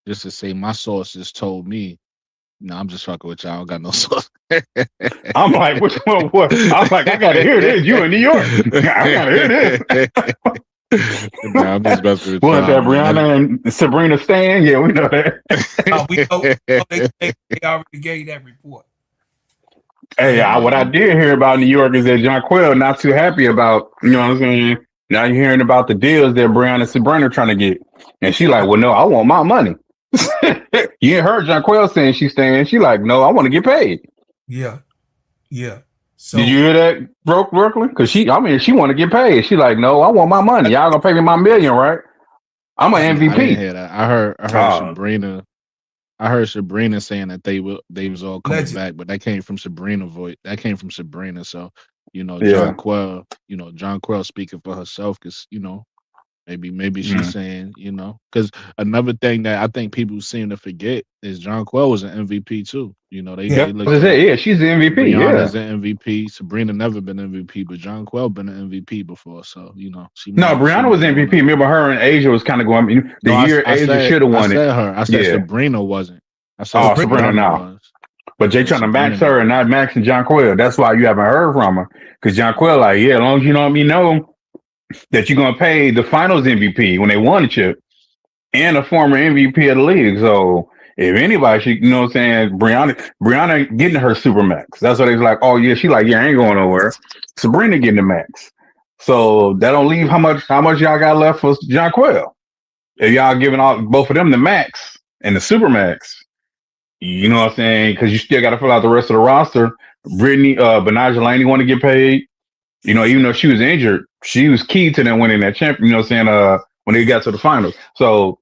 just to say my sources told me. No, I'm just fucking with y'all. I don't got no source. I'm like, which one? What? I'm like, I gotta hear this. You in New York? I gotta hear this. Nah, I'm just messing with what that Brianna and Sabrina Stan? Yeah, we know that. We know they already gave that report. Hey, what I did hear about New York is that Jonquel not too happy about, you know what I'm saying? Now you're hearing about the deals that Brianna and Sabrina are trying to get. And she like, well, no, I want my money. You ain't heard Jonquel saying she's staying. She like, no, I want to get paid. Yeah. So did you hear that, Brooklyn? Because she want to get paid. She like, no, I want my money. Y'all gonna pay me my $1 million, right? I'm an MVP. I didn't hear that. I heard Sabrina. I heard Sabrina saying that they was all coming back, but that came from Sabrina voice. That came from Sabrina. So, Jonquel speaking for herself, because, maybe she's saying, because another thing that I think people seem to forget is Jonquel was an MVP too. They she's the MVP. Brianna's an MVP. Sabrina never been MVP, but Jonquel been an MVP before. So, Brianna was MVP. Remember her and Asia was kind of going, Asia should have won it. I said Sabrina wasn't. I said Sabrina now. But they trying to max her and not maxing Jonquel. That's why you haven't heard from her. Because Jonquel, like, yeah, as long as you know that you're gonna pay the finals MVP when they won the chip and a former MVP of the league. So if anybody, she, you know what I'm saying, Brianna getting her super max. That's what they was like, oh yeah, she like, yeah, I ain't going nowhere. Sabrina getting the max. So that don't leave how much y'all got left for Jonquel. If y'all giving both of them the max and the super max, you know what I'm saying? Because you still got to fill out the rest of the roster. Brittany, Benaja Laney want to get paid. You know, even though she was injured, she was key to them winning that champion. You know what I'm saying? When they got to the finals, so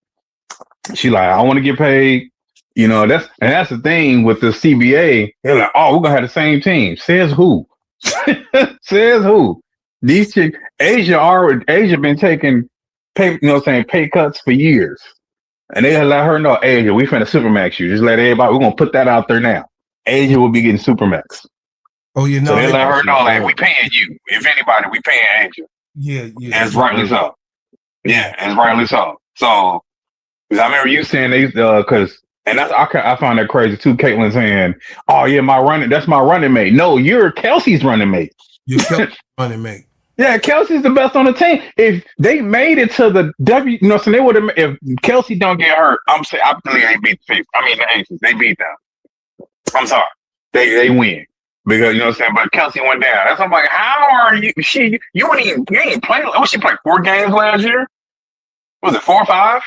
she like, I want to get paid. You know, that's the thing with the CBA. They're like, oh, we're gonna have the same team. Says who? Says who? These chicks, Asia been taking pay, you know what I'm saying, pay cuts for years. And they let her know, Asia, we finna supermax you. Just let everybody, we're gonna put that out there now. Asia will be getting supermax. Oh, you know. So they let her know, like, we paying you. If anybody, we paying Asia. Yeah. As rightly so. Yeah, as rightly so. So, because I remember you saying they, because, and that's, I find that crazy too. Caitlin saying, oh yeah, that's my running mate. No, you're Kelsey's running mate. You're Kelsey's running mate. Yeah, Kelsey's the best on the team. If they made it to the W, you know, so they would have. If Kelsey don't get hurt, I believe they beat the Chiefs. I mean the Aces, they beat them. I'm sorry, they win because you know what I'm saying. But Kelsey went down. That's I'm like, how are you? You ain't playing. Oh, she played 4 games last year. Was it 4 or 5?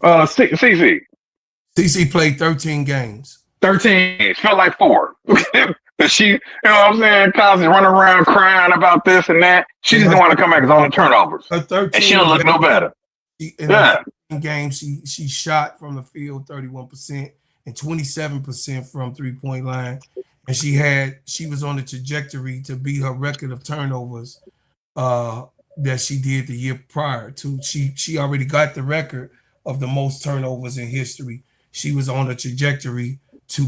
CC. CC played 13 games. 13. It felt like 4. She, you know what I'm saying, constantly running around crying about this and that. She just didn't want to come back because all the turnovers. And she don't look no better. In 13 games, she shot from the field 31% and 27% from 3-point line. And she was on the trajectory to beat her record of turnovers that she did the year prior to. She already got the record of the most turnovers in history. She was on a trajectory to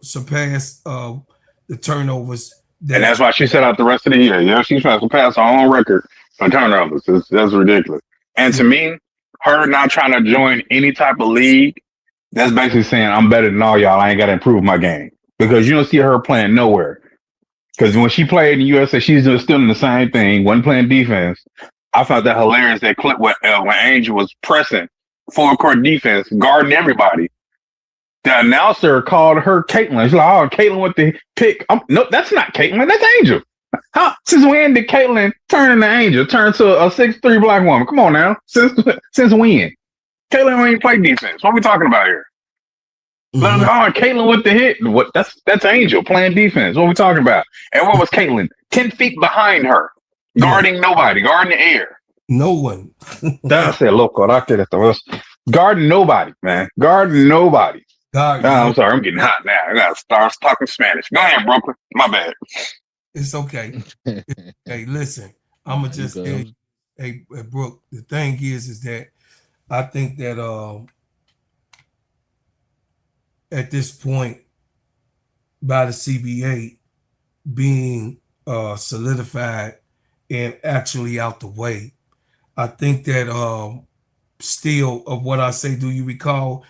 surpass the turnovers. And that's why she set out the rest of the year. Yeah, she's trying to surpass her own record on turnovers. That's ridiculous. And to me, her not trying to join any type of league, that's basically saying I'm better than all y'all. I ain't got to improve my game. Because you don't see her playing nowhere. Because when she played in the USA, she's still doing the same thing, wasn't playing defense. I found that hilarious, that clip when Angel was pressing full court defense, guarding everybody. The announcer called her Caitlin. She's like, oh, Caitlin with the pick. No, that's not Caitlin. That's Angel. Since when did Caitlin turn into Angel? Turn to a 6'3" black woman? Come on now. Since when? Caitlin ain't play defense. What are we talking about here? Mm-hmm. Oh, Caitlin with the hit. What? That's Angel playing defense. What are we talking about? And what was Caitlin? 10 feet behind her, guarding nobody, guarding the air. No one. That's it, loco. Guarding nobody, man. Guarding nobody. I'm sorry, I'm getting hot now. I gotta start talking Spanish. Go ahead, Brooklyn. My bad. It's okay. Hey, listen, I'ma just say, hey, Brooke, the thing is that I think that at this point, by the CBA being solidified and actually out the way, I think that still of what I say, do you recall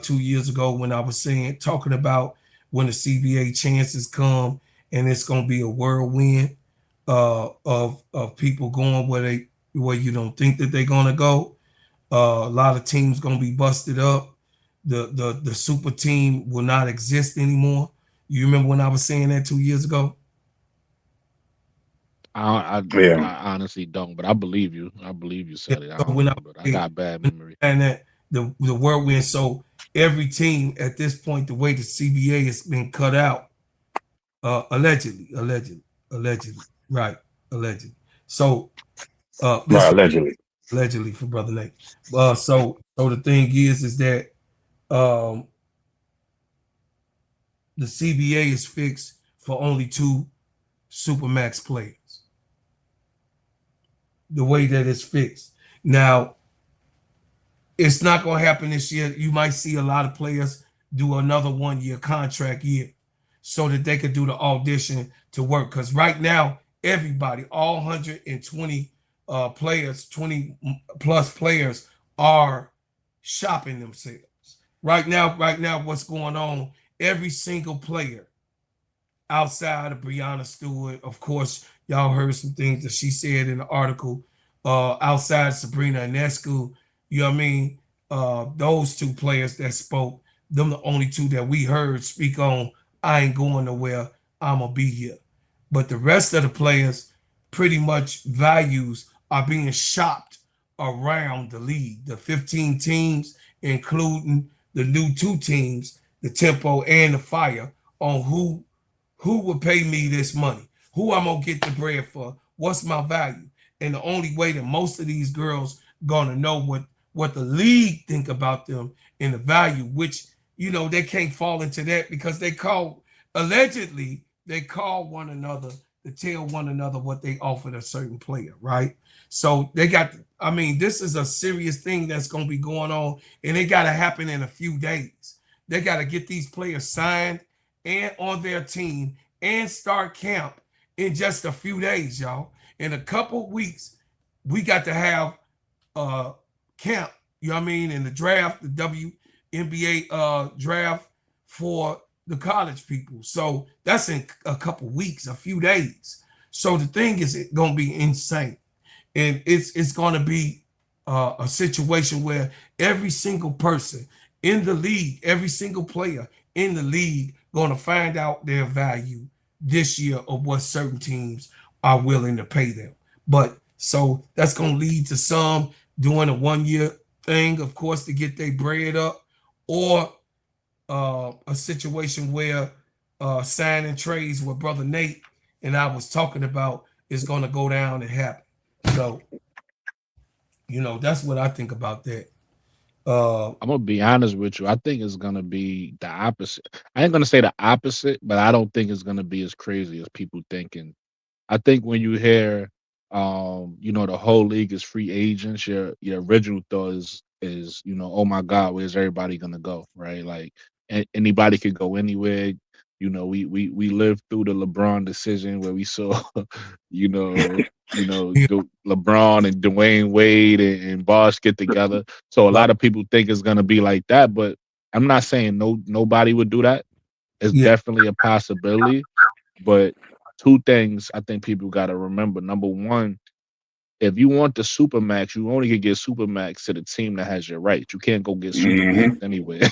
2 years ago when I was talking about when the CBA chances come and it's going to be a whirlwind of people going where you don't think that they're going to go. A lot of teams going to be busted up. The super team will not exist anymore. You remember when I was saying that 2 years ago? I honestly don't, but I believe you. I believe you said it. I got bad memory. And that the whirlwind. So every team at this point, the way the CBA has been cut out, allegedly. So allegedly for Brother Nate. So the thing is that the CBA is fixed for only 2 Supermax players. The way that it's fixed. Now, it's not going to happen this year. You might see a lot of players do another 1-year contract year so that they could do the audition to work. Because right now, everybody, all 120 players, 20 plus players are shopping themselves. right now, what's going on? Every single player outside of Breonna Stewart, of course, y'all heard some things that she said in the article. Outside Sabrina Ionescu, you know what I mean? Those two players that spoke, them the only two that we heard speak on. I ain't going nowhere. I'ma be here. But the rest of the players, pretty much values are being shopped around the league. The 15 teams, including the new two teams, the Tempo and the Fire, on who would pay me this money, who I'm gonna get the bread for, what's my value. And the only way that most of these girls gonna know what the league think about them and the value, which they can't fall into that because allegedly they call one another to tell one another what they offered a certain player, right? So this is a serious thing that's gonna be going on, and it gotta happen in a few days. They gotta get these players signed and on their team and start camp in just a few days, y'all. In a couple weeks, we got to have camp, in the draft, the WNBA draft for the college people. So that's in a couple weeks, a few days. So the thing is, it's going to be insane. And it's going to be a situation where every single person in the league, every single player in the league going to find out their value this year of what certain teams are willing to pay them. But so that's going to lead to some doing a 1 year thing, of course, to get their bread up, or a situation where signing trades with Brother Nate and I was talking about is going to go down and happen. So, that's what I think about that. I'm gonna be honest with you. I think it's gonna be the opposite. I ain't gonna say the opposite, but I don't think it's gonna be as crazy as people thinking. I think when you hear, the whole league is free agents, your original thought is, oh my God, where's everybody gonna go, right? Like anybody could go anywhere. We lived through the LeBron decision where we saw, LeBron and Dwayne Wade and Bosh get together. So a lot of people think it's gonna be like that, but I'm not saying nobody would do that. It's definitely a possibility. But two things I think people gotta remember. Number one, if you want the Supermax, you only can get Supermax to the team that has your rights. You can't go get Supermax anywhere.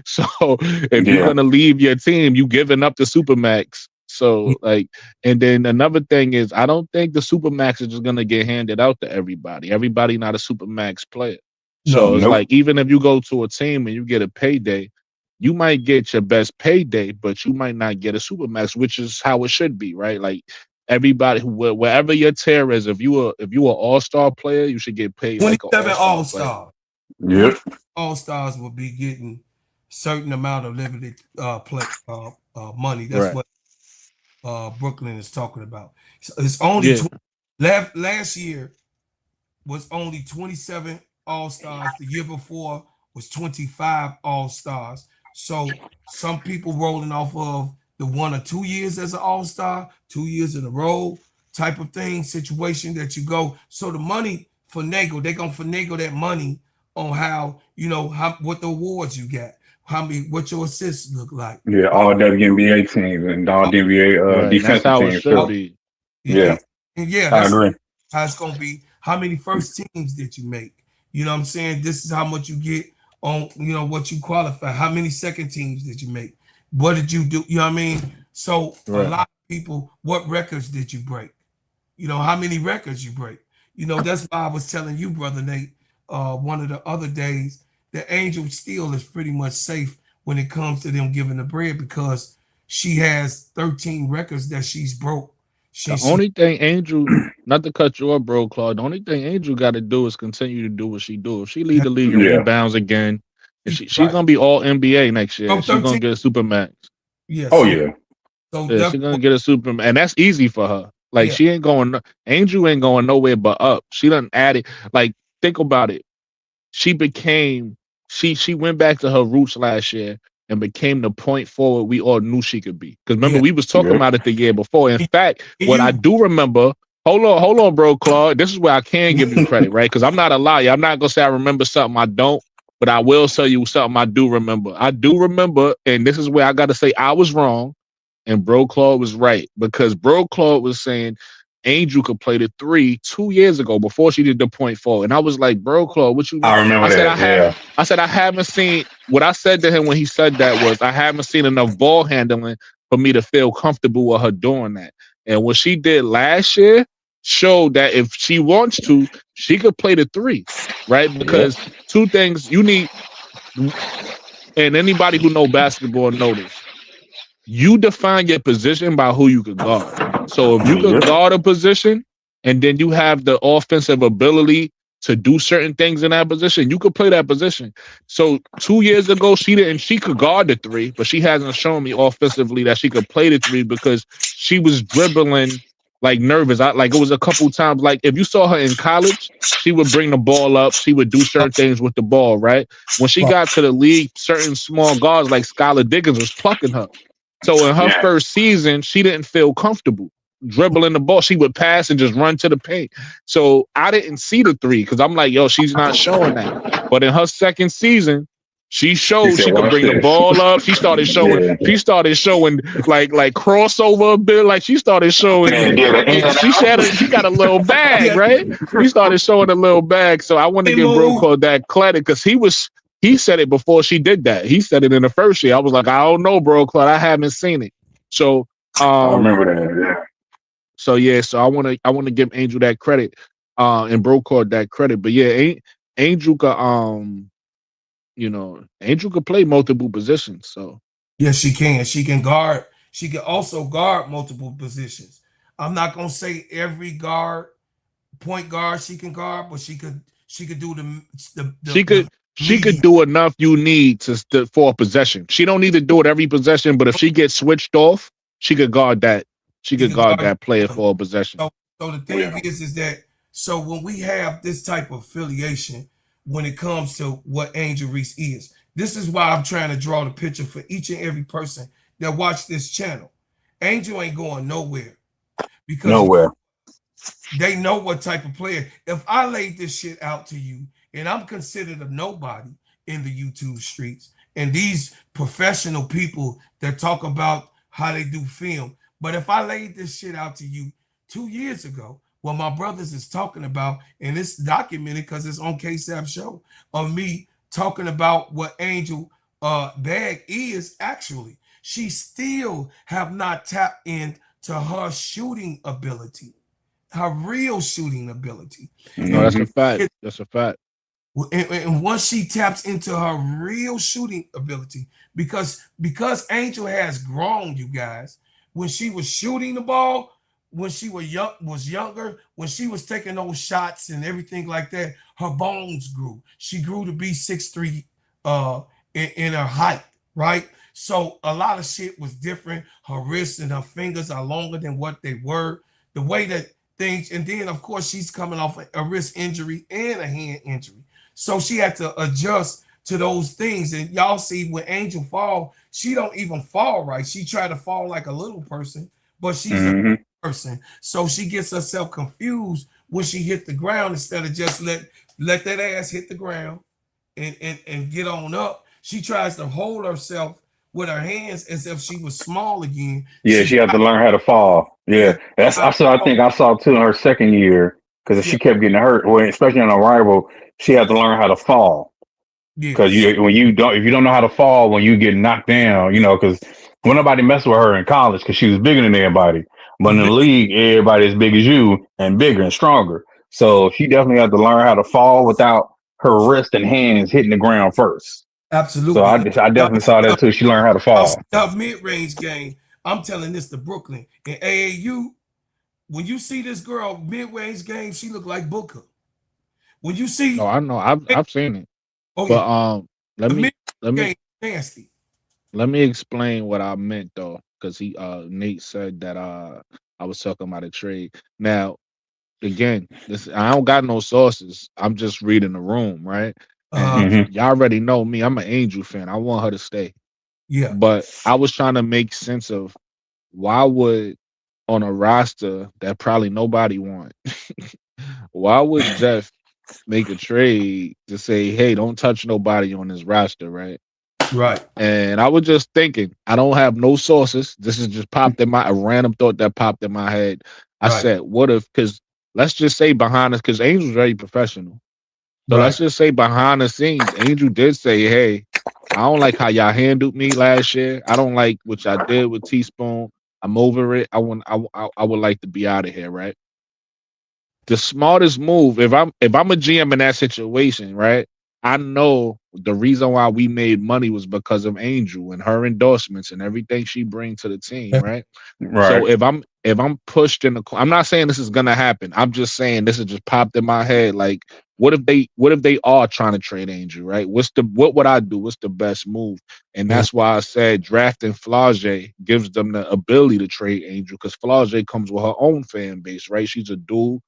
So if you're gonna leave your team, you giving up the Supermax. So and then another thing is, I don't think the Supermax is just gonna get handed out to everybody. Everybody not a Supermax player. So it's like, even if you go to a team and you get a payday, you might get your best payday, but you might not get a Supermax, which is how it should be, right? Like everybody, wherever your tier is, if you an all-star player, you should get paid like an 27 all-star. Yep. All-stars will be getting certain amount of limited money. That's what Brooklyn is talking about. So it's only last year was only 27 all-stars. The year before was 25 all-stars. So some people rolling off of the 1 or 2 years as an all-star, 2 years in a row type of thing, situation that you go. So the money finagle, they're gonna finagle that money on how what the awards you got, what your assists look like. Yeah, all WNBA teams and all WNBA defensive that's how teams. It should be. I agree. How it's gonna be. How many first teams did you make? You know what I'm saying? This is how much you get on, what you qualify. How many second teams did you make? What did you do? You know what I mean? So a lot of people, what records did you break? How many records you break? That's why I was telling you, Brother Nate, one of the other days, that Angel still is pretty much safe when it comes to them giving the bread, because she has 13 records that she's broke. The only thing Angel, not to cut you off, bro, Claude, the only thing Angel got to do is continue to do what she do. If she lead the league in rebounds again, and she's going to be all NBA next year. She's going to get a Supermax. Yeah. So she's going to get a Supermax. And that's easy for her. Like, she ain't going, Angel ain't going nowhere but up. She done added, like, think about it. She went back to her roots last year and became the point forward we all knew she could be. Because remember, we was talking about it the year before. In fact, what I do remember, hold on, bro, Claude. This is where I can give you credit, right? Because I'm not a liar. I'm not going to say I remember something I don't. But I will tell you something I do remember. I do remember, and this is where I got to say I was wrong, and Bro Claude was right, because Bro Claude was saying Angel could play the 3 2 years ago before she did the point forward, and I was like, Bro Claude, what you mean? I remember that. I said I haven't seen. What I said to him when he said that was I haven't seen enough ball handling for me to feel comfortable with her doing that. And what she did last year showed that if she wants to, she could play the 3, right? Because two things you need, and anybody who know basketball knows, you define your position by who you could guard. So if you could guard a position and then you have the offensive ability to do certain things in that position, you could play that position. So 2 years ago, she could guard the 3, but she hasn't shown me offensively that she could play the 3 because she was dribbling like nervous. Like it was a couple times, like if you saw her in college, she would bring the ball up, she would do certain things with the ball, right? When she got to the league, certain small guards like Skylar Diggins was plucking her. So in her first season, she didn't feel comfortable dribbling the ball. She would pass and just run to the paint. So I didn't see the 3 because I'm like, yo, she's not showing that. But in her second season, she showed she could bring the ball up. She started showing. She started showing like crossover a bit. Like she started showing. She got a little bag, right? She started showing a little bag. So I want to give Bro Claude that credit because he said it before she did that. He said it in the first year. I was like, I don't know, Bro Claude. I haven't seen it. So I remember that. So I want to give Angel that credit, and Bro Claude that credit. But yeah, Angel could Angel could play multiple positions. So yes, she can. She can guard. She can also guard multiple positions. I'm not gonna say every point guard she can guard, but she could do she could do enough you need for a possession. She don't need to do it every possession, but if she gets switched off, she could guard that. She could guard that player for a possession. So the thing is that so when we have this type of affiliation, when it comes to what Angel Reese is, this is why I'm trying to draw the picture for each and every person that watch this channel. Angel ain't going nowhere because they know what type of player. If I laid this shit out to you and I'm considered a nobody in the YouTube streets and these professional people that talk about how they do film, but if I laid this shit out to you 2 years ago, what my brothers is talking about, and it's documented because it's on KSAP show of me talking about what Angel bag is actually, she still have not tapped into her shooting ability, her real shooting ability. No, that's a fact. That's a fact. And once she taps into her real shooting ability, because Angel has grown, you guys, when she was shooting the ball, when she was younger, when she was taking those shots and everything like that, her bones grew. She grew to be 6'3" in her height, right? So a lot of shit was different. Her wrists and her fingers are longer than what they were. The way that things, and then of course she's coming off a wrist injury and a hand injury. So she had to adjust to those things. And y'all see when Angel fall, she don't even fall right. She tried to fall like a little person, but she's a person. So she gets herself confused when she hit the ground instead of just let that ass hit the ground and get on up. She tries to hold herself with her hands as if she was small again. Yeah, she had to learn how to fall. Yeah, that's I think I saw too in her second year because she kept getting hurt. Well, especially on arrival, she had to learn how to fall. Because if you don't know how to fall when you get knocked down, because when nobody messed with her in college because she was bigger than everybody. But in the league, everybody as big as you and bigger and stronger. So she definitely had to learn how to fall without her wrist and hands hitting the ground first. Absolutely. So I definitely saw that too. She learned how to fall. Mid-range game. I'm telling this to Brooklyn. In AAU, when you see this girl mid-range game, she look like Booker. When you see, I know, I've seen it. Oh, but let me nasty. Let me explain what I meant though, because Nate said that I was talking about a trade. Now, again, I don't got no sources. I'm just reading the room, right? And y'all already know me. I'm an Angel fan. I want her to stay. Yeah. But I was trying to make sense of why would on a roster that probably nobody want, why would Jeff make a trade to say, hey, don't touch nobody on this roster, right? Right. And I was just thinking, I don't have no sources. This is just popped in a random thought that popped in my head. I said, what if, because let's just say behind us, because Angel's very professional. So let's just say behind the scenes, Angel did say, hey, I don't like how y'all handled me last year. I don't like what y'all did with Teaspoon. I'm over it. I would like to be out of here, right? The smartest move, if I'm a GM in that situation, right? I know the reason why we made money was because of Angel and her endorsements and everything she brings to the team, right? So if I'm pushed in the, I'm not saying this is gonna happen. I'm just saying this has just popped in my head. Like, what if they are trying to trade Angel, right? What would I do? What's the best move? And that's why I said drafting Flage gives them the ability to trade Angel, because Flage comes with her own fan base, right? She's a dual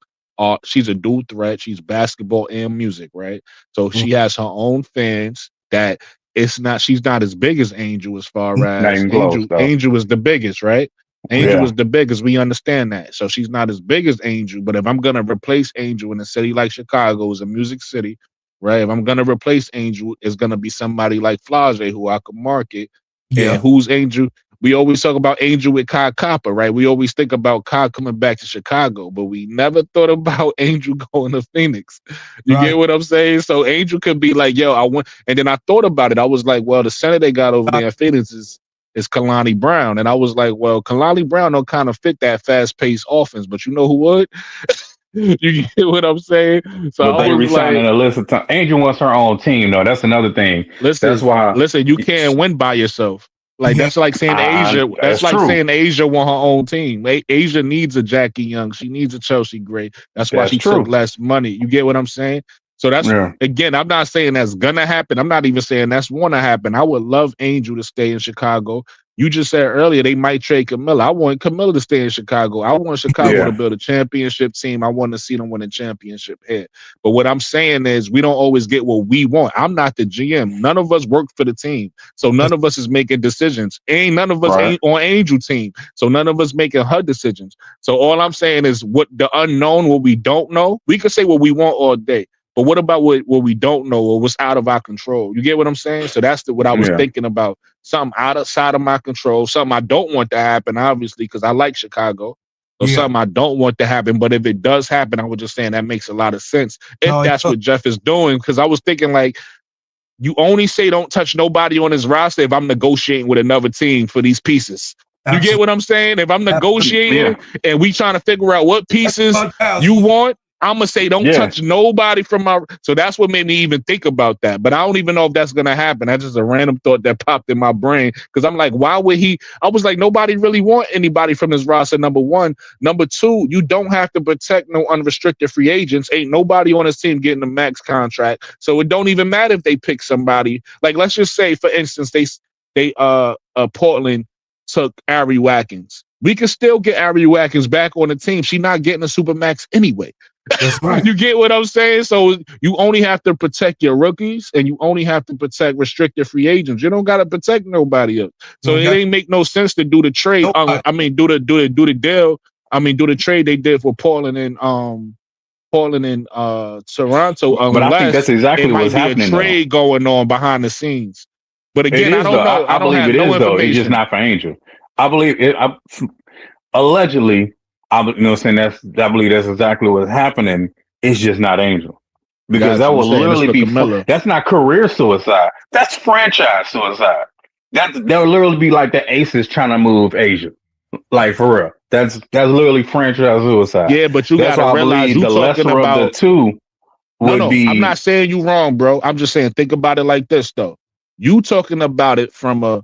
threat. She's basketball and music, right? So she has her own fans that she's not as big as Angel as far as Angel is the biggest, right? Angel is the biggest. We understand that. So she's not as big as Angel, but if I'm going to replace Angel in a city like Chicago, is a music city, right? If I'm going to replace Angel, it's going to be somebody like Flage who I could market. Yeah. And who's Angel? We always talk about Angel with Kai Copper, right? We always think about Kai coming back to Chicago, but we never thought about Angel going to Phoenix. You get what I'm saying? So Angel could be like, yo, I want, and then I thought about it. I was like, well, the center they got over there in Phoenix is Kalani Brown. And I was like, well, Kalani Brown don't kind of fit that fast-paced offense, but you know who would? You get what I'm saying? So but they resigning a list of time. Angel wants her own team, though. That's another thing. That's why. Listen, you can't win by yourself. Like that's like saying Asia. That's like saying Asia want her own team. Asia needs a Jackie Young. She needs a Chelsea Gray. That's why she took less money. You get what I'm saying? So that's again. I'm not saying that's gonna happen. I'm not even saying that's wanna happen. I would love Angel to stay in Chicago. You just said earlier they might trade Camilla. I want Camilla to stay in Chicago. I want Chicago to build a championship team. I want to see them win a championship here. But what I'm saying is we don't always get what we want. I'm not the GM. None of us work for the team. So none of us is making decisions. None of us ain't on Angel team. So none of us making her decisions. So all I'm saying is what the unknown, what we don't know, we could say what we want all day. But what about what we don't know or what's out of our control? You get what I'm saying? So that's what I was thinking about. Something outside of my control, something I don't want to happen, obviously, because I like Chicago. So something I don't want to happen. But if it does happen, I was just saying that makes a lot of sense. If that's what Jeff is doing, because I was thinking like, you only say don't touch nobody on his roster if I'm negotiating with another team for these pieces. You get what I'm saying? If I'm negotiating and we trying to figure out what pieces you want, I'm going to say don't touch nobody from my... So that's what made me even think about that. But I don't even know if that's going to happen. That's just a random thought that popped in my brain. Because I'm like, why would he... I was like, nobody really want anybody from this roster, number one. Number two, you don't have to protect no unrestricted free agents. Ain't nobody on this team getting a max contract. So it don't even matter if they pick somebody. Like, let's just say, for instance, Portland took Ari Watkins. We can still get Ari Watkins back on the team. She's not getting a supermax anyway. That's right. You get what I'm saying? So you only have to protect your rookies and you only have to protect restricted free agents. You don't got to protect nobody else. So it ain't make no sense to do the trade. Do the deal. Do the trade they did for Portland and Toronto. But I think that's exactly what's happening. A trade going on behind the scenes. But again, I don't know. I believe it is though. It's just not for Angel. I believe it. Allegedly. I believe that's exactly what's happening. It's just not Angel, because that will literally be that's not career suicide. That's franchise suicide. That will literally be like the Aces trying to move Asia, like for real. That's literally franchise suicide. Yeah, but you got to realize you talking about the two. I'm not saying you wrong, bro. I'm just saying think about it like this though. You talking about it from a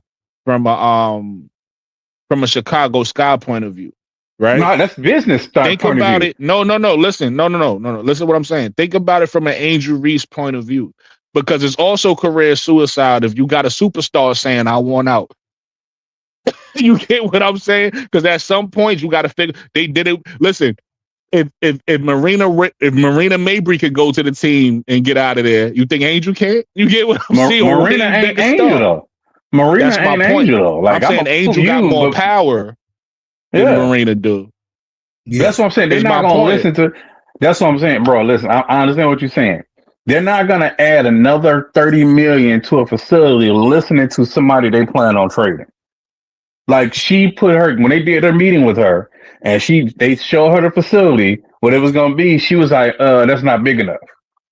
Chicago Sky point of view. Right? No, that's business. Think about it. No. Listen, no. Listen to what I'm saying. Think about it from an Angel Reese point of view, because it's also career suicide if you got a superstar saying I want out. You get what I'm saying? Because at some point you got to figure they did it. Listen, if Marina Mabry could go to the team and get out of there, you think Angel can't? You get what I'm saying? Marina ain't Angel though. Marina ain't Angel though. Like I'm saying, Angel got more power. Marina do. That's what I'm saying. They're not going to listen to. That's what I'm saying, bro. Listen, I understand what you're saying. They're not gonna add another 30 million to a facility listening to somebody they plan on trading. Like she put her when they did their meeting with her, and they showed her the facility what it was gonna be. She was like, "That's not big enough."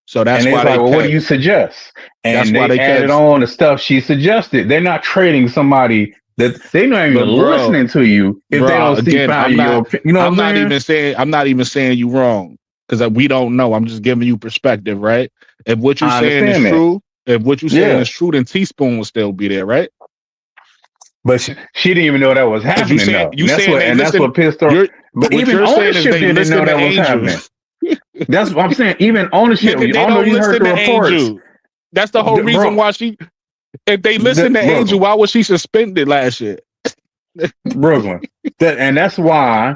So And that's they was why like, they "Well, what do kept. you suggest?" That's And why they they added kept. on the stuff she suggested. They're not trading somebody that they're not even But listening to you if they don't seek again, value your opinion. You know what I'm saying? I'm not even saying you wrong because we don't know. I'm just giving you perspective, right? If what you're I saying is understand that. true, Yeah. then Teaspoon will still be there, right? But she didn't even know that was Because happening though. you saying they That's listen. what pissed her. But What even you're saying is ownership they didn't know listen to that was happening. angels. That's what I'm saying. Even ownership, I Nigga, they don't know if don't you heard listen the to reports. angels. That's the whole reason Bro, why if they listen to Angel, Brooklyn. why was she suspended last year? Brooklyn. And that's why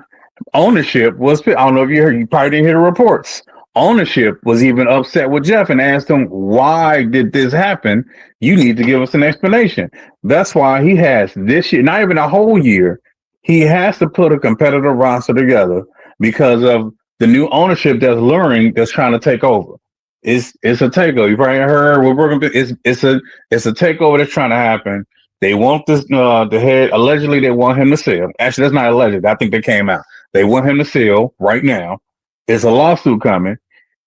ownership was, I don't know if you probably didn't hear the reports. Ownership was even upset with Jeff and asked him, why did this happen? You need to give us an explanation. That's why he has this year, not even a whole year, he has to put a competitive roster together because of the new ownership that's luring, that's trying to take over. It's a takeover. You probably heard we're working. It's a takeover that's trying to happen. They want this the head. Allegedly, they want him to sell. Actually, that's not alleged. I think they came out. They want him to sell right now. There's a lawsuit coming.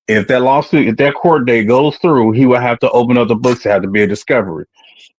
If that court date goes through, he will have to open up the books. To have to be a discovery.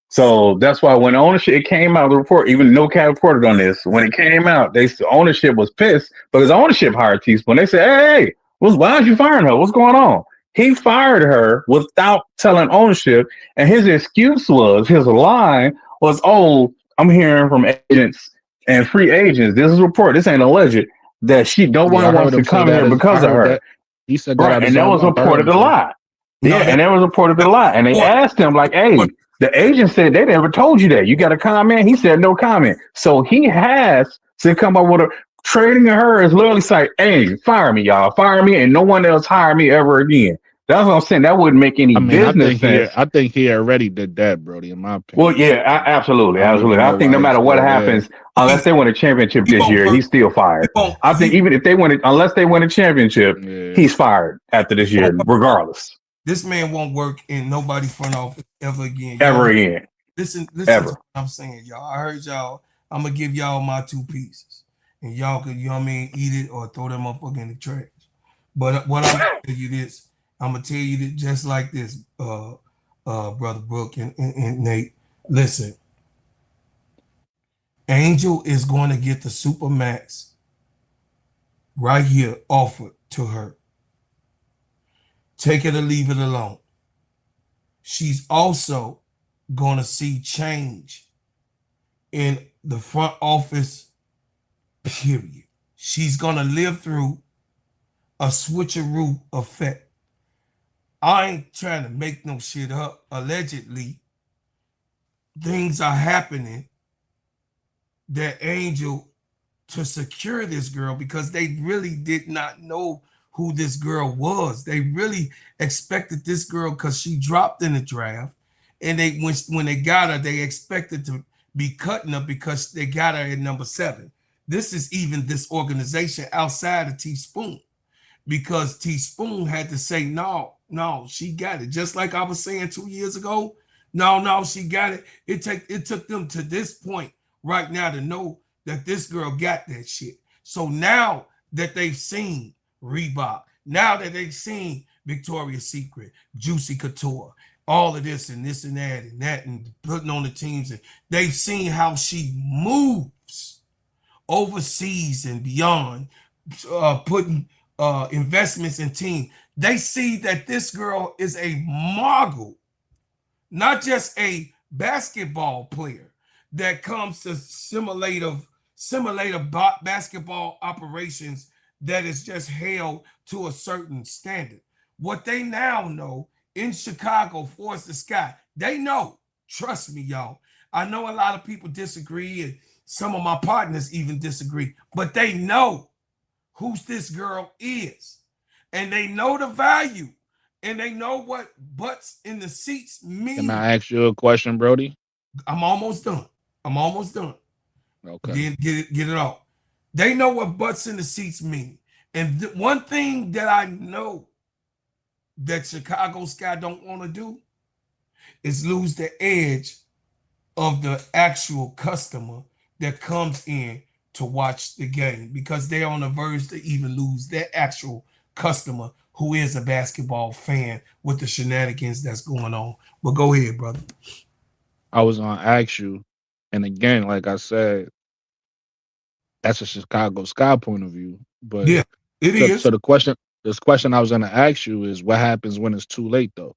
So that's why when ownership it came out, the report, even no cat reported on this. When it came out, ownership was pissed because ownership hired Teaspoon. They said, "Hey, why aren't you firing her? What's going on?" He fired her without telling ownership, and his excuse was his line was, "Oh, I'm hearing from agents and free agents. This is a report. This ain't alleged that no Yeah, I one heard wants to him say come that. here I because of heard her." that he said that Right, out his and that own was mouth. I heard reported him a say that. lie. Yeah, and that was reported a lie. And they asked him, like, "Hey, the agent said they never told you that. You got a comment?" He said no comment. So he has to come up with a trading her is literally say, "Hey, fire me, y'all. Fire me, and no one else hire me ever again." That's what I'm saying. That wouldn't make any I mean, business sense. I think he already did that, Brody. In my Well, opinion, yeah, absolutely, I don't absolutely. even I know think no why he's matter what still there. happens, unless they win a championship He this won't year, work. he's still fired. I think even if unless they win a championship, Yeah, he's fired after this year, regardless, This man won't work in nobody front office ever again. ever Y'all again, listen to ever. what I'm saying, y'all. I heard y'all. I'm gonna give y'all my two pieces. And y'all could, you know what I mean, eat it or throw that motherfucker in the trash. But what I'm gonna tell you this, I'm gonna tell you that just like this, brother Brooke and Nate. Listen, Angel is going to get the supermax right here offered to her. Take it or leave it alone. She's also going to see change in the front office, period. She's going to live through a switcheroo effect. I ain't trying to make no shit up. Allegedly, things are happening that Angel to secure this girl because they really did not know who this girl was. They really expected this girl because she dropped in the draft, and they when they got her, they expected to be cutting her because they got her at number 7. This is even this organization outside of Teaspoon because Teaspoon had to say no, no, she got it. Just like I was saying 2 years ago, no, she got it. It took them to this point right now to know that this girl got that shit. So now that they've seen Reebok, now that they've seen Victoria's Secret, Juicy Couture, all of this and this and that and putting on the teams, and they've seen how she moves overseas and beyond, putting investments in team. They see that this girl is a mogul, not just a basketball player that comes to simulate basketball operations that is just held to a certain standard. What they now know in Chicago, Forest the Sky, they know. Trust me, y'all. I know a lot of people disagree, and some of my partners even disagree, but they know who this girl is, and they know the value, and they know what butts in the seats Can mean. I ask you a question, Brody? I'm almost done. I'm almost done. Okay. Then get it off. They know what butts in the seats mean. And one thing that I know that Chicago Sky don't want to do is lose the edge of the actual customer that comes in to watch the game, because they're on the verge to even lose their actual customer who is a basketball fan with the shenanigans that's going on. But go ahead, brother. I was gonna ask you, and again, like I said, that's a Chicago Sky point of view. But Yeah, it is. so this question I was gonna ask you is, what happens when it's too late, though?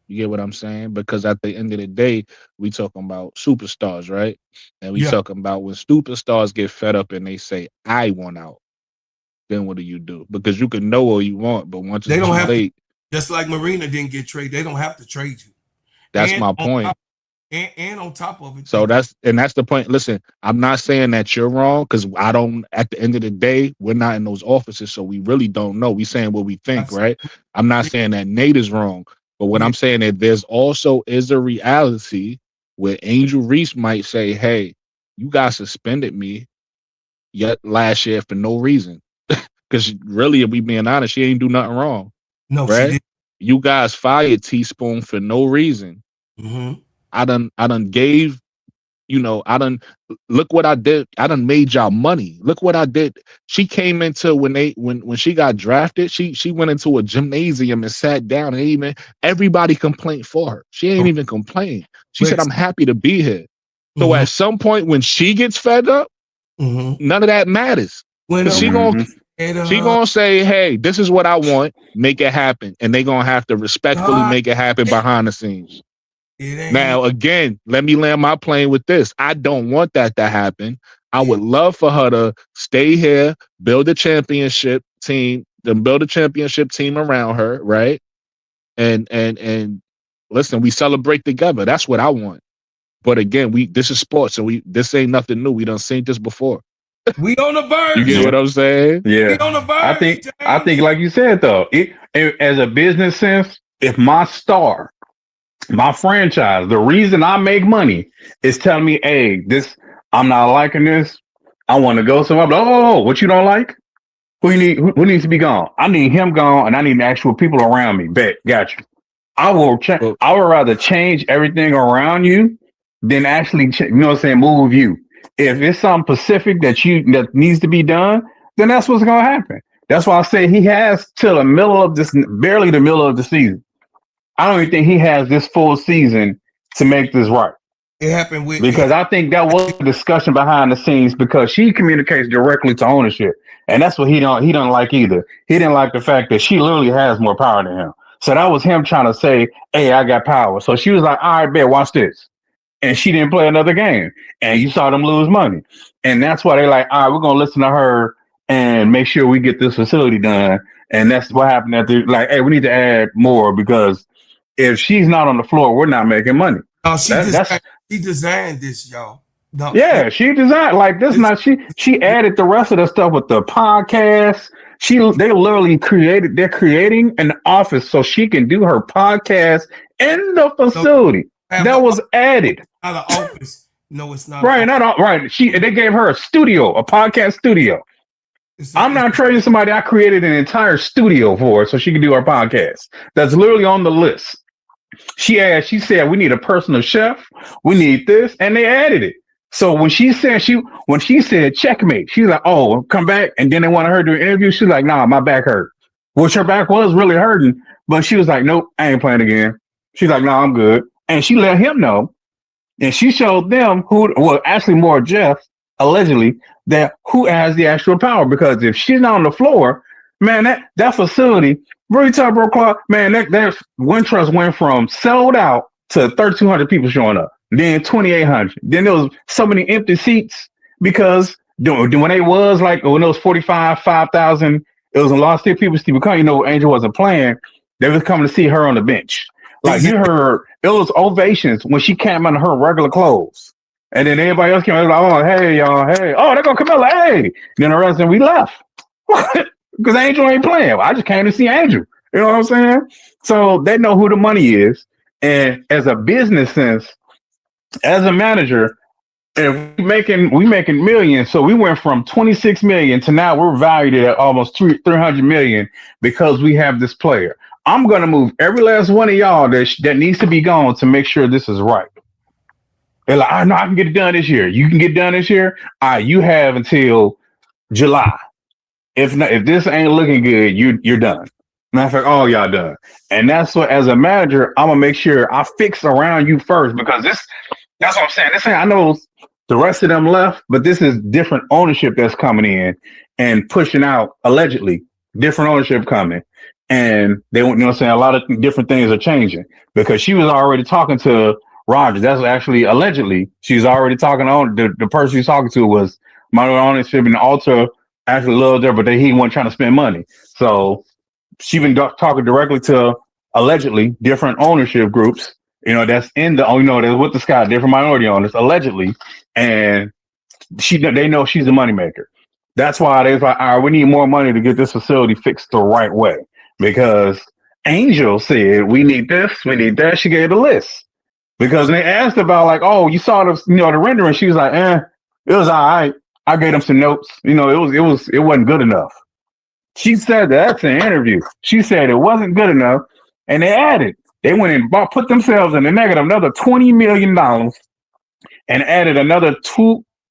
You get what I'm saying? Because at the end of the day, we talking about superstars, right? And we Yeah, talking about when superstars get fed up and they say, "I want out." Then what do? Because you can know all you want, but once they it's don't too have to. late, Just like Marina didn't get traded, they don't have to trade you. that's And my on point. top, and on top of it, So that's the point. Listen, I'm not saying that you're wrong, because I don't. At the end of the day, we're not in those offices, so we really don't know. We saying what we think, right? I'm not saying that Nate is wrong, but what yeah, I'm saying that there's also is a reality where Angel Reese might say, "Hey, you guys suspended me yet last year for no reason," because really, if we being honest, she ain't do nothing wrong, no, she right? did. You guys fired Teaspoon for no reason. Mm-hmm. I done gave, I done look what I did. I done made y'all money. Look what I did. She came into when she got drafted, she went into a gymnasium and sat down, and even everybody complained for her. She ain't even complain. She said, "I'm happy to be here." So Mm-hmm. at some point when she gets fed up, Mm-hmm. none of that matters. When Because she gonna say, "Hey, this is what I want. Make it happen," and they gonna have to respectfully make it happen behind the scenes. it ain't Now, again, let me land my plane with this. I don't want that to happen. I would love for her to stay here, build a championship team, then build a championship team around her, right? And listen, we celebrate together. That's what I want. But again, this is sports, so this ain't nothing new. We done seen this before. we on the You verge. get what I'm saying? We Yeah. on the I verge, think James. like you said though, as a business sense, if my star, my franchise, the reason I make money is telling me, hey, I'm not liking this. I want to go somewhere. Oh, what you don't like? Who you need? Who needs to be gone? I need him gone, and I need actual people around me. Bet, got you. I will. Well, I would rather change everything around you than actually, move you. If it's something specific that needs to be done, then that's what's gonna happen. That's why I say he has till barely the middle of the season. I don't even think he has this full season to make this right. It happened with Because I think that was a discussion behind the scenes because she communicates directly to ownership. And that's what he don't like either. He didn't like the fact that she literally has more power than him. So that was him trying to say, hey, I got power. So she was like, all right, bet, watch this. And she didn't play another game. And you saw them lose money. And that's why they're like, all right, we're gonna listen to her and make sure we get this facility done. And that's what happened at like, hey, we need to add more because if she's not on the floor, we're not making money. She designed this, y'all. No, Yeah, she designed like this. Not she added the rest of the stuff with the podcast. They literally they're creating an office so she can do her podcast in the facility. That was added. Not an office. No, it's not. Right, right. They gave her a studio, a podcast studio. I'm not trading somebody I created an entire studio for so she can do her podcast. That's literally on the list. She said, we need a personal chef. We need this. And they added it. So when she said checkmate, she's like, oh, come back. And then they wanted her to do an interview. She's like, nah, my back hurt. Which her back was really hurting. But she was like, nope, I ain't playing again. She's like, no, I'm good. And she let him know. And she showed them actually more Jeff, allegedly, that who has the actual power. Because if she's not on the floor, man, that facility, really tough, bro, Clark, man, that Wintrust went from sold out to 3,200 people showing up. Then 2,800. Then there was so many empty seats because when it was like, when it was 5,000, it was a lot of people still come. Angel wasn't playing. They was coming to see her on the bench. Like you heard, it was ovations when she came in her regular clothes. And then everybody else came out like, oh, hey, y'all, hey. Oh, they're going to come out like, hey. And then the rest of them, we left. Because Angel ain't playing. I just came to see Angel. You know what I'm saying? So they know who the money is. And as a business sense, as a manager, if we making millions, so we went from 26 million to now we're valued at almost 300 million because we have this player. I'm gonna move every last one of y'all that needs to be gone to make sure this is right. They're like, I know I can get it done this year. You can get it done this year. You have until July. If not, if this ain't looking good, you're done. Matter of fact, all y'all done. And that's what, as a manager, I'm gonna make sure I fix around you first because that's what I'm saying. I know the rest of them left, but this is different ownership that's coming in and pushing out allegedly different ownership coming. And they, you know what I'm saying, a lot of different things are changing because she was already talking to Rogers. That's actually allegedly she's already talking on the person she's talking to was minority ownership and Alter actually loved her, but he wasn't trying to spend money. So she been talking directly to allegedly different ownership groups, you know, that's in the, you know, that's with the Sky, different minority owners allegedly, and they know she's the moneymaker. That's why they're like, all right, we need more money to get this facility fixed the right way because Angel said we need this, we need that. She gave the list because they asked about like, oh, you saw the, you know, the rendering. She was like, it was all right. I gave them some notes. You know, it wasn't good enough. She said that's an interview. She said it wasn't good enough, and they went and put themselves in the negative another $20 million and added another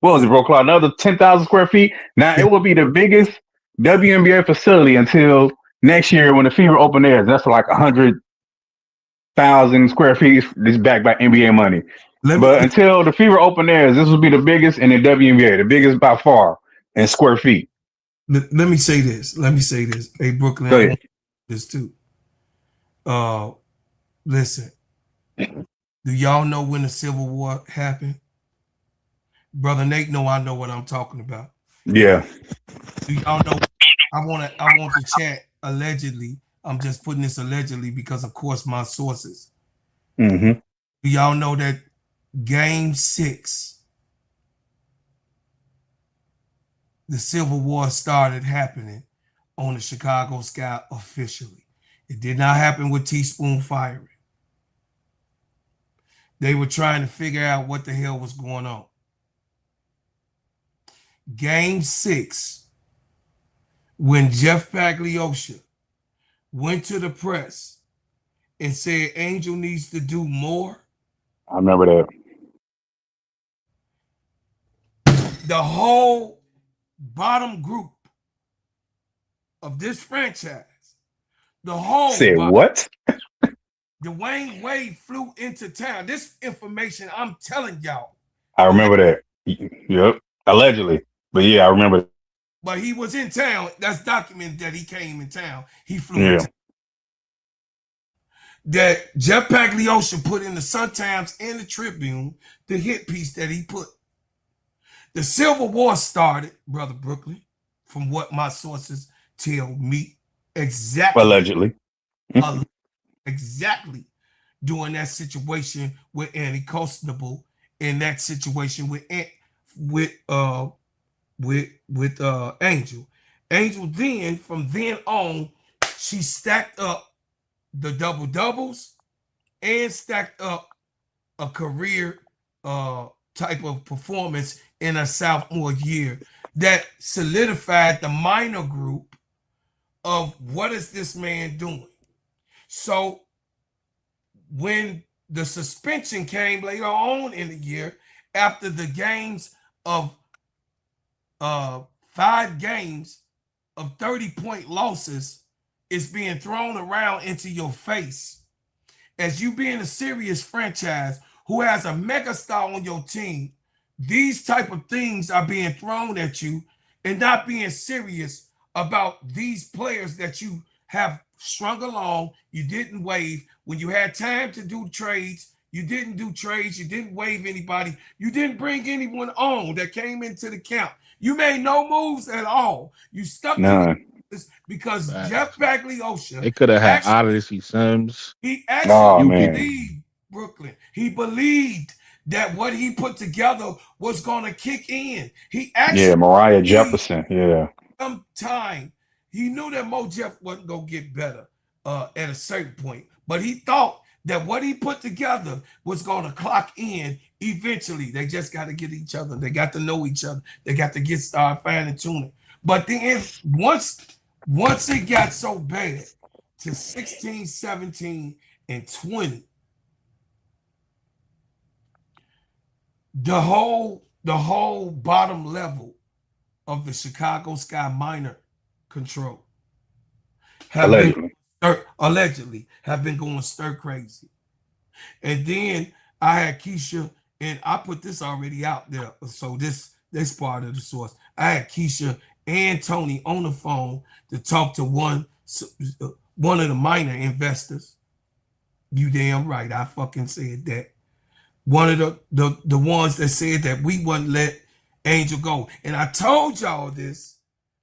another 10,000 square feet. Now it will be the biggest WNBA facility until next year when the Fever open theirs. That's like 100,000 square feet. This backed by NBA money. But until the Fever open theirs, this will be the biggest in the WNBA, the biggest by far in square feet. Let me say this. Hey, Brooklyn, I want this too. Listen, do y'all know when the Civil War happened? Brother Nate know I know what I'm talking about. Yeah. Do y'all know? I want to chat allegedly. I'm just putting this allegedly because, of course, my sources. Mm-hmm. Do y'all know that Game 6, the Civil War started happening on the Chicago Sky officially? It did not happen with Teaspoon firing. They were trying to figure out what the hell was going on. Game 6, when Jeff Pagliocca went to the press and said Angel needs to do more. I remember that. The whole bottom group of this franchise, the whole said what? Dwayne Wade flew into town. This information I'm telling y'all. I remember that. Yep. Allegedly. But yeah, I remember. But he was in town. That's documented that he came in town. He flew in town. That Jeff Pagliocca put in the Sun-Times and the Tribune the hit piece that he put. The Civil War started, Brother Brooklyn, from what my sources tell me, exactly. Allegedly. Exactly during that situation with Annie Constable, in that situation with Angel. Angel then, from then on, she stacked up the double doubles and stacked up a career type of performance in a sophomore year that solidified the minor group of what is this man doing. So when the suspension came later on in the year, after the games of 5 games of 30-point losses is being thrown around into your face, as you being a serious franchise who has a mega star on your team, these type of things are being thrown at you and not being serious about these players that you have strung along. You didn't waive when you had time to do trades. You didn't do trades. You didn't waive anybody. You didn't bring anyone on that came into the camp. You made no moves at all. You stuck to this because Jeff Pagliocca. They could have had Odyssey Sims. He actually believed Brooklyn. He believed that what he put together was going to kick in. He actually Mariah Jefferson. Yeah. Sometime he knew that Mo Jeff wasn't going to get better at a certain point, but he thought that what he put together was going to clock in eventually. They just got to get each other. They got to know each other. They got to get started fine and tuning. But then once it got so bad to 16, 17, and 20, the whole bottom level of the Chicago Sky minor control allegedly have been going stir crazy. And then I had Keisha, and I put this already out there, so this part of the source. I had Keisha and Tony on the phone to talk to one of the minor investors. You damn right, I fucking said that. One of the ones that said that we wouldn't let Angel go. And I told y'all this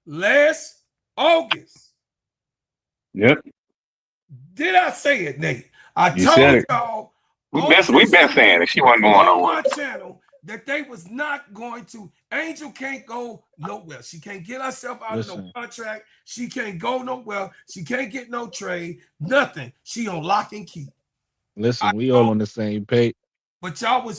last August. Yep. Did I say it, Nate? I You told y'all. We've been saying it. She wasn't going on nowhere. my channel that they was not going to. Angel can't go nowhere. She can't get herself out of no contract. She can't go nowhere. She can't get no trade. Nothing. She on lock and key. Listen, we all on the same page. But y'all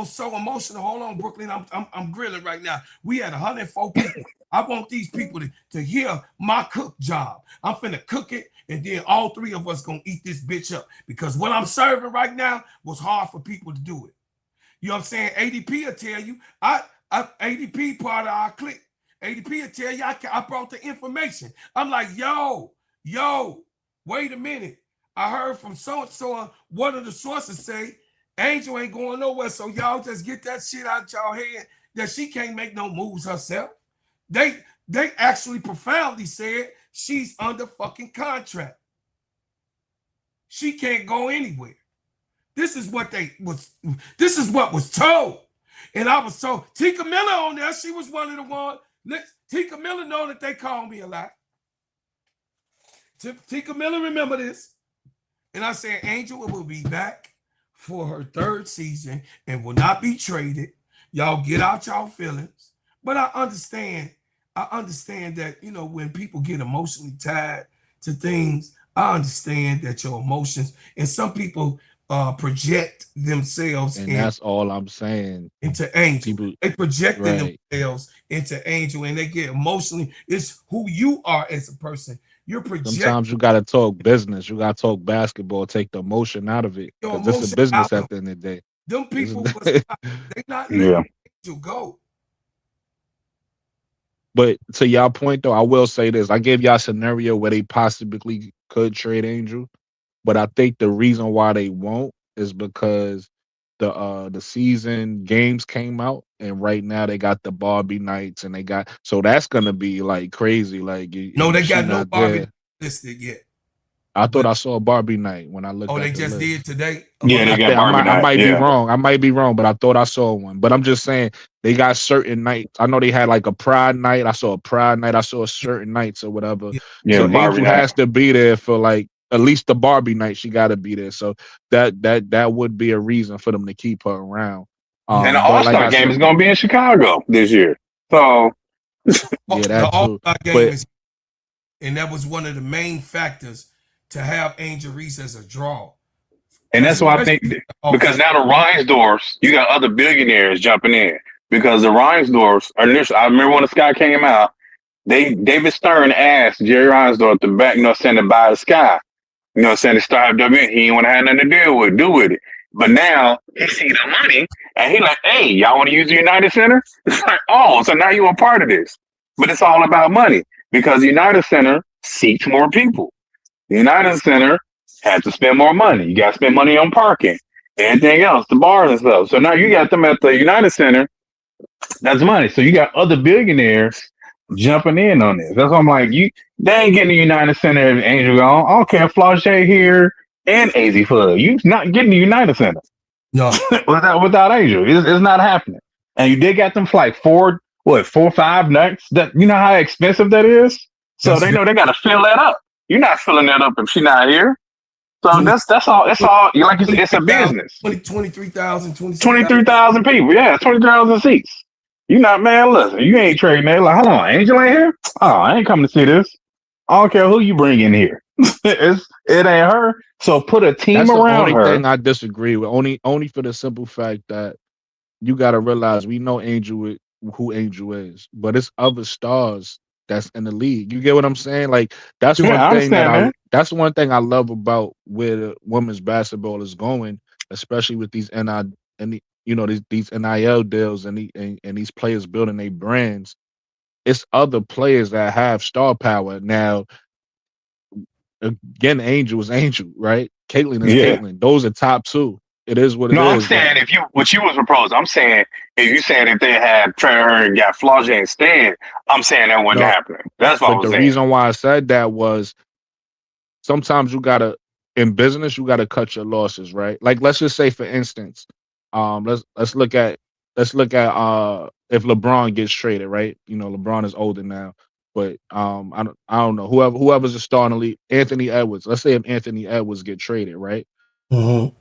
so emotional. Hold on, Brooklyn. I'm grilling right now. We had 104 people. I want these people to hear my cook job. I'm finna cook it, and then all three of us gonna eat this bitch up. Because what I'm serving right now was hard for people to do it. You know what I'm saying? ADP will tell you. ADP part of our clique. ADP will tell you I brought the information. I'm like, yo, wait a minute. I heard from so-and-so, one of the sources say, Angel ain't going nowhere, so y'all just get that shit out y'all head that she can't make no moves herself. They actually profoundly said she's under fucking contract. She can't go anywhere. This is what was told. And I was told, Tika Miller on there, she was one of the ones. Tika Miller know that they call me a lot. Tika Miller remember this. And I said, Angel will be back for her third season and will not be traded. Y'all get out y'all feelings. But I understand that, you know, when people get emotionally tied to things, I understand that your emotions, and some people project themselves. And that's all I'm saying. Into Angel. They projecting themselves into Angel, and they get emotionally. It's who you are as a person. You're projecting. Sometimes you got to talk business. You got to talk basketball, take the emotion out of it. Because it's a business at the end of the day. Them people, they not letting Angel go. But to y'all point, though, I will say this. I gave y'all a scenario where they possibly could trade Angel. But I think the reason why they won't is because the season games came out, and right now they got the Barbie nights, and they got, so that's gonna be like crazy. Like no, they got no Barbie listed yet. I thought I saw a Barbie night when I looked. Oh, they just did today. Yeah, they got Barbie night. I might be wrong. I might be wrong, but I thought I saw one. But I'm just saying they got certain nights. I know they had like a Pride night. I saw a Pride night. I saw certain nights or whatever. Yeah, so Angel has to be there for like at least the Barbie night. She got to be there. So that would be a reason for them to keep her around. And the All-Star game is going to be in Chicago this year. So yeah, that too. Game is, and that was one of the main factors to have Angel Reese as a draw. And that's why I think, because now the Reinsdorfs, you got other billionaires jumping in. Because the Reinsdorfs, I remember when the Sky came out, David Stern asked Jerry Reinsdorf to back, saying to buy the Sky. Saying to start WN, he didn't want to have nothing to do with it. But now he see the money and he like, hey, y'all want to use the United Center? It's like, oh, so now you're a part of this. But it's all about money because the United Center seats more people. The United Center had to spend more money. You got to spend money on parking, anything else, the bars and stuff. So now you got them at the United Center. That's money. So you got other billionaires jumping in on this. That's why I'm like, they ain't getting the United Center if Angel gone. I don't care if Flauché here and AZ Fudd. You not getting the United Center. No. without Angel. It's not happening. And you did got them for like 4 or 5 nights. That you know how expensive that is? So they know they gotta fill that up. You're not filling that up if she's not here. So that's all. It's all like it's a business. 23,000 people. Yeah, 20,000 seats. You not, man, listen, you ain't trading that. Like, hold on, Angel ain't here? Oh, I ain't coming to see this. I don't care who you bring in here. it ain't her. So put a team That's the around only her. thing I disagree with. Only for the simple fact that you got to realize we know who Angel is, but it's other stars that's in the league. You get what I'm saying? Like that's Yeah, one I thing understand that. that's one thing I love about where the women's basketball is going, especially with these these NIL deals and these players building their brands. It's other players that have star power. Now, again, Angel is Angel, right? Caitlyn is Yeah. Caitlyn. Those are top two. It is what it No, I'm is. But saying what you was proposing, I'm saying if you saying if they had Trevor and got Flaugier instead, I'm saying that wasn't no, happening. That's what I but was the saying. reason why I said that was sometimes you gotta in business you gotta cut your losses, right? Like let's just say for instance, let's look at if LeBron gets traded, right? You know, LeBron is older now, but I don't know whoever's a star in the league, Anthony Edwards. Let's say if Anthony Edwards get traded, right? Mm-hmm.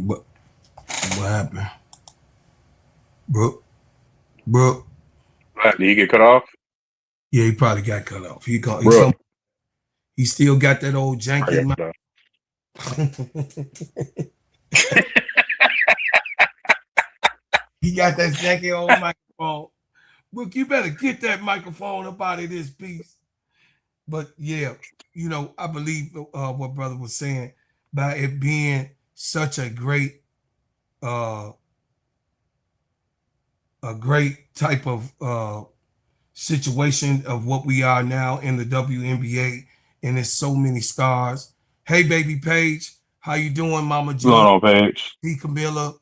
What happened, bro? Did he get cut off? Yeah, he probably got cut off. Bro. He still got that old janky mouth. Bro. He got that janky old microphone. Look, you better get that microphone up out of this piece. But yeah, you know, I believe what brother was saying by it being such a great type of situation of what we are now in the WNBA, and there's so many stars. Hey, baby Paige, how you doing, Mama What's going Joe? on, Paige? D. Camilla,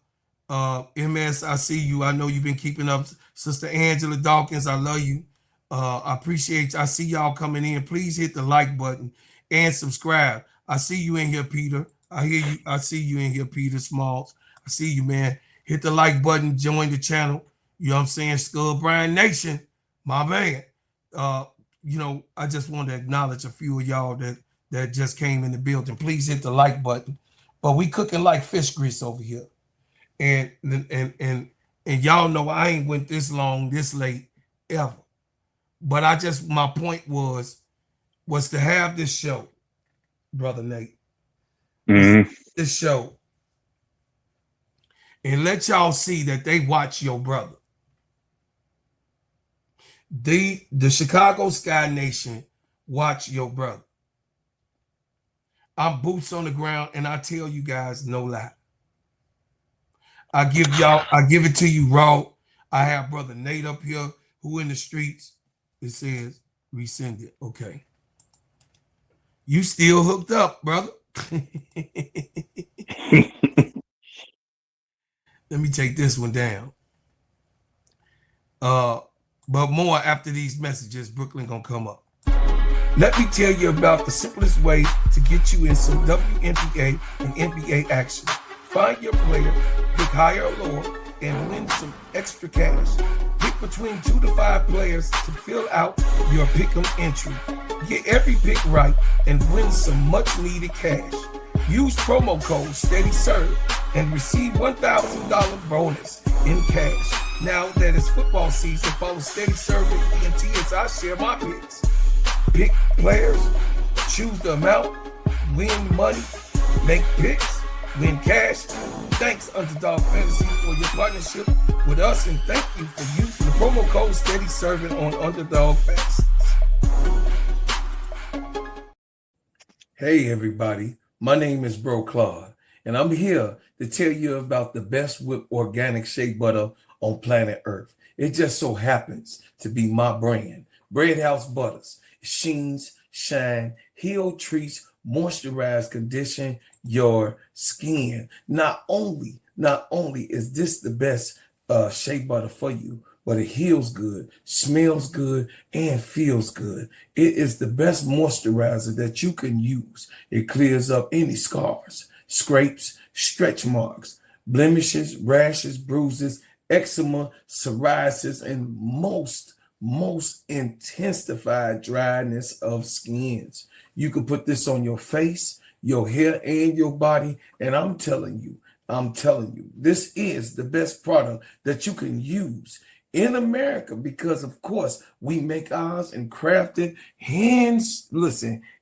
MS, I see you. I know you've been keeping up. Sister Angela Dawkins, I love you. I appreciate you. I see y'all coming in. Please hit the like button and subscribe. I see you in here, Peter. I hear you. I see you in here, Peter Smalls. I see you, man. Hit the like button. Join the channel. You know what I'm saying? Skull Brian Nation, my man. You know, I just want to acknowledge a few of y'all that just came in the building. Please hit the like button. But we cooking like fish grease over here. And y'all know I ain't went this long, this late, ever. But my point was to have this show, Brother Nate. Mm-hmm. This show. And let y'all see that they watch your brother. The Chicago Sky Nation watch your brother. I'm boots on the ground, and I tell you guys no lie. I give it to you raw. I have Brother Nate up here who in the streets. It says resend it. Okay. You still hooked up, brother. Let me take this one down. But more after these messages. Brooklyn gonna come up. Let me tell you about the simplest way to get you in some WNBA and NBA action. Find your player, pick higher or lower, and win some extra cash. Pick between 2 to 5 players to fill out your pick'em entry. Get every pick right and win some much needed cash. Use promo code SteadyServ and receive $1,000 bonus in cash. Now that it's football season, follow SteadyServ and ENT as I share my picks. Pick players, choose the amount, win money, make picks, win cash. Thanks, Underdog Fantasy, for your partnership with us, and thank you for using the promo code SteadyServ'n on Underdog Fantasy. Hey, everybody. My name is Bro Claude, and I'm here to tell you about the best whipped organic shea butter on planet Earth. It just so happens to be my brand, Bread House Butters. Sheens, shine, heal, treats, moisturize, condition your skin. Not only is this the best shea butter for you, but it heals good, smells good, and feels good. It is the best moisturizer that you can use. It clears up any scars, scrapes, stretch marks, blemishes, rashes, bruises, eczema, psoriasis, and most intensified dryness of skins. You can put this on your face, your hair, and your body, and I'm telling you, I'm telling you, this is the best product that you can use in America because, of course, we make ours and crafted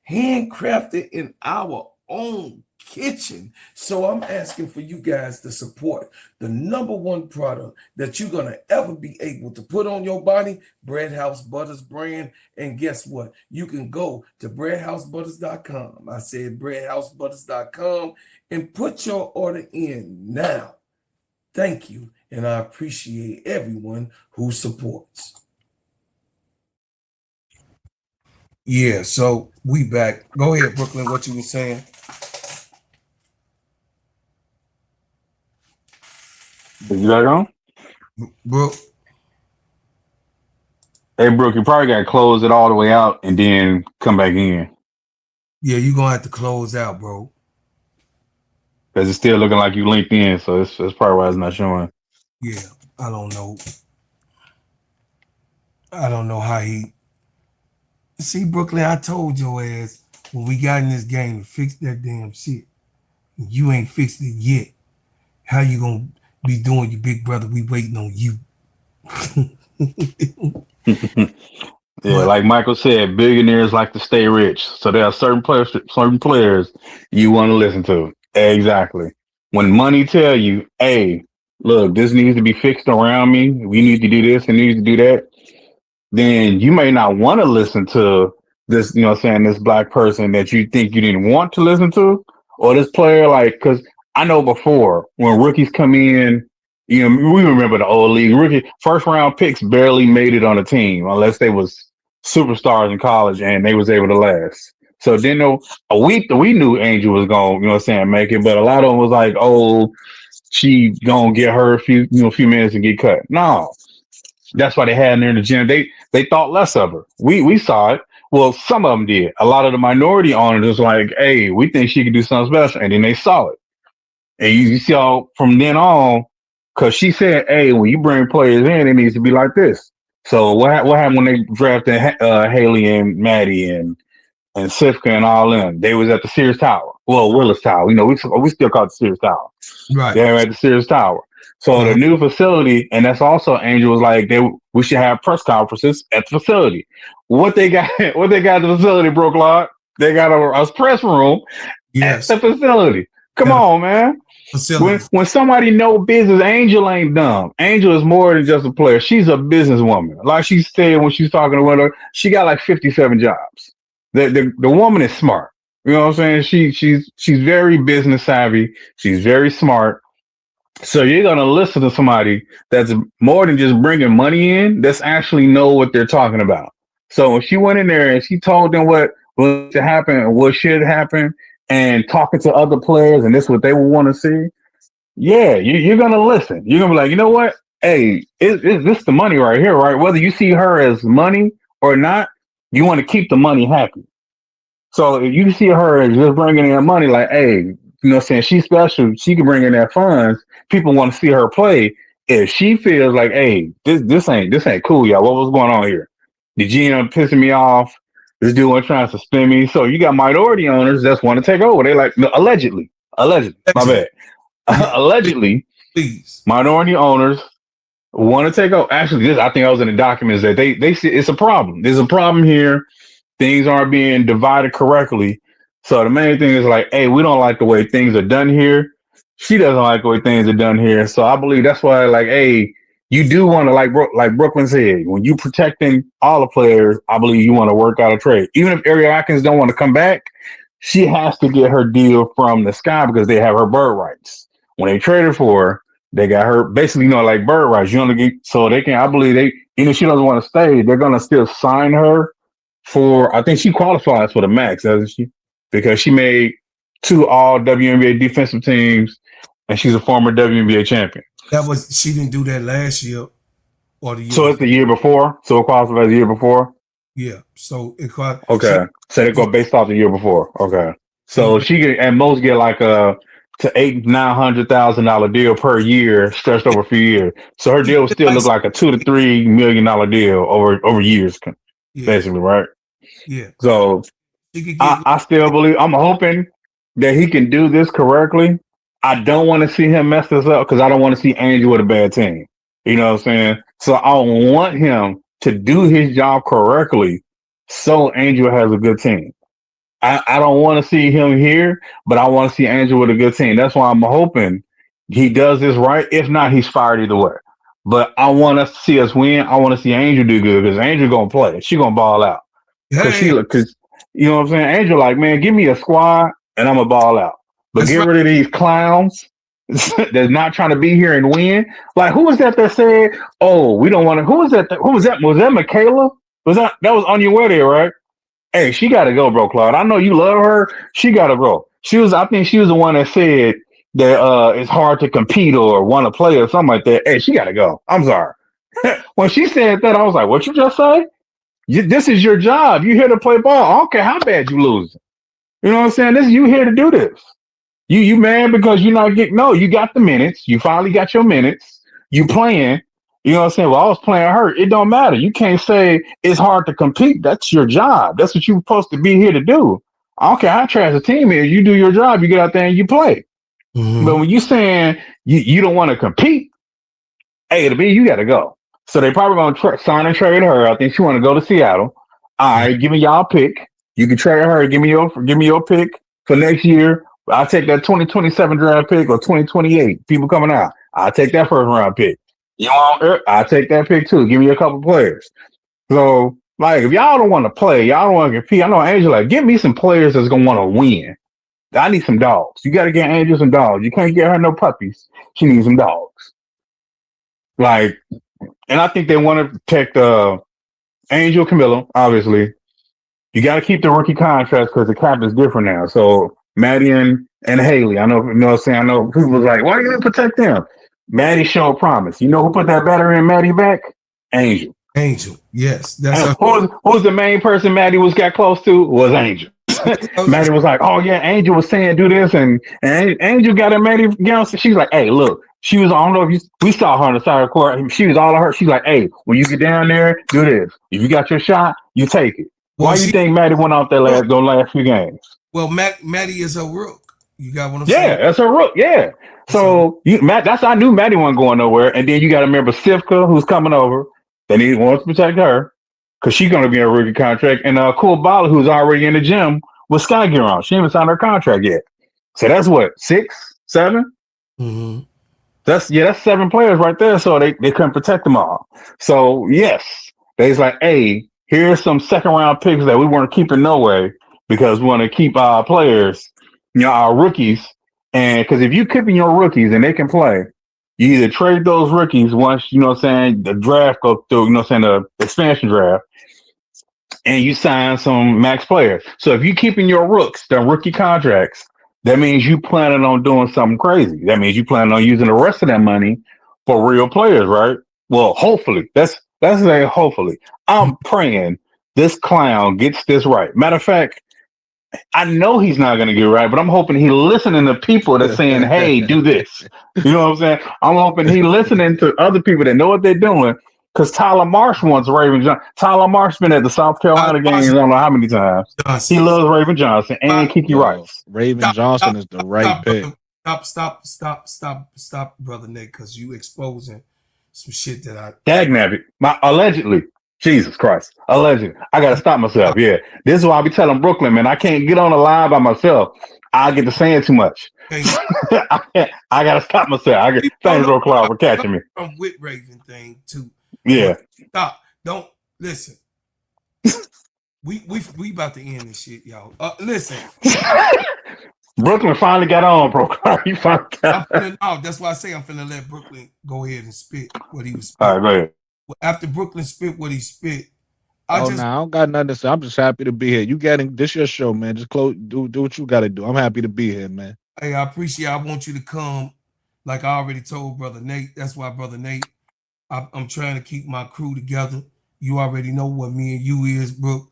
handcrafted in our own kitchen. So I'm asking for you guys to support the #1 product that you're going to ever be able to put on your body, Bread House Butters brand. And guess what? You can go to breadhousebutters.com. I said breadhousebutters.com and put your order in now. Thank you. And I appreciate everyone who supports. Yeah, so we back. Go ahead, Brooklyn, what you were saying. Is you back on? Brooke. Hey, Brooke, you probably got to close it all the way out and then come back in. Yeah, you're going to have to close out, bro. Because it's still looking like you linked in, so that's probably why it's not showing. Yeah, I don't know. I don't know how he... See, Brooklyn, I told your ass when we got in this game to fix that damn shit. You ain't fixed it yet. How you going to be doing, you big brother? We waiting on you. Yeah, like Michael said, billionaires like to stay rich. So there are certain players you want to listen to. Exactly. When money tell you, hey, look, this needs to be fixed around me. We need to do this and need to do that. Then you may not want to listen to this, this black person that you think you didn't want to listen to, or this player, because I know before when rookies come in, we remember the old league. Rookie first round picks barely made it on a team unless they was superstars in college and they was able to last. So then a week that we knew Angel was going, make it, but a lot of them was like, oh, she gonna get her a few minutes and get cut. No. That's why they had her in the gym. They thought less of her. We saw it. Well, some of them did. A lot of the minority owners was like, hey, we think she can do something special. And then they saw it. And you see all from then on, because she said, hey, when you bring players in, it needs to be like this. So what happened when they drafted Haley and Maddie and Sifka and all them? They was at the Sears Tower. Well, Willis Tower. We still call it the Sears Tower. Right. They were at the Sears Tower. So the new facility, and that's also Angel was like, we should have press conferences at the facility. What they got at the facility, Brooke Lott? They got a press room at the facility. Come on, man. When somebody know business, Angel ain't dumb. Angel is more than just a player. She's a businesswoman. Like she said when she's talking to her, she got like 57 jobs. The woman is smart. You know what I'm saying? She's very business savvy. She's very smart. So you're going to listen to somebody that's more than just bringing money in, that's actually know what they're talking about. So when she went in there and she told them what was to happen and what should happen and talking to other players and this is what they would want to see, yeah, you're going to listen. You're going to be like, you know what? Hey, is this the money right here, right? Whether you see her as money or not, you want to keep the money happy. So if you see her as just bringing in money, like, hey, saying she's special, she can bring in that funds. People want to see her play. If she feels like, hey, this ain't cool, y'all. What was going on here? The GM pissing me off. This dude was trying to suspend me. So you got minority owners that want to take over. They like, no, allegedly, my bad. Allegedly, please. Minority owners want to take over. Actually, I think I was in the documents that they see it's a problem. There's a problem here. Things aren't being divided correctly. So the main thing is like, hey, we don't like the way things are done here. She doesn't like the way things are done here. So I believe that's why, like, hey, you do want to, like Brooklyn said, when you protecting all the players, I believe you want to work out a trade. Even if Ariel Atkins don't want to come back, she has to get her deal from the sky because they have her bird rights. When they traded for her, they got her basically, like bird rights. You only get, so they can, I believe even if she doesn't want to stay, they're going to still sign her for, I think she qualifies for the max, doesn't she? Because she made 2 all WNBA defensive teams, and she's a former WNBA champion. She didn't do that last year or the year. So it's the year before. So it qualifies the year before. Yeah. So it okay. So they go based off the year before. Okay. So she can at most get like a to $800,000-$900,000 deal per year, stretched over a few years. So her deal would still look like a $2 to $3 million deal over years, basically, right? Yeah. So I still believe. I'm hoping that he can do this correctly. I don't want to see him mess this up because I don't want to see Angel with a bad team. You know what I'm saying? So I want him to do his job correctly so Angel has a good team. I don't want to see him here, but I want to see Angel with a good team. That's why I'm hoping he does this right. If not, he's fired either way. But I want us to see us win. I want to see Angel do good because Angel gonna play. She gonna ball out. Because you know what I'm saying? Angel like, man, give me a squad and I'm gonna ball out. But That's get right. rid of these clowns that's not trying to be here and win. Like, who was that said, oh, we don't want to? Who was that? Who was that? Was that Michaela? Was that was on your way there, right? Hey, she got to go, bro, Claude. I know you love her. She got to go. I think she was the one that said that it's hard to compete or want to play or something like that. Hey, she got to go. I'm sorry. When she said that, I was like, what you just say? This is your job. You here to play ball. I don't care how bad you lose. You know what I'm saying? This is you here to do this. You mad because you're not getting, no, you got the minutes. You finally got your minutes. You playing. You know what I'm saying? Well, I was playing hurt. It don't matter. You can't say it's hard to compete. That's your job. That's what you're supposed to be here to do. I don't care how trash the team is. You do your job. You get out there and you play. Mm-hmm. But when you saying you don't want to compete, A to B, you got to go. So they probably going to sign and trade her. I think she want to go to Seattle. All right, give me y'all pick. You can trade her. Give me your pick for next year. I'll take that 2027 draft pick or 2028. People coming out. I'll take that first round pick. You want? I'll take that pick too. Give me a couple players. So, like, if y'all don't want to play, y'all don't want to compete. I know Angel like, give me some players that's gonna want to win. I need some dogs. You got to get Angel some dogs. You can't get her no puppies. She needs some dogs. Like, and I think they want to protect Angel, Camilla. Obviously, you got to keep the rookie contracts because the cap is different now. So Maddie and Haley, I know, you know what I'm saying? I know people was like, why are you going to protect them? Maddie showed promise. You know who put that battery in Maddie back? Angel. Angel, yes. That's who's the main person Maddie got close to? Was Angel. Maddie was like, oh yeah, Angel was saying do this, and Angel got at Maddie. You know, she's like, hey, look, she was. I don't know if we saw her on the side of the court. She was all of her. She's like, hey, when you get down there, do this. If you got your shot, you take it. Well, why do you think Maddie went off that last few games? Well, Maddie is a rook. You got what I'm saying? Yeah, that's a rook. Yeah. So I knew Maddie wasn't going nowhere, and then you got to remember Sivka, who's coming over. They wants to protect her because she's going to be in a rookie contract, and Cool Bala, who's already in the gym with Sky Gear on. She ain't even signed her contract yet. So that's what 6, 7. Mm-hmm. That's 7 players right there. So they couldn't protect them all. So yes, they's like, hey, here's some second round picks that we weren't keeping no way because we want to keep our players, you know, our rookies. And because if you keeping your rookies and they can play, you either trade those rookies once, you know what I'm saying, the draft go through, you know what I'm saying, the expansion draft, and you sign some max players. So if you keeping your rooks, the rookie contracts, that means you planning on doing something crazy. That means you planning on using the rest of that money for real players, right? Well, hopefully. That's like hopefully. I'm praying this clown gets this right. Matter of fact, I know he's not going to get it right, but I'm hoping he listening to people that's saying, hey, do this. You know what I'm saying? I'm hoping he listening to other people that know what they're doing because Tyler Marsh wants Raven Johnson. Tyler Marsh been at the South Carolina games I don't know how many times. He loves Raven Johnson and Kiki Rice. Raven Johnson is the right pick. Stop, Brother Nick, because you exposing some shit that I... Dagnabbit. Allegedly. Jesus Christ. Allegedly. I got to stop myself. Yeah. This is why I be telling Brooklyn, man, I can't get on the live by myself. I get to saying too much. I got to stop myself. Thanks, Bro Cloud, for catching me. From with Raven thing, too. Yeah. Stop. Don't listen. We about to end this shit, y'all. Listen. Brooklyn finally got on, Bro Cloud. He finally got on. That's why I say I'm finna let Brooklyn go ahead and spit what he was spitting. All right, go ahead. After Brooklyn spit what he spit, I don't got nothing to say. I'm just happy to be here. You getting this your show, man. Just close, do what you got to do. I'm happy to be here, man. Hey, I appreciate. I want you to come, like I already told Brother Nate. That's why, Brother Nate, I'm trying to keep my crew together. You already know what me and you is, Brooke.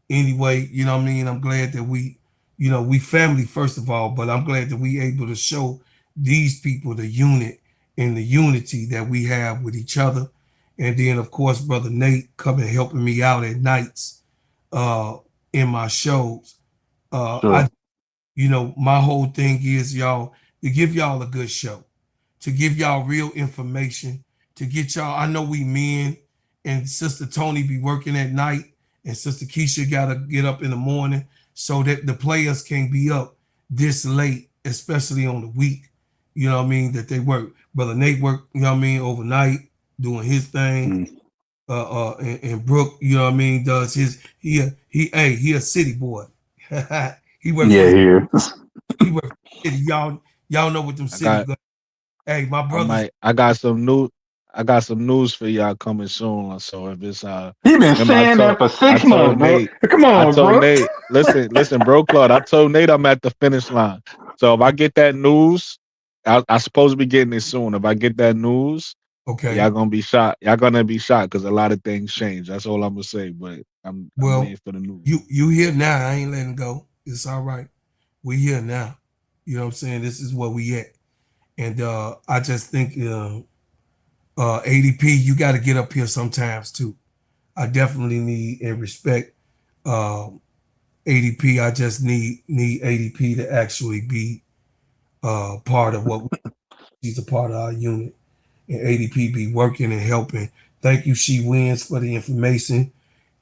Anyway, you know what I mean. I'm glad that we family first of all, but I'm glad that we able to show these people the unit and the unity that we have with each other. And then, of course, Brother Nate coming helping me out at nights in my shows. Sure. My whole thing is, y'all, to give y'all a good show, to give y'all real information, to get y'all. I know we men and Sister Tony be working at night, and Sister Keisha gotta get up in the morning so that the players can't be up this late, especially on the week. You know what I mean? That they work. Brother Nate work, you know what I mean, overnight, doing his thing. And Brooke, you know what I mean, does his he a city boy. He work for Yeah, he is. he work for the city. Y'all know what them I city got go. Hey, my brothers. I got some news for y'all coming soon. So if it's He been remember saying that for I 6 months, told bro. Nate, Come I on, told bro. Nate, listen, bro, Claude, I told Nate I'm at the finish line. So if I get that news, I supposed to be getting it soon. If I get that news, Okay. y'all gonna be shocked. Y'all gonna be shocked because a lot of things change. That's all I'm gonna say. But I'm Well, waiting for the news. you here now. I ain't letting go. It's all right. We here now. You know what I'm saying? This is where we at. And I just think ADP, you got to get up here sometimes too. I definitely need and respect ADP. I just need ADP to actually be part of what he's a part of our unit. And ADP be working and helping. Thank you, She Wins, for the information.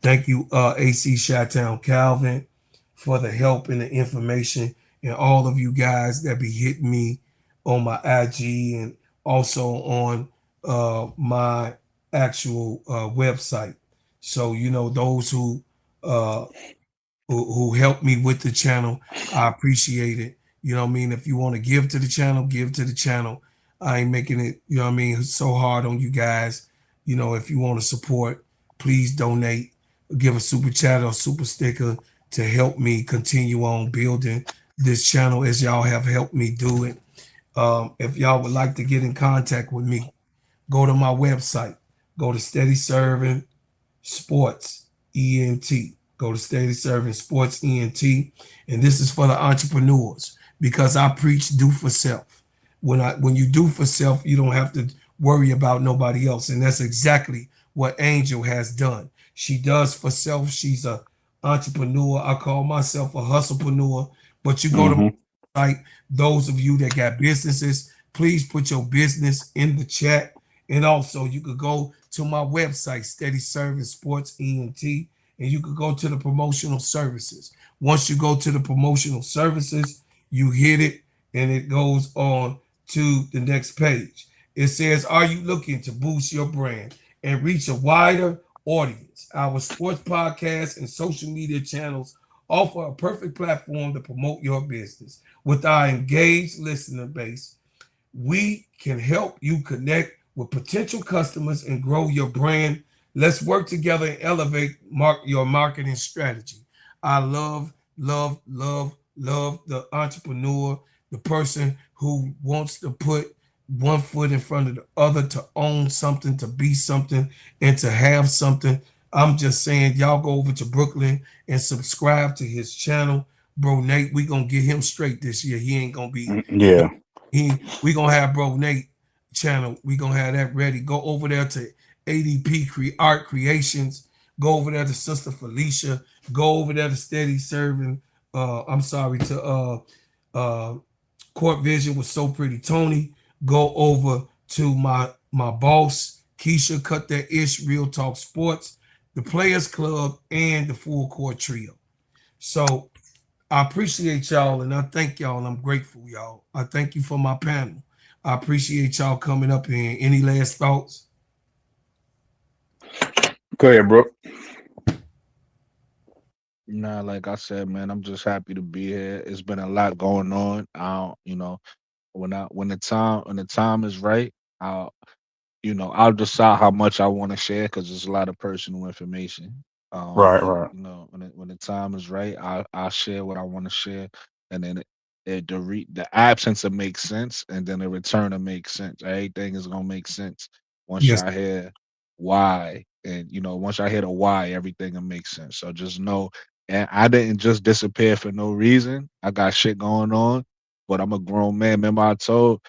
Thank you, AC Chi-Town Calvin, for the help and the information, and all of you guys that be hitting me on my IG and also on my actual website. So those uh, who helped me with the channel. I appreciate it. You know what I mean? If you want to give to the channel, give to the channel. I ain't making it, you know what I mean, so hard on you guys. If you want to support, please donate, give a super chat or super sticker to help me continue on building this channel as y'all have helped me do it. If y'all would like to get in contact with me, go to my website, go to Steady Serving Sports ENT. Go to Steady Serving Sports ENT. And this is for the entrepreneurs because I preach do for self. When you do for self, you don't have to worry about nobody else. And that's exactly what Angel has done. She does for self. She's a entrepreneur. I call myself a hustlepreneur. But you go to Hmm. my site, those of you that got businesses, please put your business in the chat. And also you could go to my website, Steady Serving Sports ENT, and you could go to the promotional services. Once you go to the promotional services, you hit it and it goes on to the next page. It says, are you looking to boost your brand and reach a wider audience? Our sports podcasts and social media channels offer a perfect platform to promote your business. With our engaged listener base, we can help you connect with potential customers and grow your brand. Let's work together and elevate your marketing strategy. I love the entrepreneur, the person who wants to put one foot in front of the other, to own something, to be something, and to have something. I'm just saying, y'all go over to Brooklyn and subscribe to his channel. Bro, Nate, we gonna get him straight this year. He ain't gonna be Yeah. we gonna have Bro Nate channel. We gonna have that ready. Go over there to Art Creations. Go over there to Sister Felicia. Go over there to Steady Serving. I'm sorry to uh Court Vision with So Pretty Tony. Go over to my boss Keisha. Cut That Ish. Real Talk Sports, the Players Club, and the Full Court Trio. So I appreciate y'all and I thank y'all and I'm grateful, y'all. I thank you for my panel. I appreciate y'all coming up here. Any last thoughts? Go ahead, bro. Nah, like I said, man, I'm just happy to be here. It's been a lot going on. I don't, when the time is right, I'll I'll decide how much I want to share because there's a lot of personal information. Right, But right. when the time is right, I'll share what I want to share, and then the absence of makes sense, and then the return of makes sense. Everything is gonna make sense once Yes, y'all hear why, and once I hear the why, everything will make sense. So just know, and I didn't just disappear for no reason. I got shit going on, but I'm a grown man. Remember I told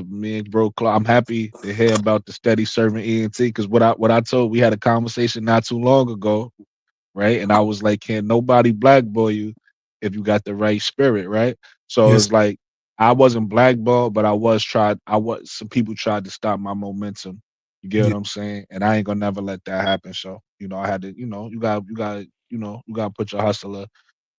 me and bro Clark, I'm happy to hear about the Steady Serving ENT because what I told, we had a conversation not too long ago, right? And I was like, can't nobody blackball you if you got the right spirit, right? So yes, it's like I wasn't blackballed, but some people tried to stop my momentum. You get what I'm saying? And I ain't gonna never let that happen. So, I had to, you got to put your hustler,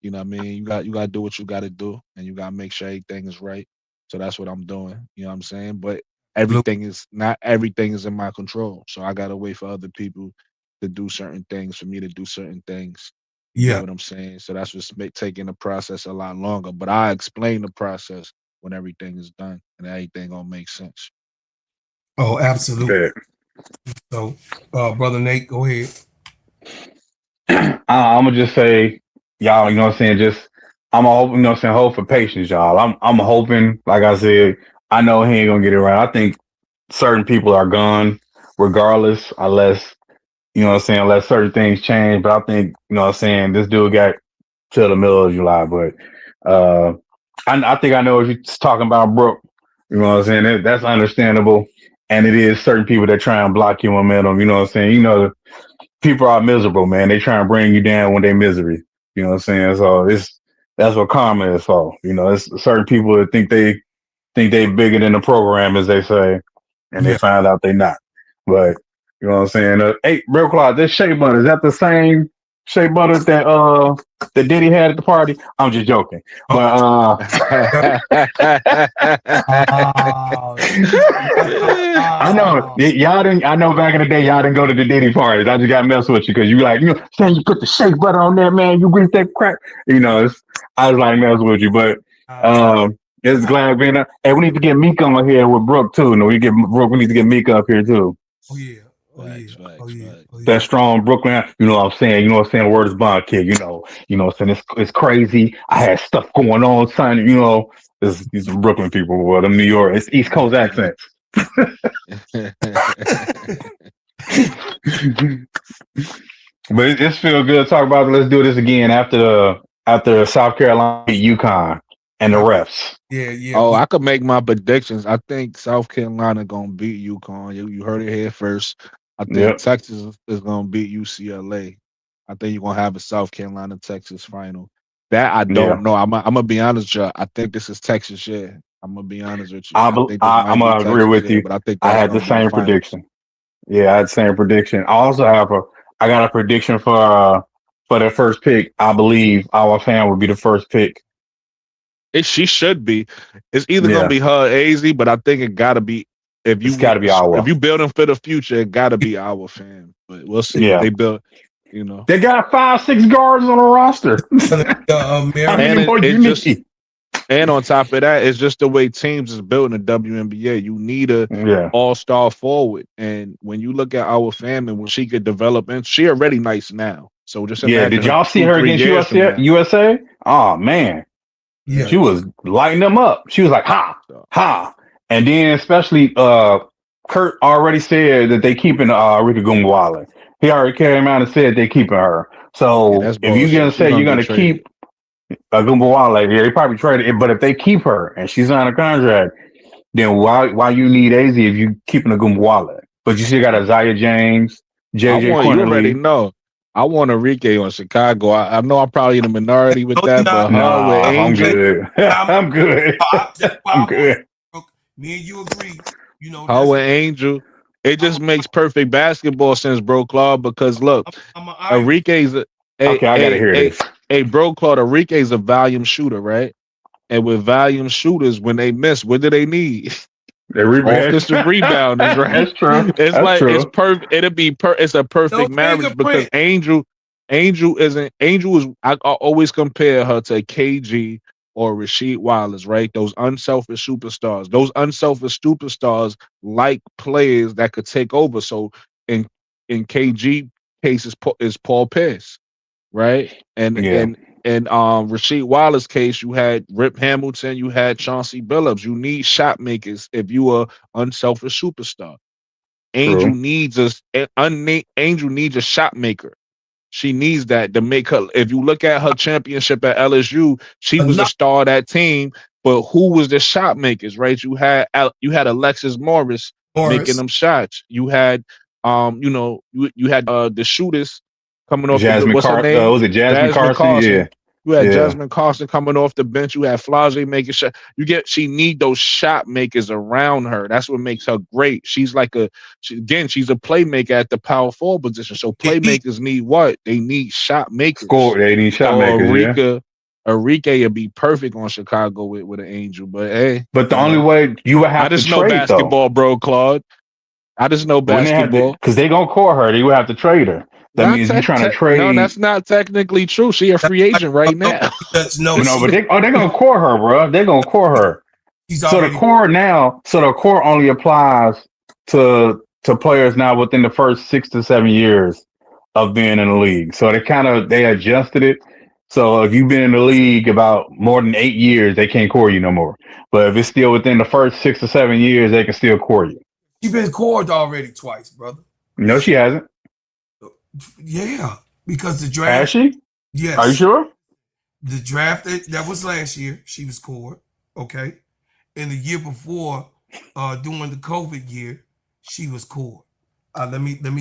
you know what I mean? You got to do what you got to do, and you got to make sure everything is right. So that's what I'm doing. You know what I'm saying? But not everything is in my control. So I got to wait for other people to do certain things for me to do certain things. You get what I'm saying? So that's what's taking the process a lot longer. But I explain the process when everything is done and everything gonna make sense. Oh, absolutely. So, brother Nate, go ahead. I'm gonna just say, y'all, you know what I'm saying? Just I'm hoping, you know what I'm saying, hope for patience, y'all. I'm hoping, like I said, I know he ain't gonna get it right. I think certain people are gone regardless, unless you know what I'm saying, unless certain things change. But I think, you know what I'm saying, this dude got till the middle of July. But I think I know what you're talking about, Brooke. You know what I'm saying? That's understandable. And it is certain people that try and block your momentum. You know what I'm saying? People are miserable, man. They try and bring you down when they're misery. You know what I'm saying? So that's what karma is for. It's certain people that think they bigger than the program, as they say, and they find out they not. But you know what I'm saying? Hey, real quick, this shea butter, is that the same shea butter that Diddy had at the party? I'm just joking. But I know y'all didn't. I know back in the day y'all didn't go to the Diddy parties. I just got to mess with you because you like, saying you put the shea butter on there, man. You grease that crack. I was like mess with you, but it's glad being up. Hey, we need to get Mika on here with Brooke too. No, we need to get Mika up here too. Oh yeah. That strong Brooklyn, you know what I'm saying? You know what I'm saying? The word is bond kid, you know what I'm saying? It's crazy. I had stuff going on, son, these Brooklyn people, well, them New York, it's East Coast accents. But it's feel good to talk about it. Let's do this again after South Carolina beat UConn and the refs. Yeah. Oh, I could make my predictions. I think South Carolina gonna beat UConn. You heard it here first. I think Texas is gonna beat UCLA. I think you're gonna have a South Carolina Texas final. That I don't know. I'm gonna be honest, Joe. I think this is Texas. Yeah, I'm gonna be honest with you. I'm gonna agree with you. But I think I had the same prediction. Yeah, I had the same prediction. I also I got a prediction for their first pick. I believe our fan would be the first pick. She should be. It's either gonna be her or AZ, but I think it gotta be if you building for the future, it gotta be our fan. But we'll see. Yeah. They built, They got 5-6 guards on the roster. And on top of that, it's just the way teams is built in the WNBA. You need a all-star forward. And when you look at our family, when she could develop, and she already nice now. So just imagine. Did y'all see her against USA? Oh man. Yeah. She was lighting them up. She was like, ha. And then especially Kurt already said that they keeping Rika Gumwale. He already came out and said they keeping her. So if you're gonna say you're gonna keep Gumwale, they probably traded it. But if they keep her and she's on a contract, then why you need AZ if you keeping a Gumwale? But you still got Isaiah James, JJ You already know. I want Enrique on Chicago. I know I'm probably in the minority with that, but with Angel, I'm good. I'm good. Me and you agree. Her with Angel, it just makes perfect basketball sense, bro, Claude. Because look, Enrique's okay, I gotta hear this. Hey, bro, Claude, Enrique's a volume shooter, right? And with volume shooters, when they miss, what do they need? Offensive rebounders, right? That's true. It's perfect. It's a perfect marriage because Angel is. I always compare her to KG or Rasheed Wallace, right? Those unselfish superstars. Those unselfish superstars like players that could take over. So in KG case is Paul Pierce, right? And Rasheed Wallace's case, you had Rip Hamilton, you had Chauncey Billups. You need shot makers if you are unselfish superstar. Angel needs a shot maker. She needs that to make her. If you look at her championship at LSU, she was a star of that team. But who was the shot makers, right? You had Alexis Morris making them shots. You had you had the shooters coming off. What's her name? Was it Jasmine Carson? Yeah. You had Jasmine Carson coming off the bench. You had Flage making shot. She need those shot makers around her. That's what makes her great. She's like she's a playmaker at the power forward position. So playmakers need what? They need shot makers. They need shot makers. Enrique would be perfect on Chicago with an Angel. But hey. But the only way you would have to trade, I just know basketball, bro, Claude. I just know basketball. Because they gonna core her. They would have to trade her. That means you're trying to trade. No, that's not technically true. She a free agent right now. But they're gonna core her, bro. They're gonna core her. So the core only applies to players now within the first 6 to 7 years of being in the league. So they adjusted it. So if you've been in the league about more than 8 years, they can't core you no more. But if it's still within the first 6 to 7 years, they can still core you. You've been cored already twice, brother. No, she hasn't. Yeah, because the draft. Has she? Yes. Are you sure? The draft that was last year, she was cored. Okay, and the year before, during the COVID year, she was cored. Let me get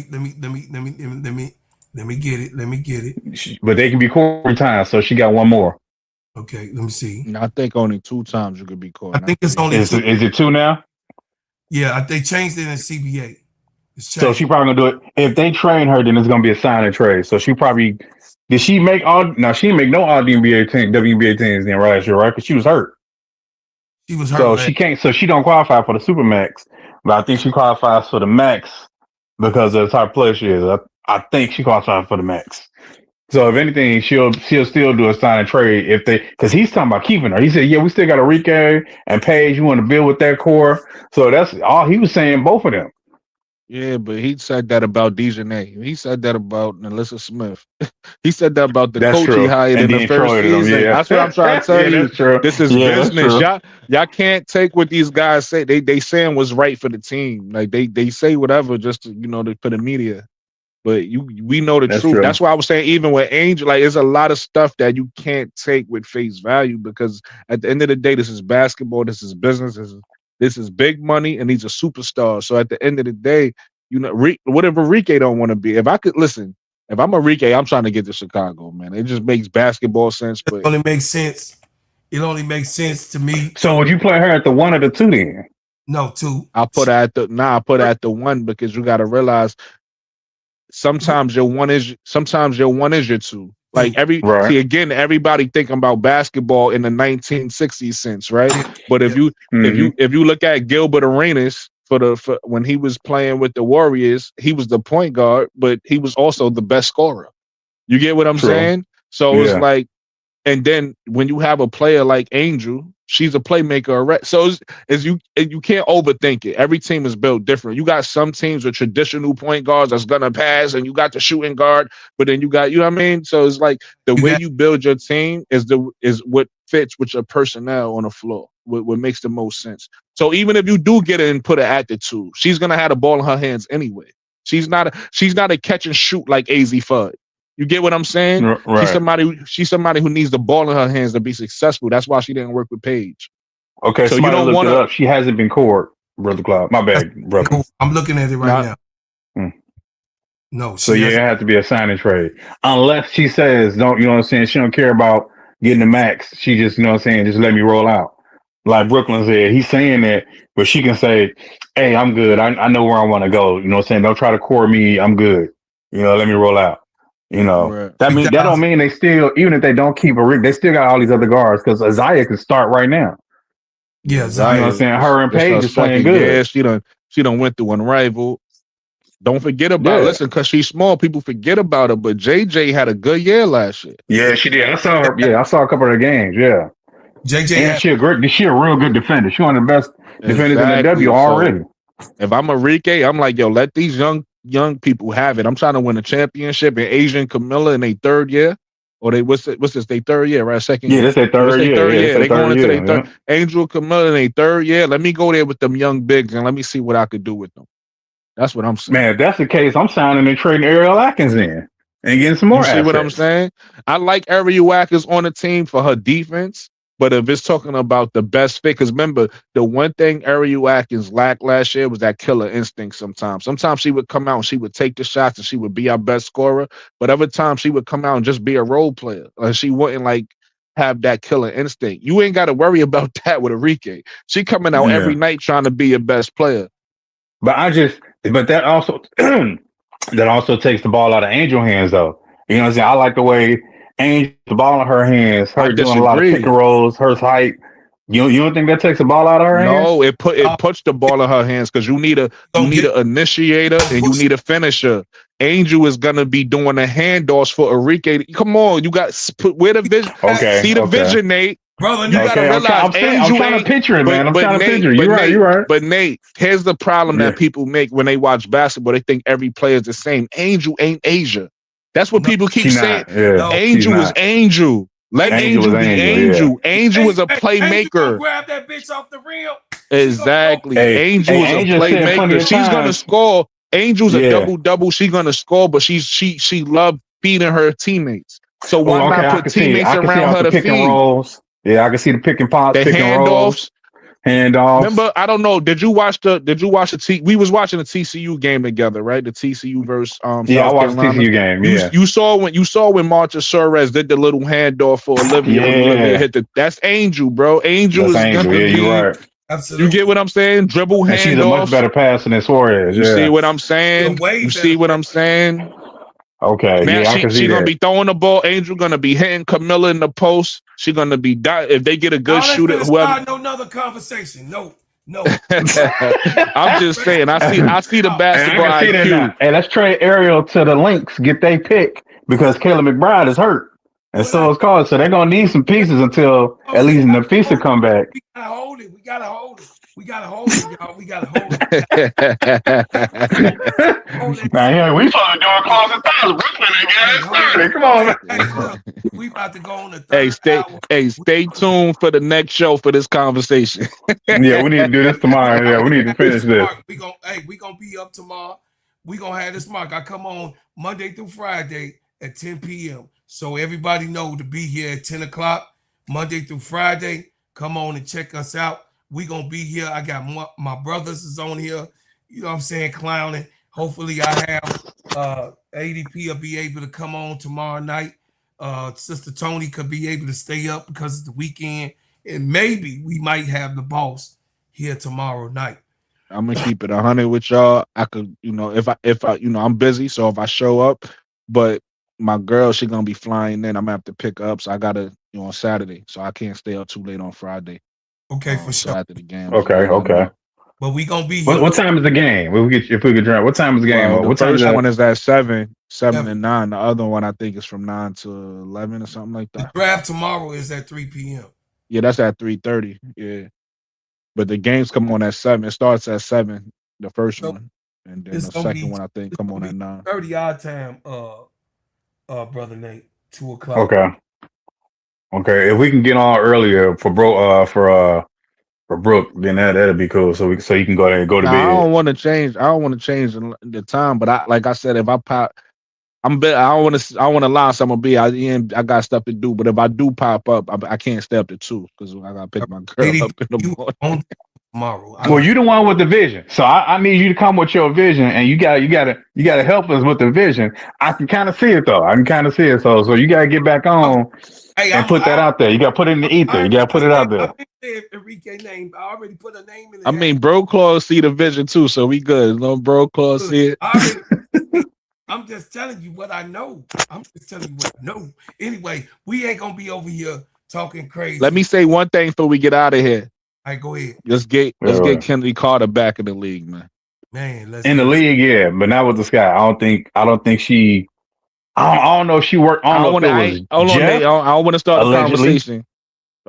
it. But they can be cored 3 times, so she got 1 more. Okay, let me see. I think only 2 times you could be cored. I think it's only 2. Is it 2 now? Yeah, they changed it in CBA. So she probably gonna do it. If they train her, then it's gonna be a sign and trade. So she probably did. She make all? No, she didn't make no all WNBA teams then last year, right? Because she was hurt. She was hurt. So she can't. So she don't qualify for the Supermax. But I think she qualifies for the max because of the type of player she is. I think she qualifies for the max. So if anything, she'll still do a sign and trade because he's talking about keeping her. He said, "Yeah, we still got Enrique and Paige. You want to build with that core?" So that's all he was saying. Both of them. Yeah, but he said that about Dejanay. He said that about Alyssa Smith. He said that about the coach he hired in the first season. That's what I'm trying to tell you. This is business. Y'all can't take what these guys say. They saying what's right for the team. Like they say whatever just to, for the media. But we know the truth. True. That's why I was saying even with Angel, like there's a lot of stuff that you can't take with face value because at the end of the day, this is basketball. This is business. This is big money, and he's a superstar. So at the end of the day, what if Enrique don't want to be? If I'm Enrique, I'm trying to get to Chicago, man. It just makes basketball sense. But it only makes sense. It only makes sense to me. So would you play her at the 1 or the 2 then? No, 2. I put her at the 1 because you got to realize sometimes your 1 is your 2. Like everybody thinking about basketball in the 1960s sense, right? But if you look at Gilbert Arenas for when he was playing with the Warriors, he was the point guard, but he was also the best scorer. You get what I'm saying? So it's like, and then when you have a player like Angel, she's a playmaker. So you can't overthink it. Every team is built different. You got some teams with traditional point guards that's gonna pass, and you got the shooting guard, but then you got, you know what I mean? So it's like the way you build your team is what fits with your personnel on the floor, what makes the most sense. So even if you do get it and put her at the 2, she's gonna have the ball in her hands anyway. She's not a catch and shoot like AZ Fudd. You get what I'm saying? Right. She's somebody who needs the ball in her hands to be successful. That's why she didn't work with Paige. Okay, so you don't want to. She hasn't been cored, Brother Cloud. My bad, brother. I'm looking at it right now. No. So it has to be a sign and trade, unless she says don't. You know what I'm saying? She don't care about getting the max. She just, just let me roll out. Like Brooklyn said, he's saying that, but she can say, "Hey, I'm good. I know where I want to go." You know what I'm saying? Don't try to core me. I'm good. Let me roll out. That means that don't mean they still, even if they don't keep a rig, they still got all these other guards because Isaiah can start right now. Yeah, Isaiah, you know what I'm saying? Her and Paige is playing good. Yeah, she done went through Unrivaled. Don't forget about listen, because she's small, people forget about her. But JJ had a good year last year. Yeah, she did. I saw her. Yeah, I saw a couple of her games. Yeah, JJ, and she a real good defender. She's one of the best defenders in the W already. If I'm Enrique, I'm like, yo, let these young people have it. I'm trying to win a championship. And Asian Camilla in their 3rd year, or what's this? Their 3rd year, right? Second year. Yeah, that's their 3rd year. They going into their 3rd. Angel Camilla in their 3rd year. Let me go there with them young bigs and let me see what I could do with them. That's what I'm saying. Man, if that's the case, I'm signing and trading Ariel Atkins in and getting some more. You see what I'm saying? I like Ariel Atkins on the team for her defense. But if it's talking about the best fit, because remember, the one thing Ariel Atkins lacked last year was that killer instinct sometimes. Sometimes she would come out and she would take the shots and she would be our best scorer. But other times she would come out and just be a role player. Like she wouldn't like have that killer instinct. You ain't got to worry about that with Enrique. She coming out every night trying to be your best player. But that also that also takes the ball out of Angel hands though. You know what I'm saying? I like the way Angel the ball in her hands, her doing a lot of pick and rolls, her height. You don't think that takes the ball out of her hands? No, it puts the ball in her hands because you need an initiator and you need a finisher. Angel is gonna be doing the handoffs for Enrique. Come on, you got where the vision. See the vision, Nate. Brother, you gotta realize I'm trying to picture it, man. I'm trying to picture it. You're right. But Nate, here's the problem that people make when they watch basketball. They think every player is the same. Angel ain't Asia. That's what people keep saying. Angel is Angel. Let Angel be Angel. Yeah. Angel is a playmaker. Grab that bitch off the rim. Exactly. Angel is a playmaker. She's gonna score. Angel's a double-double. She's gonna score, but she loved feeding her teammates. So why not put teammates around her to feed? Rolls. Yeah, I can see the pick and pops, pick and rolls. Handoffs. Remember, I don't know. Did you watch the we was watching the TCU game together, right? The TCU versus I watched the TCU game. Yeah. You saw when Marta Suarez did the little handoff for Olivia. Olivia hit that's Angel, bro. Angel is gonna be. You're right. Absolutely. You get what I'm saying? Dribble handoff. She's a much better passer than Suarez. You see what I'm saying? You see what I'm saying? Okay. Now she's gonna be throwing the ball. Angel gonna be hitting Camilla in the post. She's gonna be if they get a good shooter. Whoever. No, another conversation. No. I'm just saying. I see the basketball IQ. Hey, let's trade Ariel to the Lynx. Get they pick because Kayla McBride is hurt, and so is Carl. So they're gonna need some pieces until at least Nafisa come back. We gotta hold it. We gotta hold it, y'all. We gotta hold it. Now, yeah, we supposed to do a closet thousand. Brooklyn, come on, man. We about to go on the third hour. Stay tuned for the next show for this conversation. Yeah, we need to do this tomorrow. Yeah, we need to finish this. We gonna be up tomorrow. We gonna have this mark. I come on Monday through Friday at 10 p.m. So everybody know to be here at 10 o'clock Monday through Friday. Come on and check us out. We gonna be here. I got my brothers is on here. You know what I'm saying, clowning. Hopefully I have ADP will be able to come on tomorrow night. Sister Tony could be able to stay up because it's the weekend. And maybe we might have the boss here tomorrow night. I'm gonna keep it 100 with y'all. I could, if I, I'm busy, so if I show up, but my girl, she gonna be flying in. I'm gonna have to pick her up, so I gotta, on Saturday, so I can't stay up too late on Friday. Okay, for sure. After the game. Okay. But we gonna be here. What time is the game? If we could draft. What time is the game? The first one is at 7 and 9. The other one I think is from 9 to 11 or something like that. The draft tomorrow is at 3 p.m. Yeah, that's at 3:30. Yeah. But the games come on at 7. It starts at 7, the first one. And then the second one I think come on at 9. 30 odd time, brother Nate, 2 o'clock. Okay. If we can get on earlier for Brooke, then that'll be cool. So you can go there and go to bed. I don't want to change the time, but like I said, if I pop, I don't want to lie. So I'm gonna be. I got stuff to do, but if I do pop up, I can't stay up to 2 because I gotta pick my girl up in the morning. Tomorrow. Well, you the one with the vision, so I need you to come with your vision, and you gotta help us with the vision. I can kind of see it though. So you gotta get back on and put that out there. You gotta put it in the ether. You gotta put it out there. Enrique name. I already put a name in. I mean, Bro Claw see the vision too, so we good. No, Bro Claw see it. I'm just telling you what I know. Anyway, we ain't gonna be over here talking crazy. Let me say one thing before we get out of here. All right, go ahead. Let's get Kennedy Carter back in the league, man. In the league, yeah, but not with the Sky. I don't think she. I don't know if she worked. I don't want to start a conversation.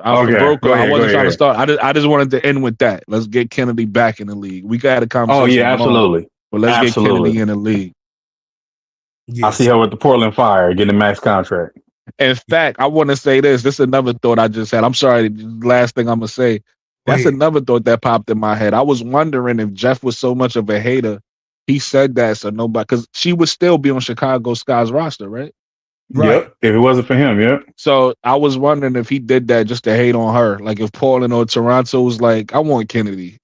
I wasn't trying to start. I just wanted to end with that. Let's get Kennedy back in the league. We got a conversation. Oh yeah, absolutely. But let's get Kennedy in the league. Yes. I see her with the Portland Fire getting a max contract. In fact, I want to say this. This is another thought I just had. I'm sorry. Last thing I'm gonna say. That's another thought that popped in my head. I was wondering if Jeff was so much of a hater. He said that so nobody, because she would still be on Chicago Sky's roster, right? Right. Yep. If it wasn't for him, yep. So I was wondering if he did that just to hate on her. Like if Portland or Toronto was like, I want Kennedy.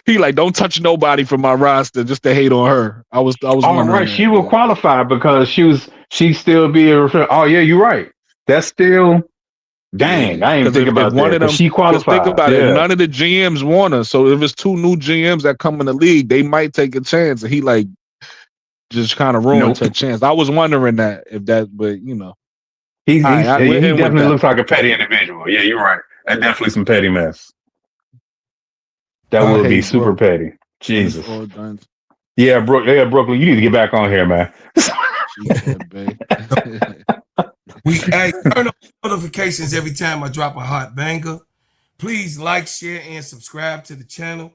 He like, don't touch nobody from my roster just to hate on her. I was All wondering. right, she will qualify because she still be a refer. Oh yeah, you're right. That's still dang. I ain't think about that. But she qualified. Think about it. None of the GMs want her. So if it's two new GMs that come in the league, they might take a chance. And he like just kind of ruined her chance. I was wondering that if that, but you know, he definitely looks like a petty individual. Yeah, you're right. That's definitely some petty mess. That would be super petty. Jesus. Yeah, Brooklyn, you need to get back on here, man. Hey, turn on notifications every time I drop a hot banger. Please like, share, and subscribe to the channel.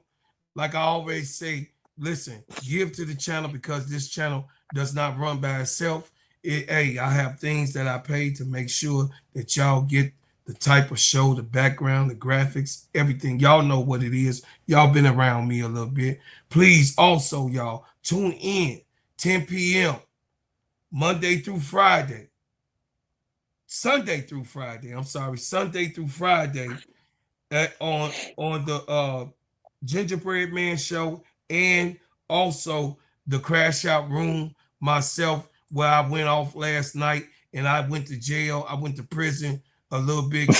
Like I always say, listen, give to the channel because this channel does not run by itself. I have things that I pay to make sure that y'all get the type of show, the background, the graphics, everything. Y'all know what it is. Y'all been around me a little bit. Please also, y'all, tune in 10 p.m. Monday through Friday. Sunday through Friday on the Gingerbread Man show, and also the Crash Out Room, myself, where I went off last night and I went to jail. I went to prison a little bit,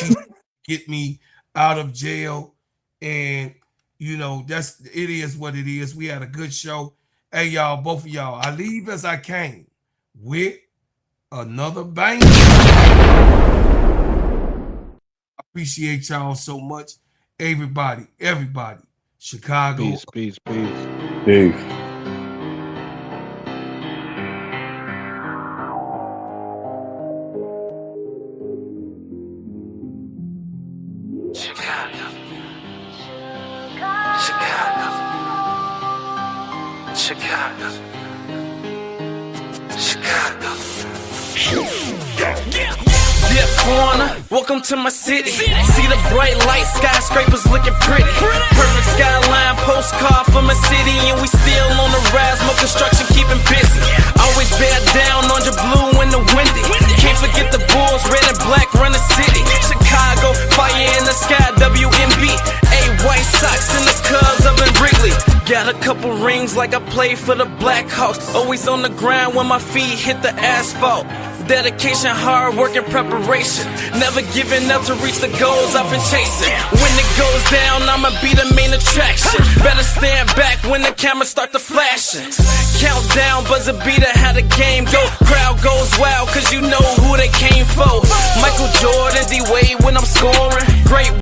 get me out of jail. And you know, it is what it is. We had a good show. Hey y'all, both of y'all, I leave as I came with another bang. I appreciate y'all so much. Everybody. Chicago. Peace. Yeah, foreigner, welcome to my city. See the bright light, skyscrapers looking pretty. Perfect skyline, postcard from a city, and we still on the rise, more construction keeping busy. Always bear down on your blue in the windy. Can't forget the Bulls, red and black run the city. Chicago, fire in the sky, WMB. White Sox and the Cubs up in Wrigley. Got a couple rings like I play for the Blackhawks. Always on the ground when my feet hit the asphalt. Dedication, hard work, and preparation. Never giving up to reach the goals I've been chasing. When it goes down, I'ma be the main attraction. Better stand back when the cameras start to flashing. Countdown, buzzer beater, how the game go. Crowd goes wild, cause you know who they came for. Michael Jordan, D-Wade when I'm scoring.